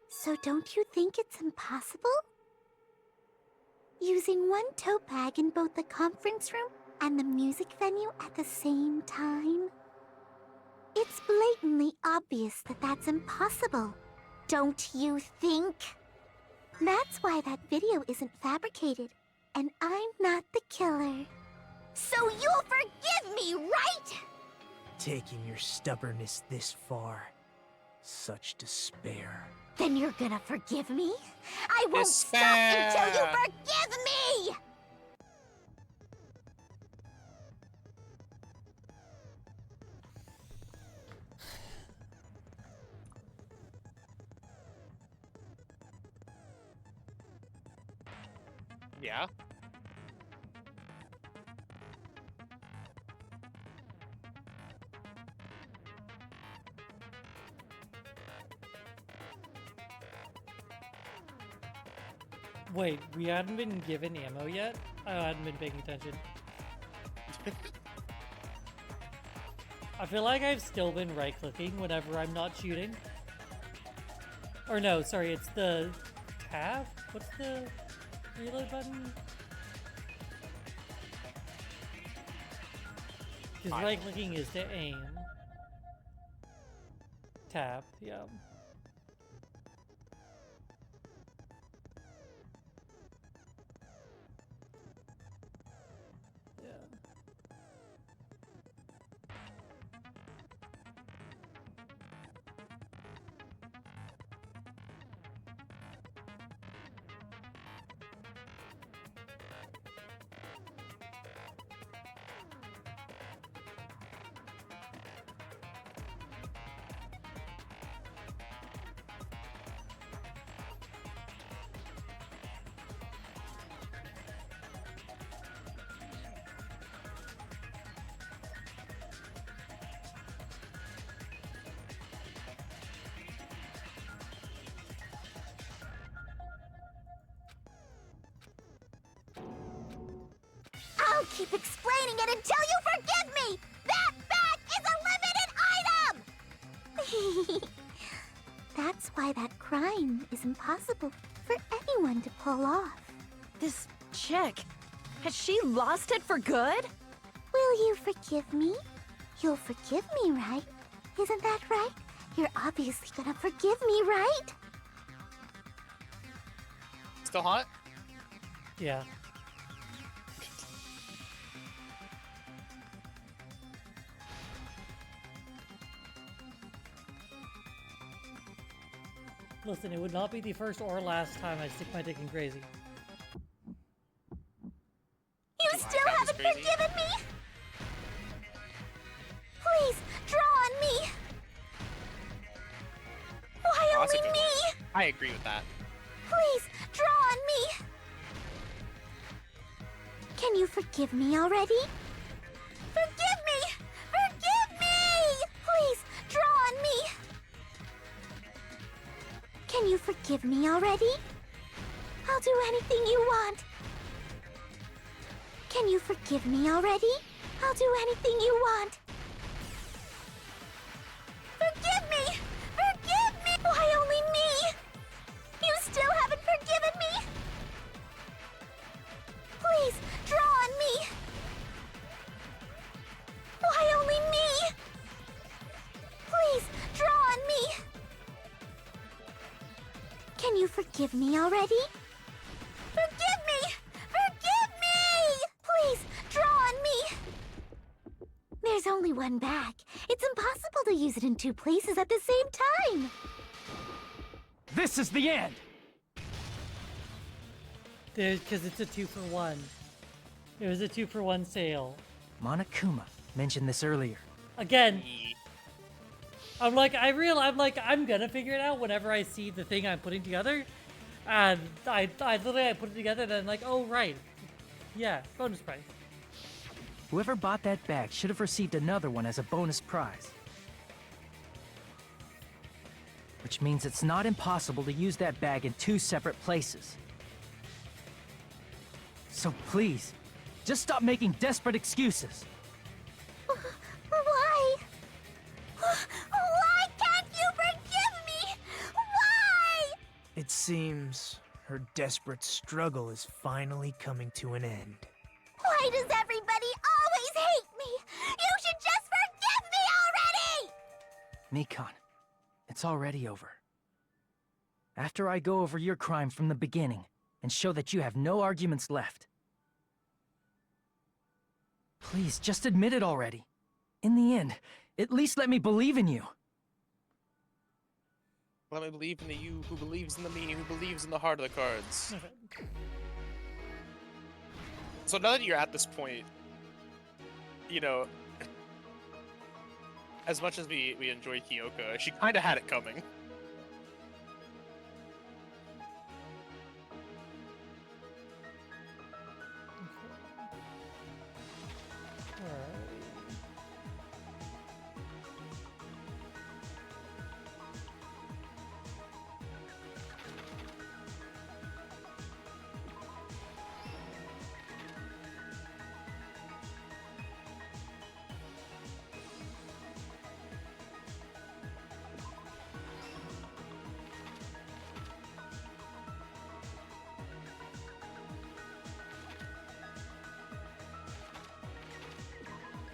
So don't you think it's impossible? Using one tote bag in both the conference room and the music venue at the same time? It's blatantly obvious that that's impossible. Don't you think? That's why that video isn't fabricated, and I'm not the killer. So you'll forgive me, right? Taking your stubbornness this far. Such despair. Then you're gonna forgive me? I won't stop until you forgive me! Yeah. Wait, we hadn't been given ammo yet? I hadn't been paying attention. I feel like I've still been right-clicking whenever I'm not shooting. Or no, sorry, it's the tab? What's the reload button? Because right-clicking is to aim. Tab, yeah. I'll keep explaining it until you forgive me! That bag is a limited item! That's why that crime is impossible for anyone to pull off. This chick, has she lost it for good? Will you forgive me? You'll forgive me, right? Isn't that right? You're obviously gonna forgive me, right? Still hot? Yeah. Listen, it would not be the first or last time I stick my dick in crazy. You still haven't forgiven me? Please, draw on me! Why only me? I agree with that. Please, draw on me! Can you forgive me already? Forgive me! Forgive me! Please, draw on me! Can you forgive me already? I'll do anything you want. Can you forgive me already? I'll do anything you want. Forgive me! Forgive me! Why only me? You still haven't forgiven me? Please, draw on me! Why only me? Please, draw on me! Can you forgive me already? Forgive me! Forgive me! Please, draw on me! There's only one bag. It's impossible to use it in two places at the same time. This is the end! Because it's a 2-for-1. It was a 2-for-1 sale. Monokuma mentioned this earlier. Again, I'm gonna figure it out whenever I see the thing I'm putting together. And I literally put it together and I'm like, oh right. Yeah, bonus prize. Whoever bought that bag should have received another one as a bonus prize. Which means it's not impossible to use that bag in two separate places. So please, just stop making desperate excuses. Why? Why can't you forgive me? Why? It seems her desperate struggle is finally coming to an end. Why does everybody always hate me? You should just forgive me already! Mikon, it's already over. After I go over your crime from the beginning and show that you have no arguments left, Please, just admit it already. In the end, at least let me believe in you. Let me believe in the you who believes in the me who believes in the heart of the cards. Okay. So now that you're at this point, you know, as much as we enjoy Kyoko, she kind of had it coming.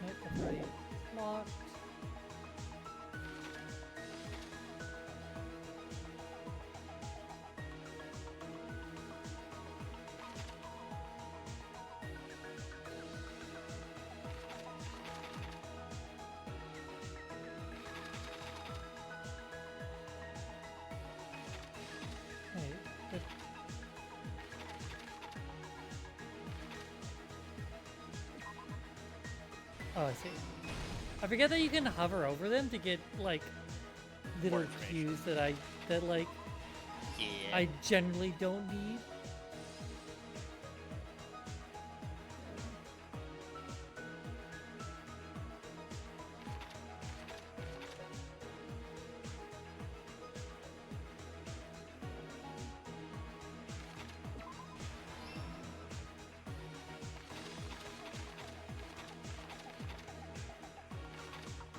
Nope, that's already locked. Wait, but oh, I see. I forget that you can hover over them to get like little cues that like Yeah. I generally don't need.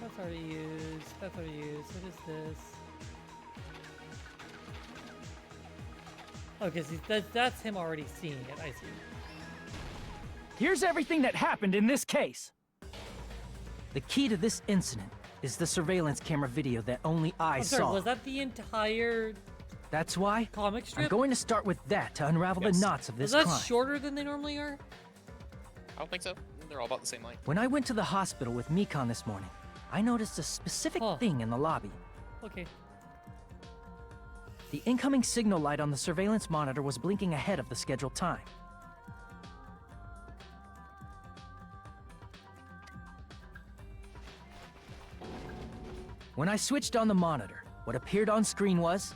That's already used. That's already used. What is this? Okay, see, that's him already seeing it. I see. Here's everything that happened in this case. The key to this incident is the surveillance camera video that only I I'm sorry, saw. was that the entire That's why comic strip? I'm going to start with that to unravel the knots of this Was that crime. shorter than they normally are? I don't think so. They're all about the same length. When I went to the hospital with Mikon this morning, I noticed a specific Huh. thing in the lobby. Okay. The incoming signal light on the surveillance monitor was blinking ahead of the scheduled time. When I switched on the monitor, what appeared on screen was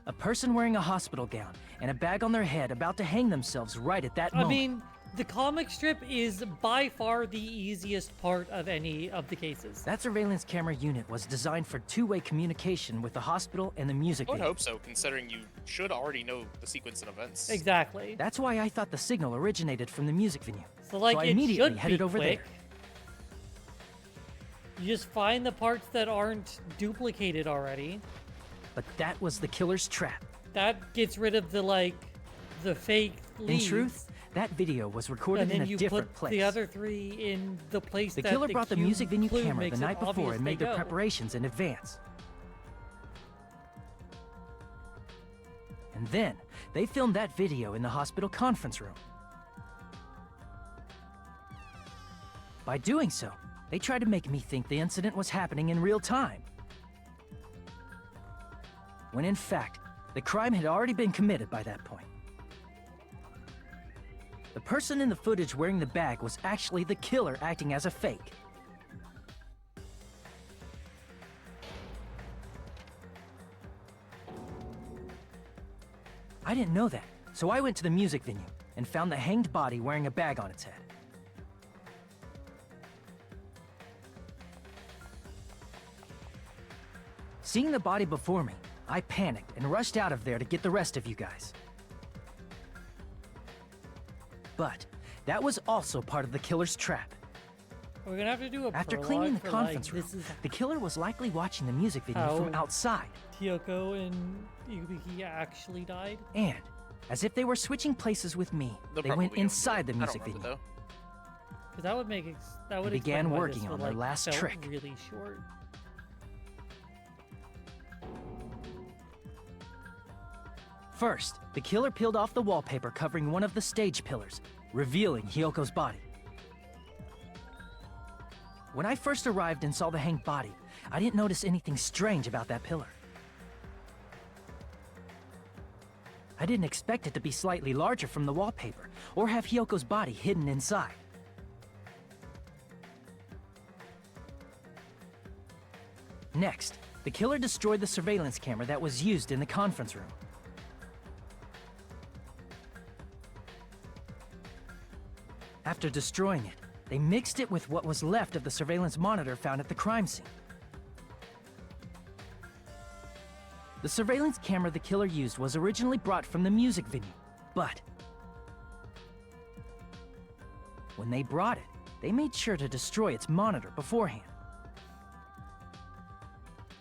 a person wearing a hospital gown and a bag on their head about to hang themselves right at that I moment. mean, the comic strip is by far the easiest part of any of the cases. That surveillance camera unit was designed for two-way communication with the hospital and the music I would video. hope so, considering you should already know the sequence of events. Exactly. That's why I thought the signal originated from the music venue. So like I it immediately should headed be over quick. there. You just find the parts that aren't duplicated already. But that was the killer's trap. That gets rid of the fake In leads. truth, that video was recorded and then in a you different put place. the other three in the place The that killer brought the cube music venue clue camera makes the it night before obvious and made they their go. preparations in advance. And then, they filmed that video in the hospital conference room. By doing so, they tried to make me think the incident was happening in real time. When in fact, the crime had already been committed by that point. The person in the footage wearing the bag was actually the killer acting as a fake. I didn't know that, so I went to the music venue and found the hanged body wearing a bag on its head. Seeing the body before me, I panicked and rushed out of there to get the rest of you guys. But that was also part of the killer's trap. We're gonna have to do a After prologue cleaning the for, conference room, this is the killer was likely watching the music video how from outside. Kyoko and Yubiki actually died. And, as if they were switching places with me, They'll they went probably inside the I don't music remember, video. Because that would make that would They began explain why working this on would, their last felt trick. really short. First, the killer peeled off the wallpaper covering one of the stage pillars, revealing Hyoko's body. When I first arrived and saw the hanged body, I didn't notice anything strange about that pillar. I didn't expect it to be slightly larger from the wallpaper, or have Hyoko's body hidden inside. Next, the killer destroyed the surveillance camera that was used in the conference room. After destroying it, they mixed it with what was left of the surveillance monitor found at the crime scene. The surveillance camera the killer used was originally brought from the music venue, but when they brought it, they made sure to destroy its monitor beforehand.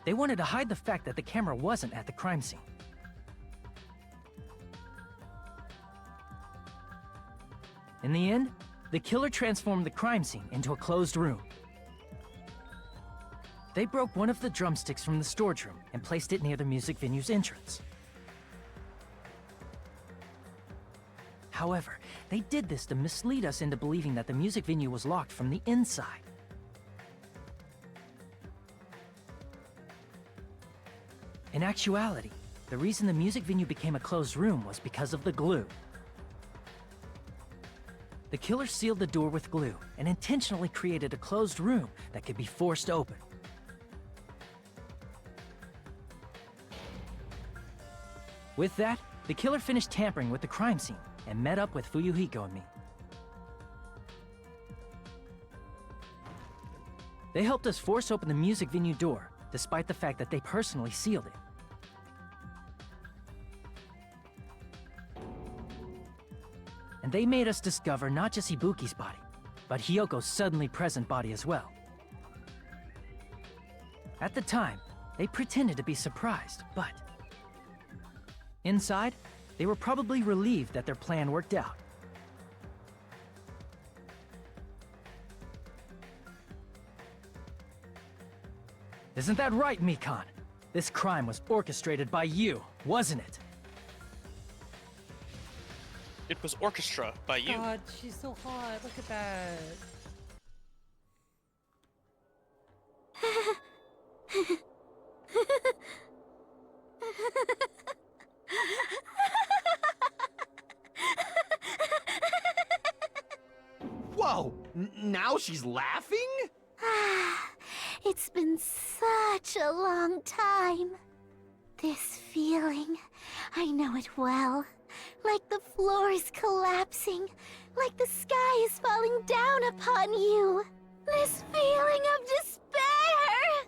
They wanted to hide the fact that the camera wasn't at the crime scene. In the end, the killer transformed the crime scene into a closed room. They broke one of the drumsticks from the storage room and placed it near the music venue's entrance. However, they did this to mislead us into believing that the music venue was locked from the inside. In actuality, the reason the music venue became a closed room was because of the glue. The killer sealed the door with glue and intentionally created a closed room that could be forced open. With that, the killer finished tampering with the crime scene and met up with Fuyuhiko and me. They helped us force open the music venue door, despite the fact that they personally sealed it. And they made us discover not just Ibuki's body, but Hyoko's suddenly present body as well. At the time, they pretended to be surprised, but inside, they were probably relieved that their plan worked out. Isn't that right, Mikan? This crime was orchestrated by you, wasn't it? It was orchestra by you. God, she's so hot. Look at that. Whoa! Now she's laughing? It's been such a long time. This feeling, I know it well. Like the floor is collapsing, like the sky is falling down upon you. This feeling of despair!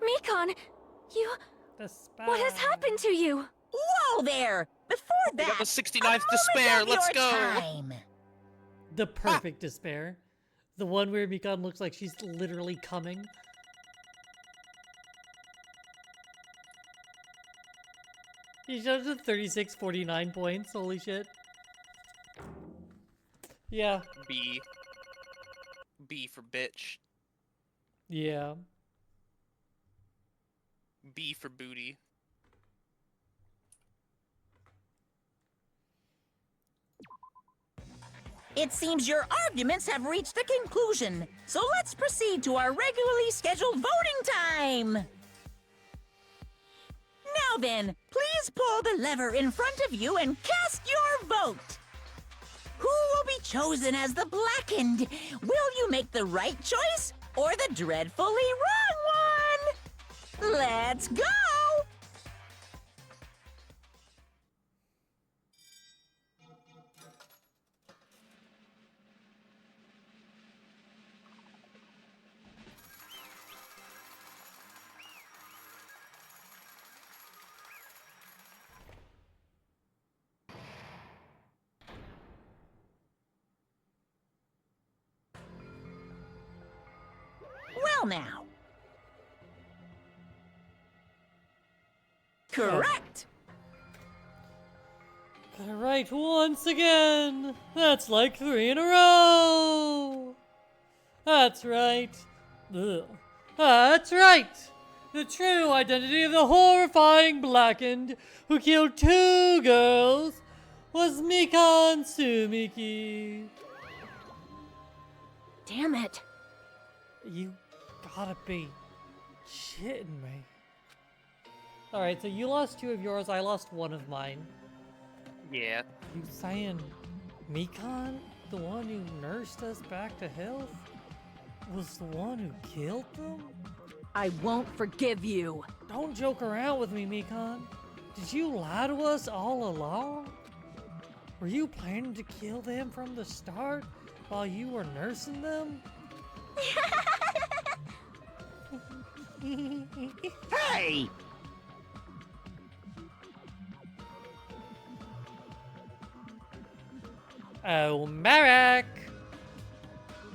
Mikan, you... Despair. What has happened to you? Whoa there! Before We that, got the 69th a moment despair. of Let's your go. time. The perfect despair. The one where Mikan looks like she's literally coming. He shows the 36-49 points. Holy shit. Yeah. B. B for bitch. Yeah. B for booty. It seems your arguments have reached a conclusion, so let's proceed to our regularly scheduled voting time. Now then, please pull the lever in front of you and cast your vote. Who will be chosen as the blackened? Will you make the right choice or the dreadfully wrong one? Let's go! Well now. Correct. Alright, once again. That's like 3 in a row. That's right. Ugh. That's right. The true identity of the horrifying blackened who killed 2 girls was Mikan Sumiki. Damn it. You gotta be shitting me. Alright, so you lost 2 of yours, I lost 1 of mine. Yeah. You saying Mikan, the one who nursed us back to health, was the one who killed them? I won't forgive you. Don't joke around with me, Mikan. Did you lie to us all along? Were you planning to kill them from the start while you were nursing them? Hey! Oh, Merrick!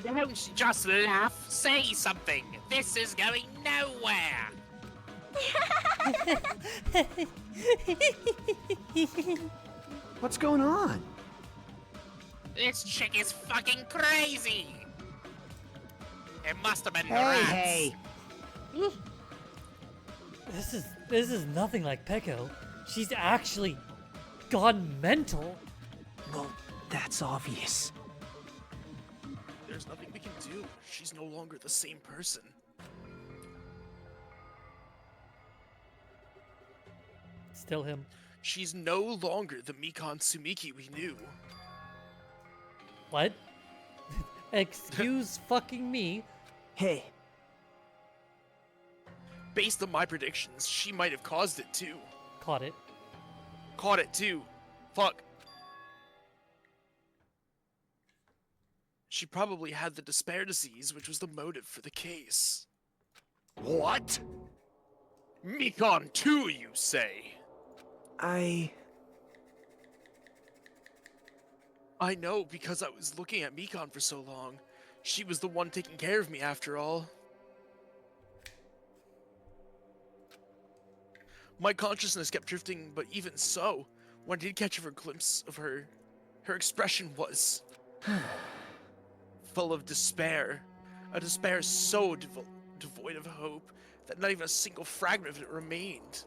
Don't just laugh. Say something. This is going nowhere. What's going on? This chick is fucking crazy. It must have been the Hey, rats. hey! This is nothing like Peko. She's actually gone mental. Well, that's obvious. There's nothing we can do. She's no longer the same person. Still him. She's no longer the Mikan Sumiki we knew. What? Excuse fucking me. Hey, Based on my predictions, she might have caused it too. Caught it. Caught it too. Fuck. She probably had the despair disease, which was the motive for the case. What? Mikan too, you say? I know, because I was looking at Mikan for so long. She was the one taking care of me after all. My consciousness kept drifting, but even so, when I did catch a glimpse of her, her expression was full of despair. A despair so devoid of hope that not even a single fragment of it remained.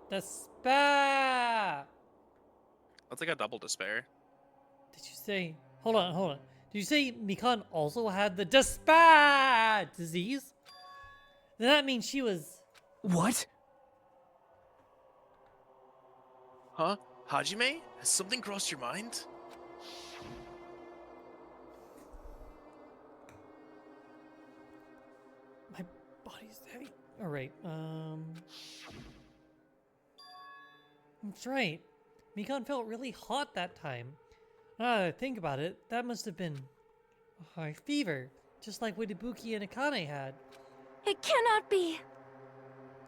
Despair! That's like a double despair. Did you say... Hold on. Did you say Mikan also had the despair disease? Then that means she was... what? Huh? Hajime? Has something crossed your mind? My body's heavy. Alright, That's right. Mikan felt really hot that time. Now that I think about it, that must have been a high fever, just like what Ibuki and Akane had. It cannot be.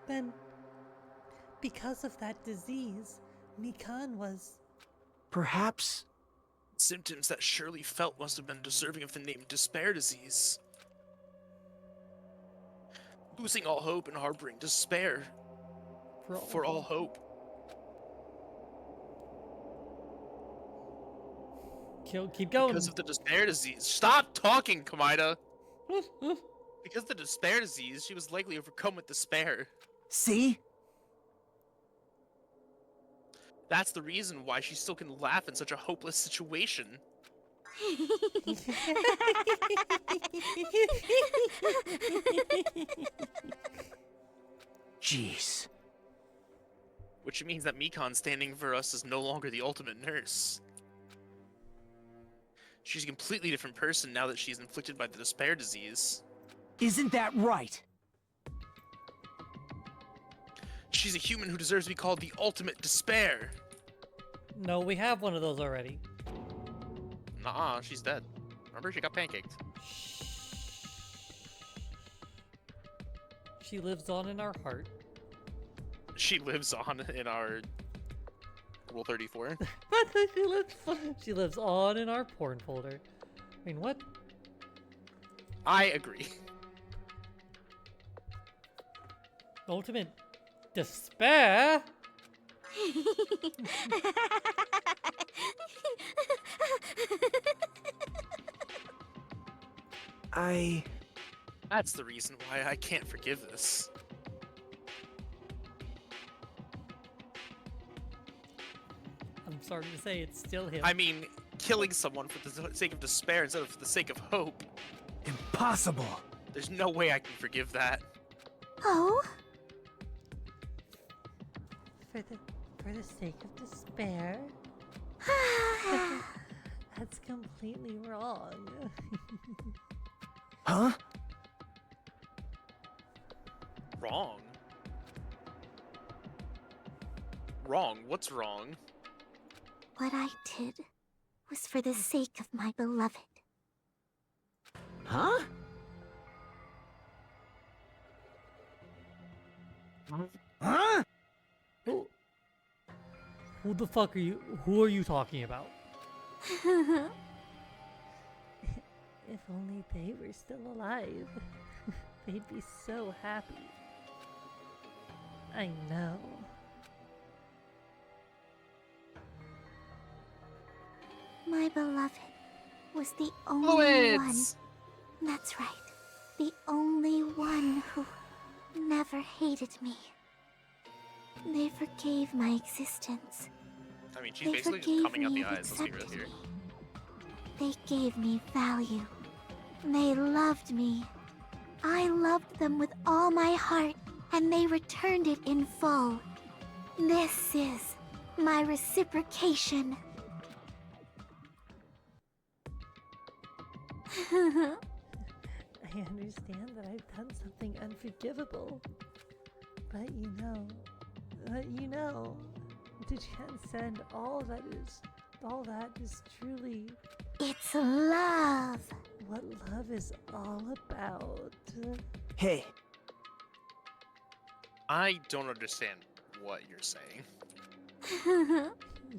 Then, because of that disease, Mikan was... Perhaps. Symptoms that Shirley felt must have been deserving of the name despair disease. Losing all hope and harboring despair for all hope. Keep going. Because of the despair disease. Stop talking, Kamida! Because of the despair disease, she was likely overcome with despair. See? That's the reason why she still can laugh in such a hopeless situation. Jeez. Which means that Mikan standing for us is no longer the ultimate nurse. She's a completely different person now that she's inflicted by the despair disease. Isn't that right? She's a human who deserves to be called the ultimate despair. No, we have one of those already. Nuh-uh, she's dead. Remember, she got pancaked. She lives on in our heart. She lives on in our Rule 34. She lives on in our porn folder. I mean, what? I agree. Ultimate despair? That's the reason why I can't forgive this. sorry to say, it's still him. I mean, killing someone for the sake of despair instead of for the sake of hope. Impossible. There's no way I can forgive that. Oh? For the sake of despair? That's completely wrong. Huh? Wrong? Wrong? What's wrong? What I did was for the sake of my beloved. Huh? Huh? Who the fuck are you? Who are you talking about? If only they were still alive, they'd be so happy. I know. My beloved was the only Fluids! one. That's right. The only one who never hated me. They forgave my existence. I mean, she's They basically just forgave coming out me the and eyes, let's be real accepted here. me. They gave me value. They loved me. I loved them with all my heart, and they returned it in full. This is my reciprocation. I understand that I've done something unforgivable. But you know, to transcend all that is truly It's love. what love is all about. Hey, I don't understand what you're saying.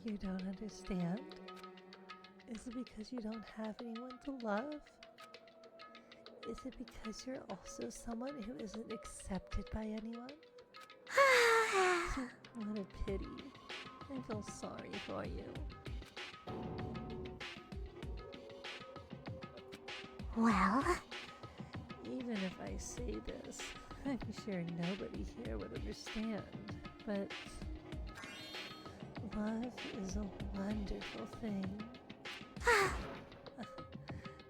You don't understand? Is it because you don't have anyone to love? Is it because you're also someone who isn't accepted by anyone? What a pity. I feel sorry for you. Well, Even if I say this, I'm sure nobody here would understand, but love is a wonderful thing.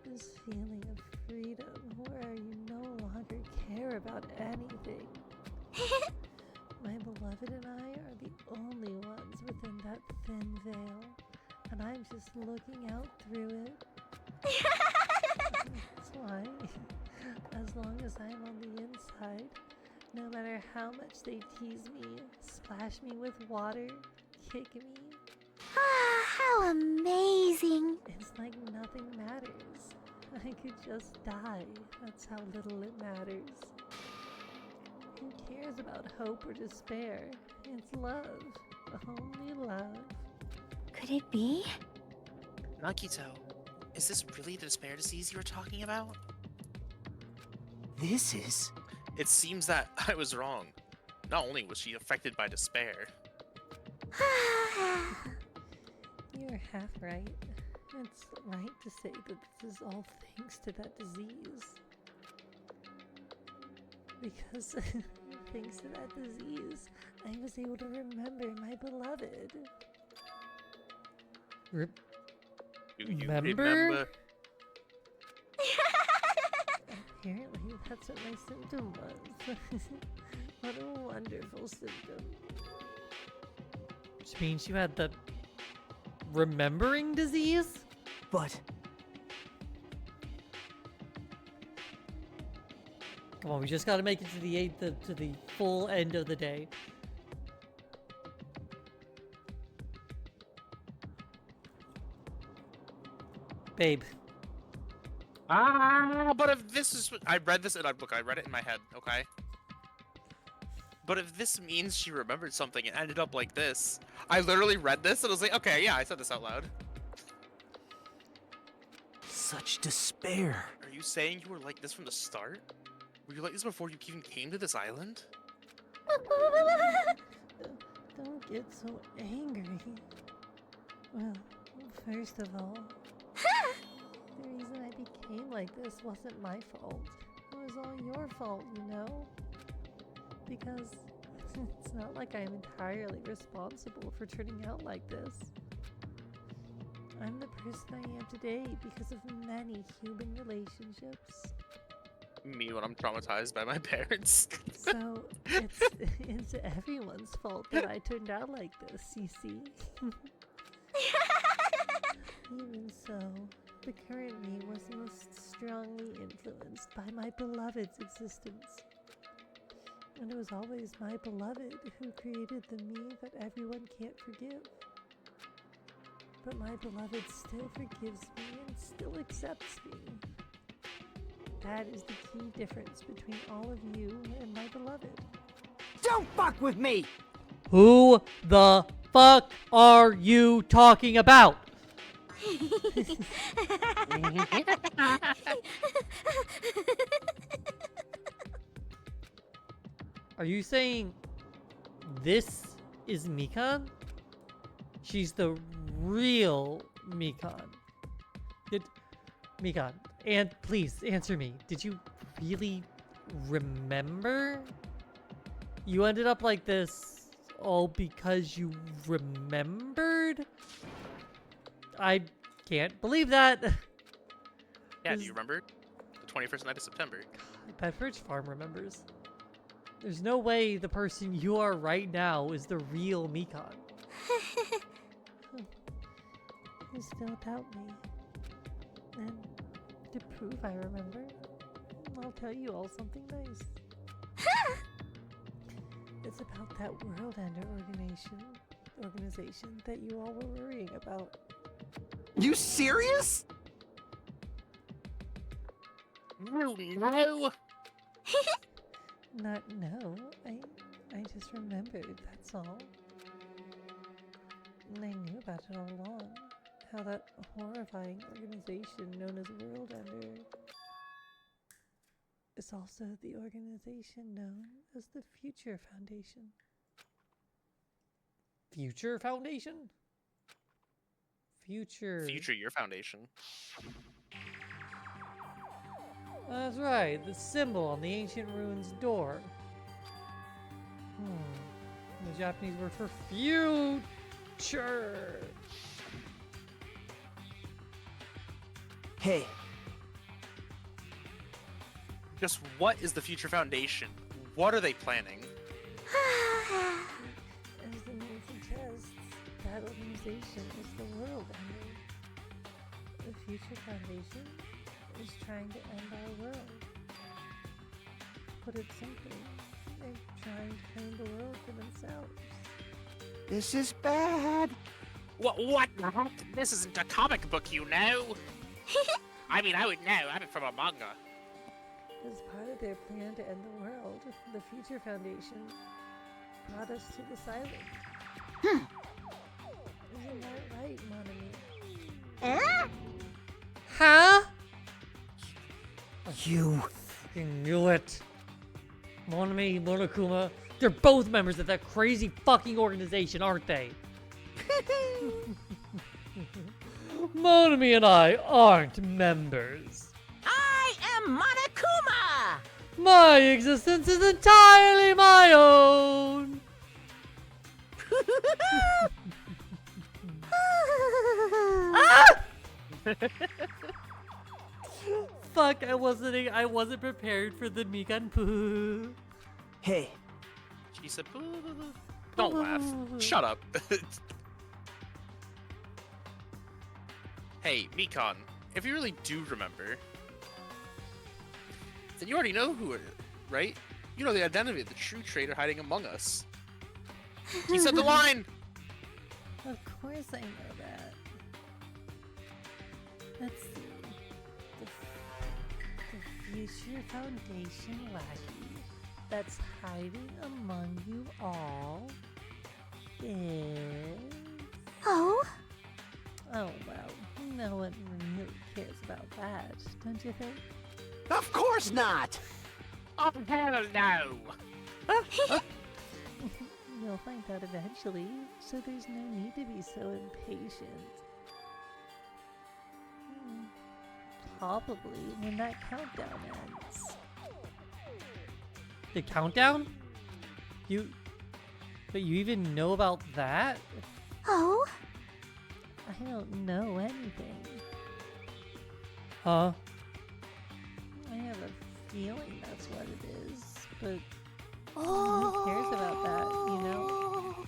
This feeling of freedom where you no longer care about anything. My beloved and I are the only ones within that thin veil, and I'm just looking out through it. That's why, as long as I'm on the inside, no matter how much they tease me, splash me with water, kick me, how amazing. it's like nothing matters. I could just die. That's how little it matters. Who cares about hope or despair? It's love. Only love. Could it be? Nagito, is this really the despair disease you were talking about? this is... It seems that I was wrong. Not only was she affected by despair. You're half right. It's right to say that this is all thanks to that disease. Because thanks to that disease, I was able to remember my beloved. Do you Remember? remember? Apparently, that's what my symptom was. What a wonderful symptom. Which means you had the remembering disease? But Come on, we just gotta make it to the to the full end of the day. Babe. But if this is... I read this and I read it in my head, okay? But if this means she remembered something and ended up like this, I literally read this and I was like, okay, yeah, I said this out loud. such despair. Are you saying you were like this from the start? Were you like this before you even came to this island? Don't get so angry. Well, first of all, the reason I became like this wasn't my fault. It was all your fault, you know? Because it's not like I'm entirely responsible for turning out like this. I'm the person I am today because of many human relationships. Me when I'm traumatized by my parents. So it's everyone's fault that I turned out like this, you see. Even so, the current me was most strongly influenced by my beloved's existence. And it was always my beloved who created the me that everyone can't forgive. But my beloved still forgives me and still accepts me. That is the key difference between all of you and my beloved. Don't fuck with me! Who the fuck are you talking about? Are you saying this is Mikan? She's the real Mikan. Mikan, and please answer me. Did you really remember? You ended up like this all because you remembered? I can't believe that. Yeah, do you remember? The 21st night of September. Bedford's Farm remembers. There's no way the person you are right now is the real Mikan. You still doubt me. And to prove I remember, I'll tell you all something nice. It's about that World Ender organization that you all were worrying about. You serious? No. Not no. I just remembered, that's all. And I knew about it all along. How that horrifying organization known as World Ender is also the organization known as the Future Foundation. Future Foundation? Future your foundation. That's right, the symbol on the ancient ruins door. The Japanese word for future. Hey, Just what is the Future Foundation? What are they planning? As the name suggests, that organization is the World Ender. The Future Foundation is trying to end our world. Put it simply, they're trying to claim the world for themselves. This is bad. What? This isn't a comic book, you know. I mean, I would know. I'm from a manga. As part of their plan to end the world, the Future Foundation brought us to this island. Isn't that right, Monami? Huh? you... You knew it. Monami, Monokuma, they're both members of that crazy fucking organization, aren't they? Monami and I aren't members. I am Monokuma! My existence is entirely my own. Fuck, I wasn't prepared for the Mikan poo. Hey, She said, don't laugh. Shut up. Hey, Mikan, if you really do remember, then you already know who it is, right? You know the identity of the true traitor hiding among us. He said the line! Of course I know that. Let's see. The Future Foundation lackey that's hiding among you all is... Oh? Oh, well, no one really cares about that, don't you think? Of course not! Oh, hell no! You'll find out eventually, so there's no need to be so impatient. Probably when that countdown ends. The countdown? But you even know about that? Oh? I don't know anything. Huh? I have a feeling that's what it is, but who cares about that, you know?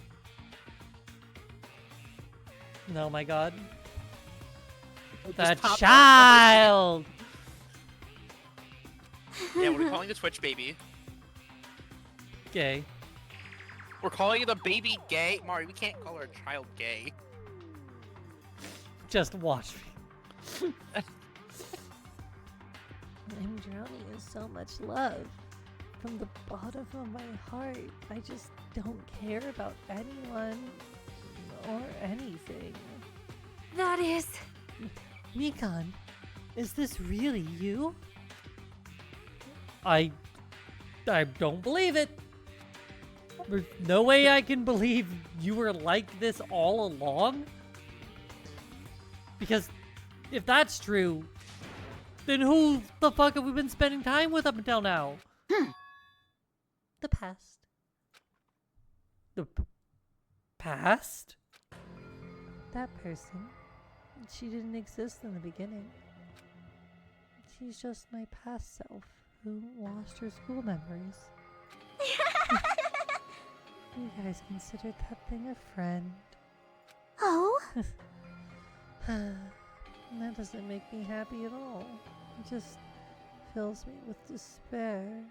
No, my god. That pop child! Yeah, what are we calling the Twitch baby? Gay. We're calling the baby gay? Mari, we can't call our child gay. Just watch me. I'm drowning in so much love. From the bottom of my heart, I just don't care about anyone or anything. That is... Mikan, is this really you? I don't believe it. There's no way I can believe you were like this all along. Because if that's true, then who the fuck have we been spending time with up until now? The past. The past? That person. She didn't exist in the beginning. She's just my past self who lost her school memories. You guys considered that thing a friend. Oh? That doesn't make me happy at all. It just fills me with despair.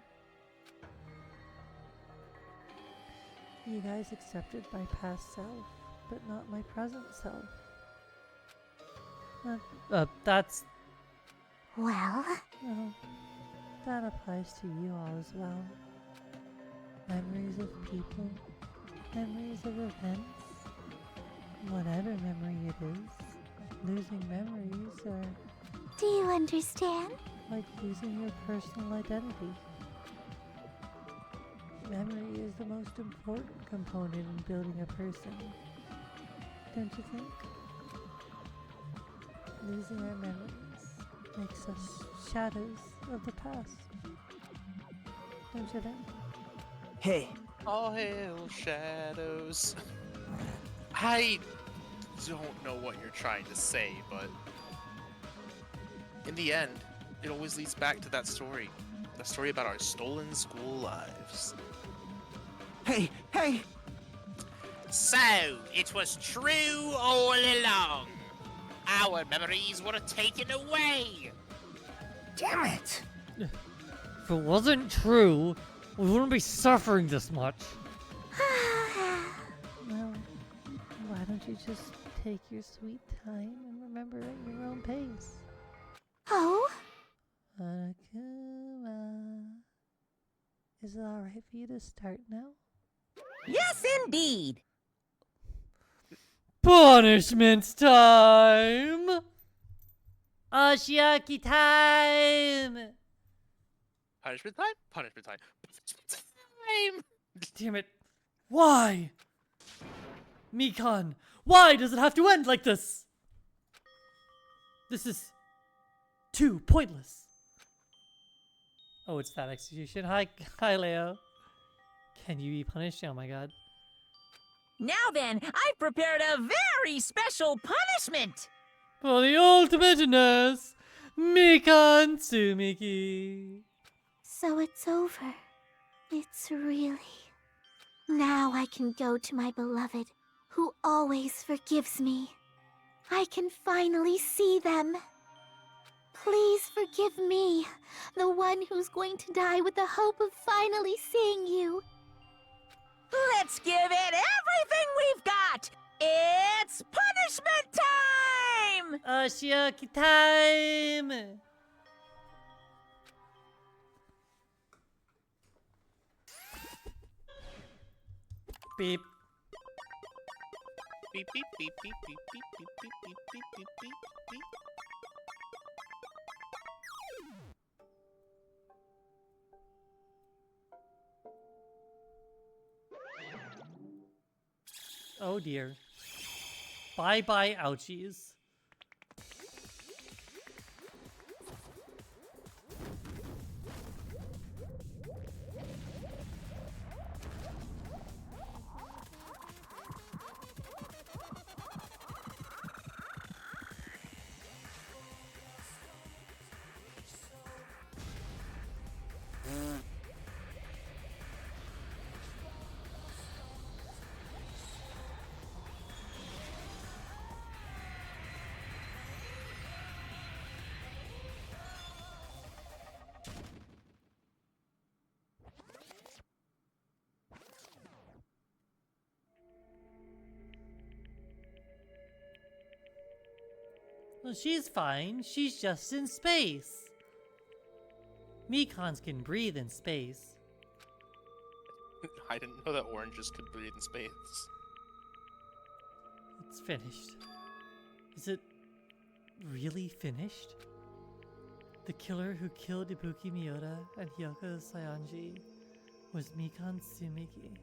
You guys accepted my past self, but not my present self. That's... Well? Well, that applies to you all as well. Memories of people, memories of events, whatever memory it is. Losing memories or... Do you understand? Like losing your personal identity. Memory is the most important component in building a person. Don't you think? Losing our memories makes us shadows of the past. Don't you think? Hey. All hail shadows. I don't know what you're trying to say, but in the end, it always leads back to that story. The story about our stolen school lives. Hey, hey! So, it was true all along. Our memories were taken away. Damn it! If it wasn't true, we wouldn't be suffering this much. Well, why don't you just take your sweet time and remember at your own pace? Oh? Akuma. Is it alright for you to start now? Yes, indeed. Punishment time! Ashiaki time! Punishment time? Punishment time. Punishment time! Damn it. Why? Mikan, why does it have to end like this? This is too pointless. Oh, it's that execution. Hi, Leo. Can you be punished? Oh my god. Now then, I've prepared a very special punishment. For the ultimate nurse, Mikan Tsumiki. So it's over. It's really... Now I can go to my beloved, who always forgives me. I can finally see them. Please forgive me, the one who's going to die with the hope of finally seeing you. Let's give it everything we've got. It's punishment time! Ashiaki time! Beep. Beep, beep, beep, beep, beep, beep, beep, beep, beep, beep, beep, beep, beep. Oh dear. Bye bye, ouchies. Well, she's fine. She's just in space. Mekons can breathe in space. I didn't know that oranges could breathe in space. It's finished. Is it really finished? The killer who killed Ibuki Miyoda and Hyoko Sayanji was Mikon Tsumiki.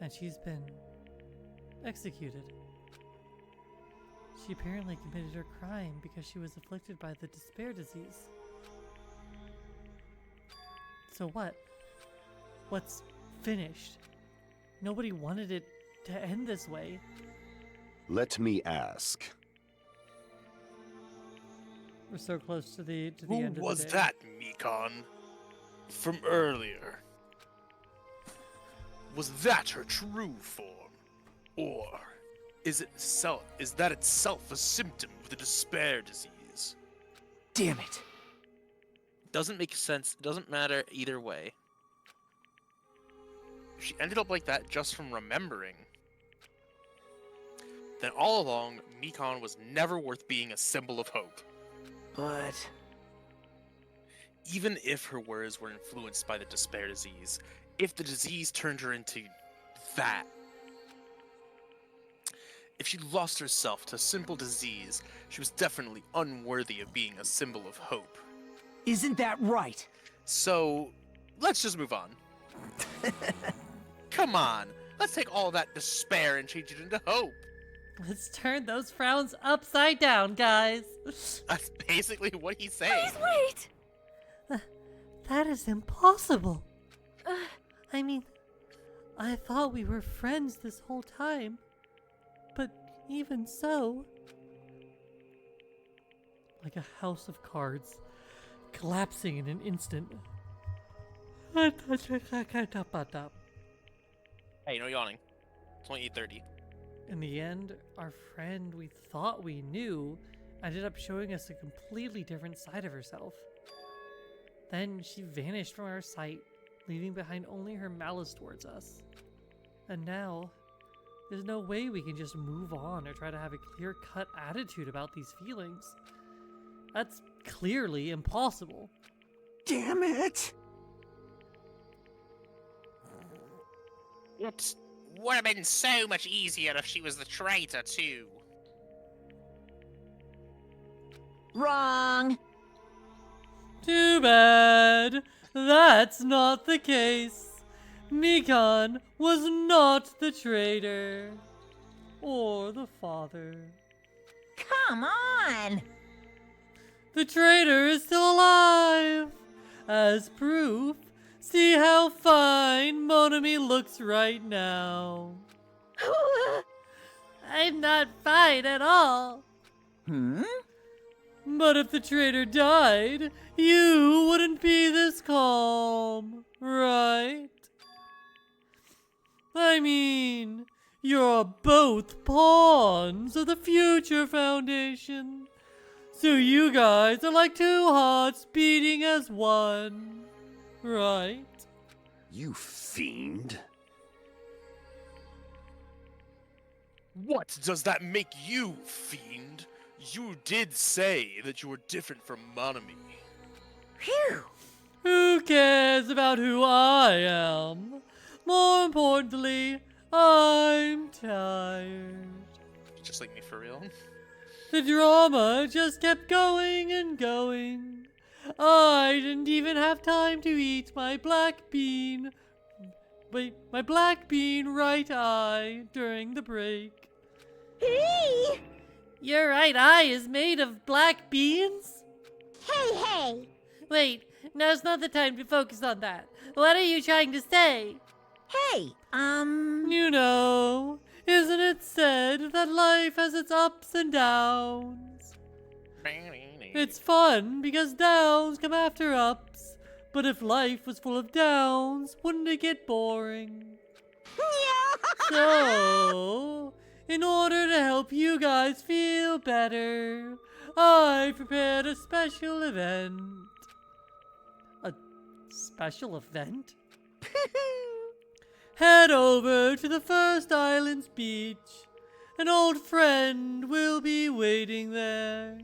And she's been executed. She apparently committed her crime because she was afflicted by the despair disease. So what? What's finished? Nobody wanted it to end this way. Let me ask. We're so close to the end of the day. Who was that, Mikon? From earlier? Was that her true form? Or is that itself a symptom of the despair disease? Damn it. Doesn't make sense. Doesn't matter either way. If she ended up like that just from remembering, then all along, Mikon was never worth being a symbol of hope. But Even if her words were influenced by the despair disease, if the disease turned her into that, if she lost herself to simple disease, she was definitely unworthy of being a symbol of hope. Isn't that right? So, let's just move on. Come on, let's take all that despair and change it into hope. Let's turn those frowns upside down, guys. That's basically what he's saying. Please wait! That is impossible. I mean, I thought we were friends this whole time. But even so... Like a house of cards, collapsing in an instant. Hey, no yawning. It's only 8:30. In the end, our friend we thought we knew ended up showing us a completely different side of herself. Then she vanished from our sight, leaving behind only her malice towards us. And now, there's no way we can just move on or try to have a clear-cut attitude about these feelings. That's clearly impossible. Damn it! It would have been so much easier if she was the traitor, too. Wrong. Too bad. That's not the case. Mikon was not the traitor. Or the father. Come on. The traitor is still alive. As proof, see how fine Monami looks right now. I'm not fine at all. But if the traitor died, you wouldn't be this calm, right? I mean, you're both pawns of the Future Foundation. So you guys are like two hearts beating as one, right? You fiend. What does that make you, fiend? You did say that you were different from Monami. Phew. Who cares about who I am? More importantly, I'm tired. Just like me for real. The drama just kept going and going. I didn't even have time to eat my black bean. Wait, my black bean right eye during the break. Hey! Your right eye is made of black beans? Hey, hey! Wait, now's not the time to focus on that. What are you trying to say? Hey, You know, isn't it said that life has its ups and downs? It's fun because downs come after ups. But if life was full of downs, wouldn't it get boring? So, in order to help you guys feel better, I prepared a special event. A special event? Head over to the First Islands beach An old friend will be waiting there.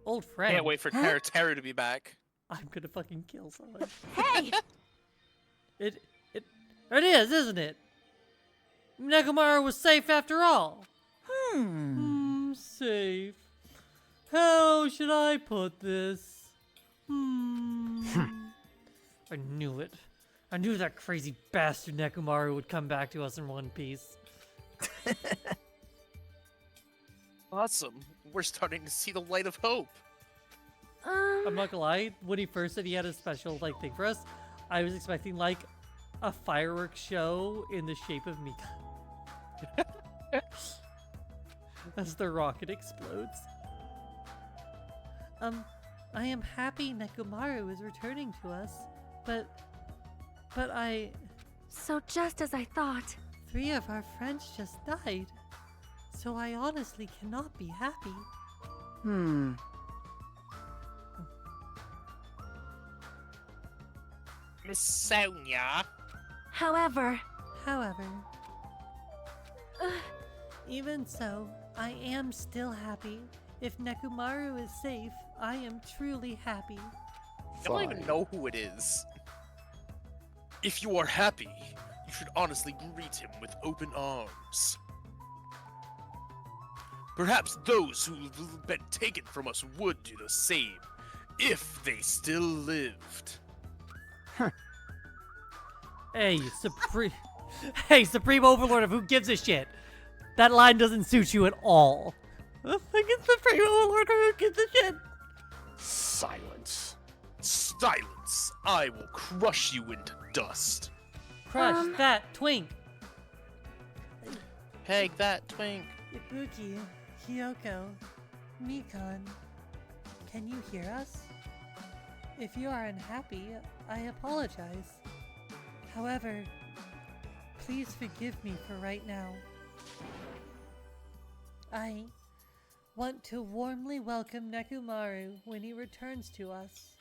Old friend? Can't wait for Teru to be back. I'm gonna fucking kill someone. Hey! It is, isn't it? Nekomaru was safe after all. Safe. How should I put this? I knew it. I knew that crazy bastard Nekomaru would come back to us in one piece. Awesome. We're starting to see the light of hope. I'm not gonna lie, when he first said he had a special thing for us, I was expecting a fireworks show in the shape of Mika. As the rocket explodes. I am happy Nekomaru is returning to us, but I... So just as I thought. 3 of our friends just died, so I honestly cannot be happy. Miss Sonia. However, even so, I am still happy. If Nekomaru is safe, I am truly happy. I don't even know who it is. If you are happy, you should honestly greet him with open arms. Perhaps those who've been taken from us would do the same, if they still lived. Hey, Supreme Overlord of who gives a shit. That line doesn't suit you at all. I get Supreme Overlord of who gives a shit. Silence. Silence! I will crush you into dust. Crush that twink. Peg that twink. Ibuki, Hyoko, Mikan, can you hear us? If you are unhappy, I apologize. However, please forgive me for right now. I want to warmly welcome Nekomaru when he returns to us.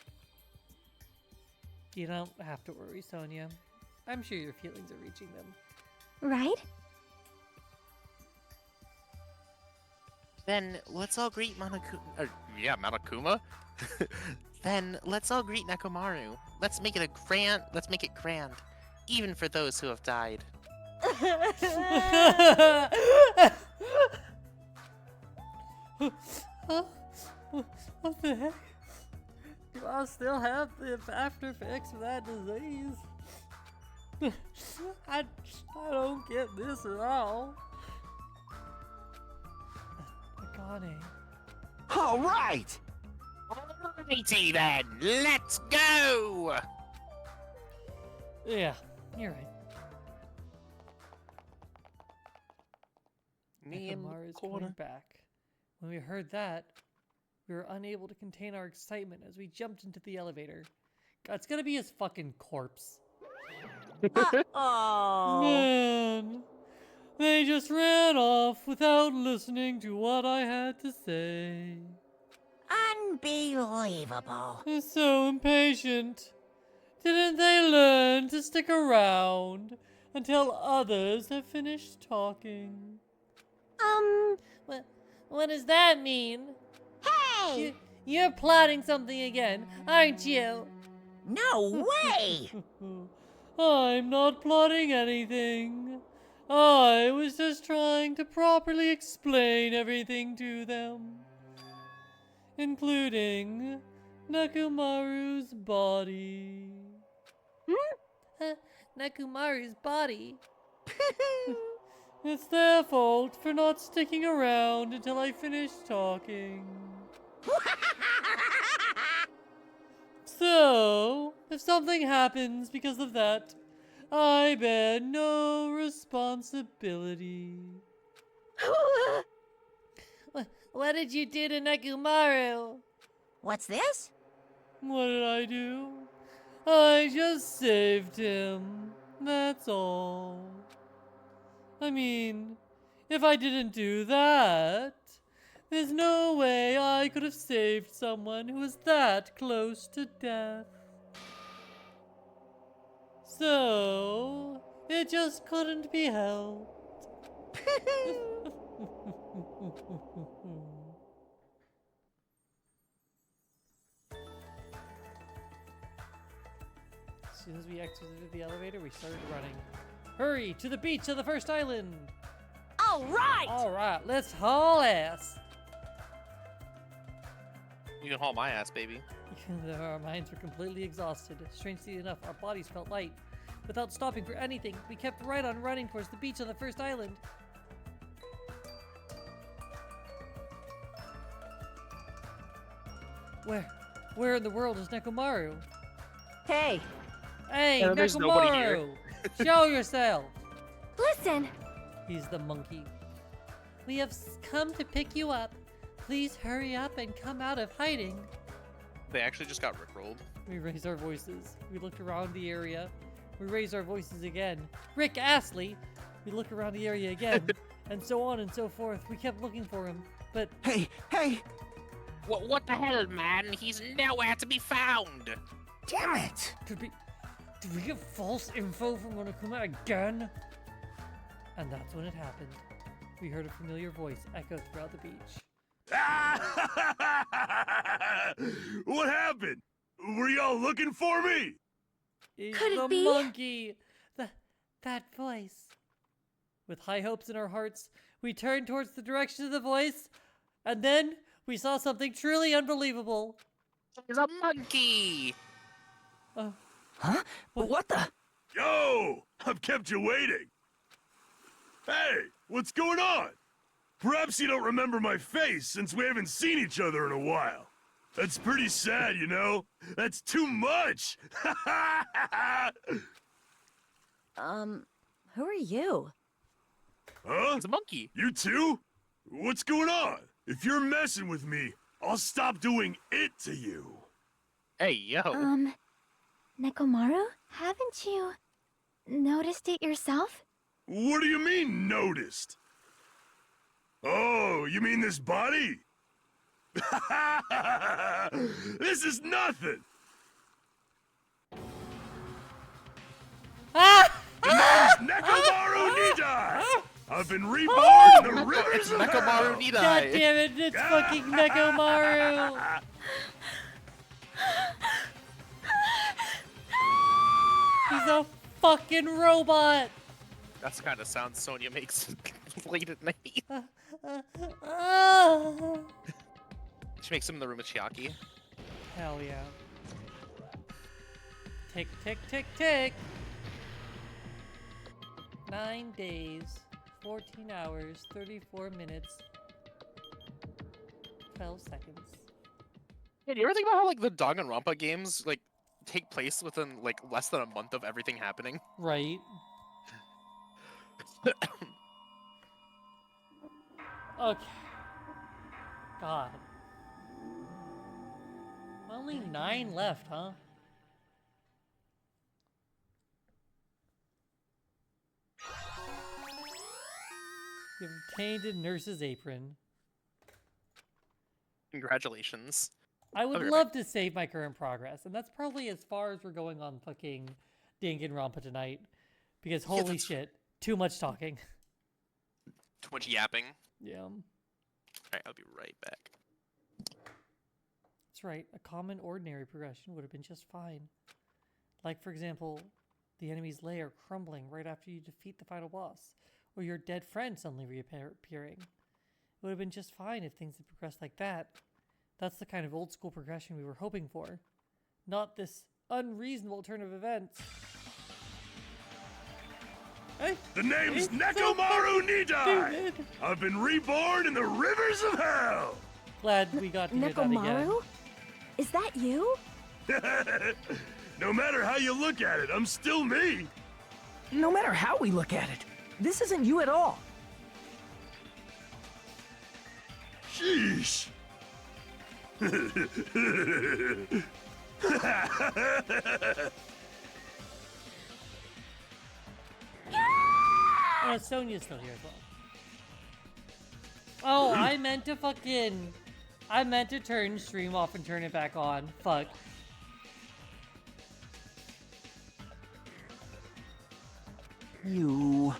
You don't have to worry, Sonia. I'm sure your feelings are reaching them. Right? Then let's all greet Monokuma. Then let's all greet Nekomaru. Let's make it grand, even for those who have died. What the heck? Do I still have the after effects of that disease? I don't get this at all. Akane. All right! Alrighty then, let's go! Yeah, you're right. Me and Nekomaru's corner. coming back. When we heard that, we were unable to contain our excitement as we jumped into the elevator. God, it's gonna be his fucking corpse. Oh. Man, they just ran off without listening to what I had to say. Unbelievable. They're so impatient. Didn't they learn to stick around until others have finished talking? What does that mean? Hey! You're plotting something again, aren't you? No way! I'm not plotting anything. I was just trying to properly explain everything to them. Including Nekomaru's body. Nekomaru's body? It's their fault for not sticking around until I finished talking. So, if something happens because of that, I bear no responsibility. What did you do to Nekomaru? What's this? What did I do? I just saved him. That's all. I mean, if I didn't do that, there's no way I could have saved someone who was that close to death. So, it just couldn't be helped. As soon as we exited the elevator, we started running. Hurry to the beach of the first island! All right! Alright, let's haul ass! You can haul my ass, baby. Our minds were completely exhausted. Strangely enough, our bodies felt light. Without stopping for anything, we kept right on running towards the beach on the first island. Where in the world is Nekomaru? Hey, Hey, there's nobody here. Nekomaru! Show yourself! Listen! He's the monkey. We have come to pick you up. Please hurry up and come out of hiding. They actually just got rickrolled. We raised our voices. We looked around the area. We raised our voices again. Rick Astley! We look around the area again. And so on and so forth. We kept looking for him, but... Hey, hey! What the hell, man? He's nowhere to be found! Damn it! Did we get false info from Monokuma again? And that's when it happened. We heard a familiar voice echo throughout the beach. What happened? Were y'all looking for me? It's Could it the be? monkey! That voice. With high hopes in our hearts, we turned towards the direction of the voice, and then we saw something truly unbelievable. He's a monkey! Huh? What the? Yo! I've kept you waiting. Hey, what's going on? Perhaps you don't remember my face since we haven't seen each other in a while. That's pretty sad, you know? That's too much! who are you? Huh? He's a monkey. You too? What's going on? If you're messing with me, I'll stop doing it to you. Hey, yo. Nekomaru? Haven't you noticed it yourself? What do you mean, noticed? Oh, you mean this body? This is nothing! The name's Nekomaru Nidai! I've been reborn in the rivers It's of Nekomaru hell! Nidai. God damn it, it's fucking Nekomaru! He's a fucking robot! That's the kind of sound Sonya makes late at night. She makes him in the room with Chiaki. Hell yeah. Tick, tick, tick, tick! 9 days, 14 hours, 34 minutes, 12 seconds. Yeah, do you ever think about how like the Danganronpa games like take place within like less than a month of everything happening? Right. Okay. God. Only 9 left, huh? You've obtained a nurse's apron. Congratulations. I would Okay. love to save my current progress, and that's probably as far as we're going on fucking Danganronpa tonight. Because holy that's- shit, too much talking. Too much yapping. Yeah. Alright, I'll be right back. That's right, a common ordinary progression would have been just fine. Like, for example, the enemy's lair crumbling right after you defeat the final boss, or your dead friend suddenly reappearing. It would have been just fine if things had progressed like that. That's the kind of old school progression we were hoping for. Not this unreasonable turn of events. Hey, The name's it's so Nekomaru Nidai! stupid. I've been reborn in the rivers of hell! Glad we got to hear that again. Nekomaru? Is that you? No matter how you look at it, I'm still me! No matter how we look at it, this isn't you at all. Sheesh! Sonya's still here as well. Oh, I meant to turn stream off and turn it back on. Fuck. You...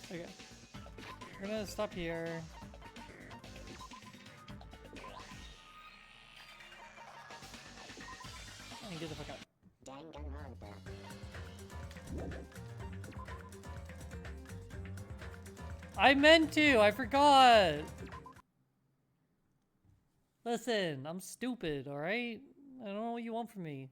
Okay. We're gonna stop here. And get the fuck out. I meant to! I forgot! Listen, I'm stupid, alright? I don't know what you want from me.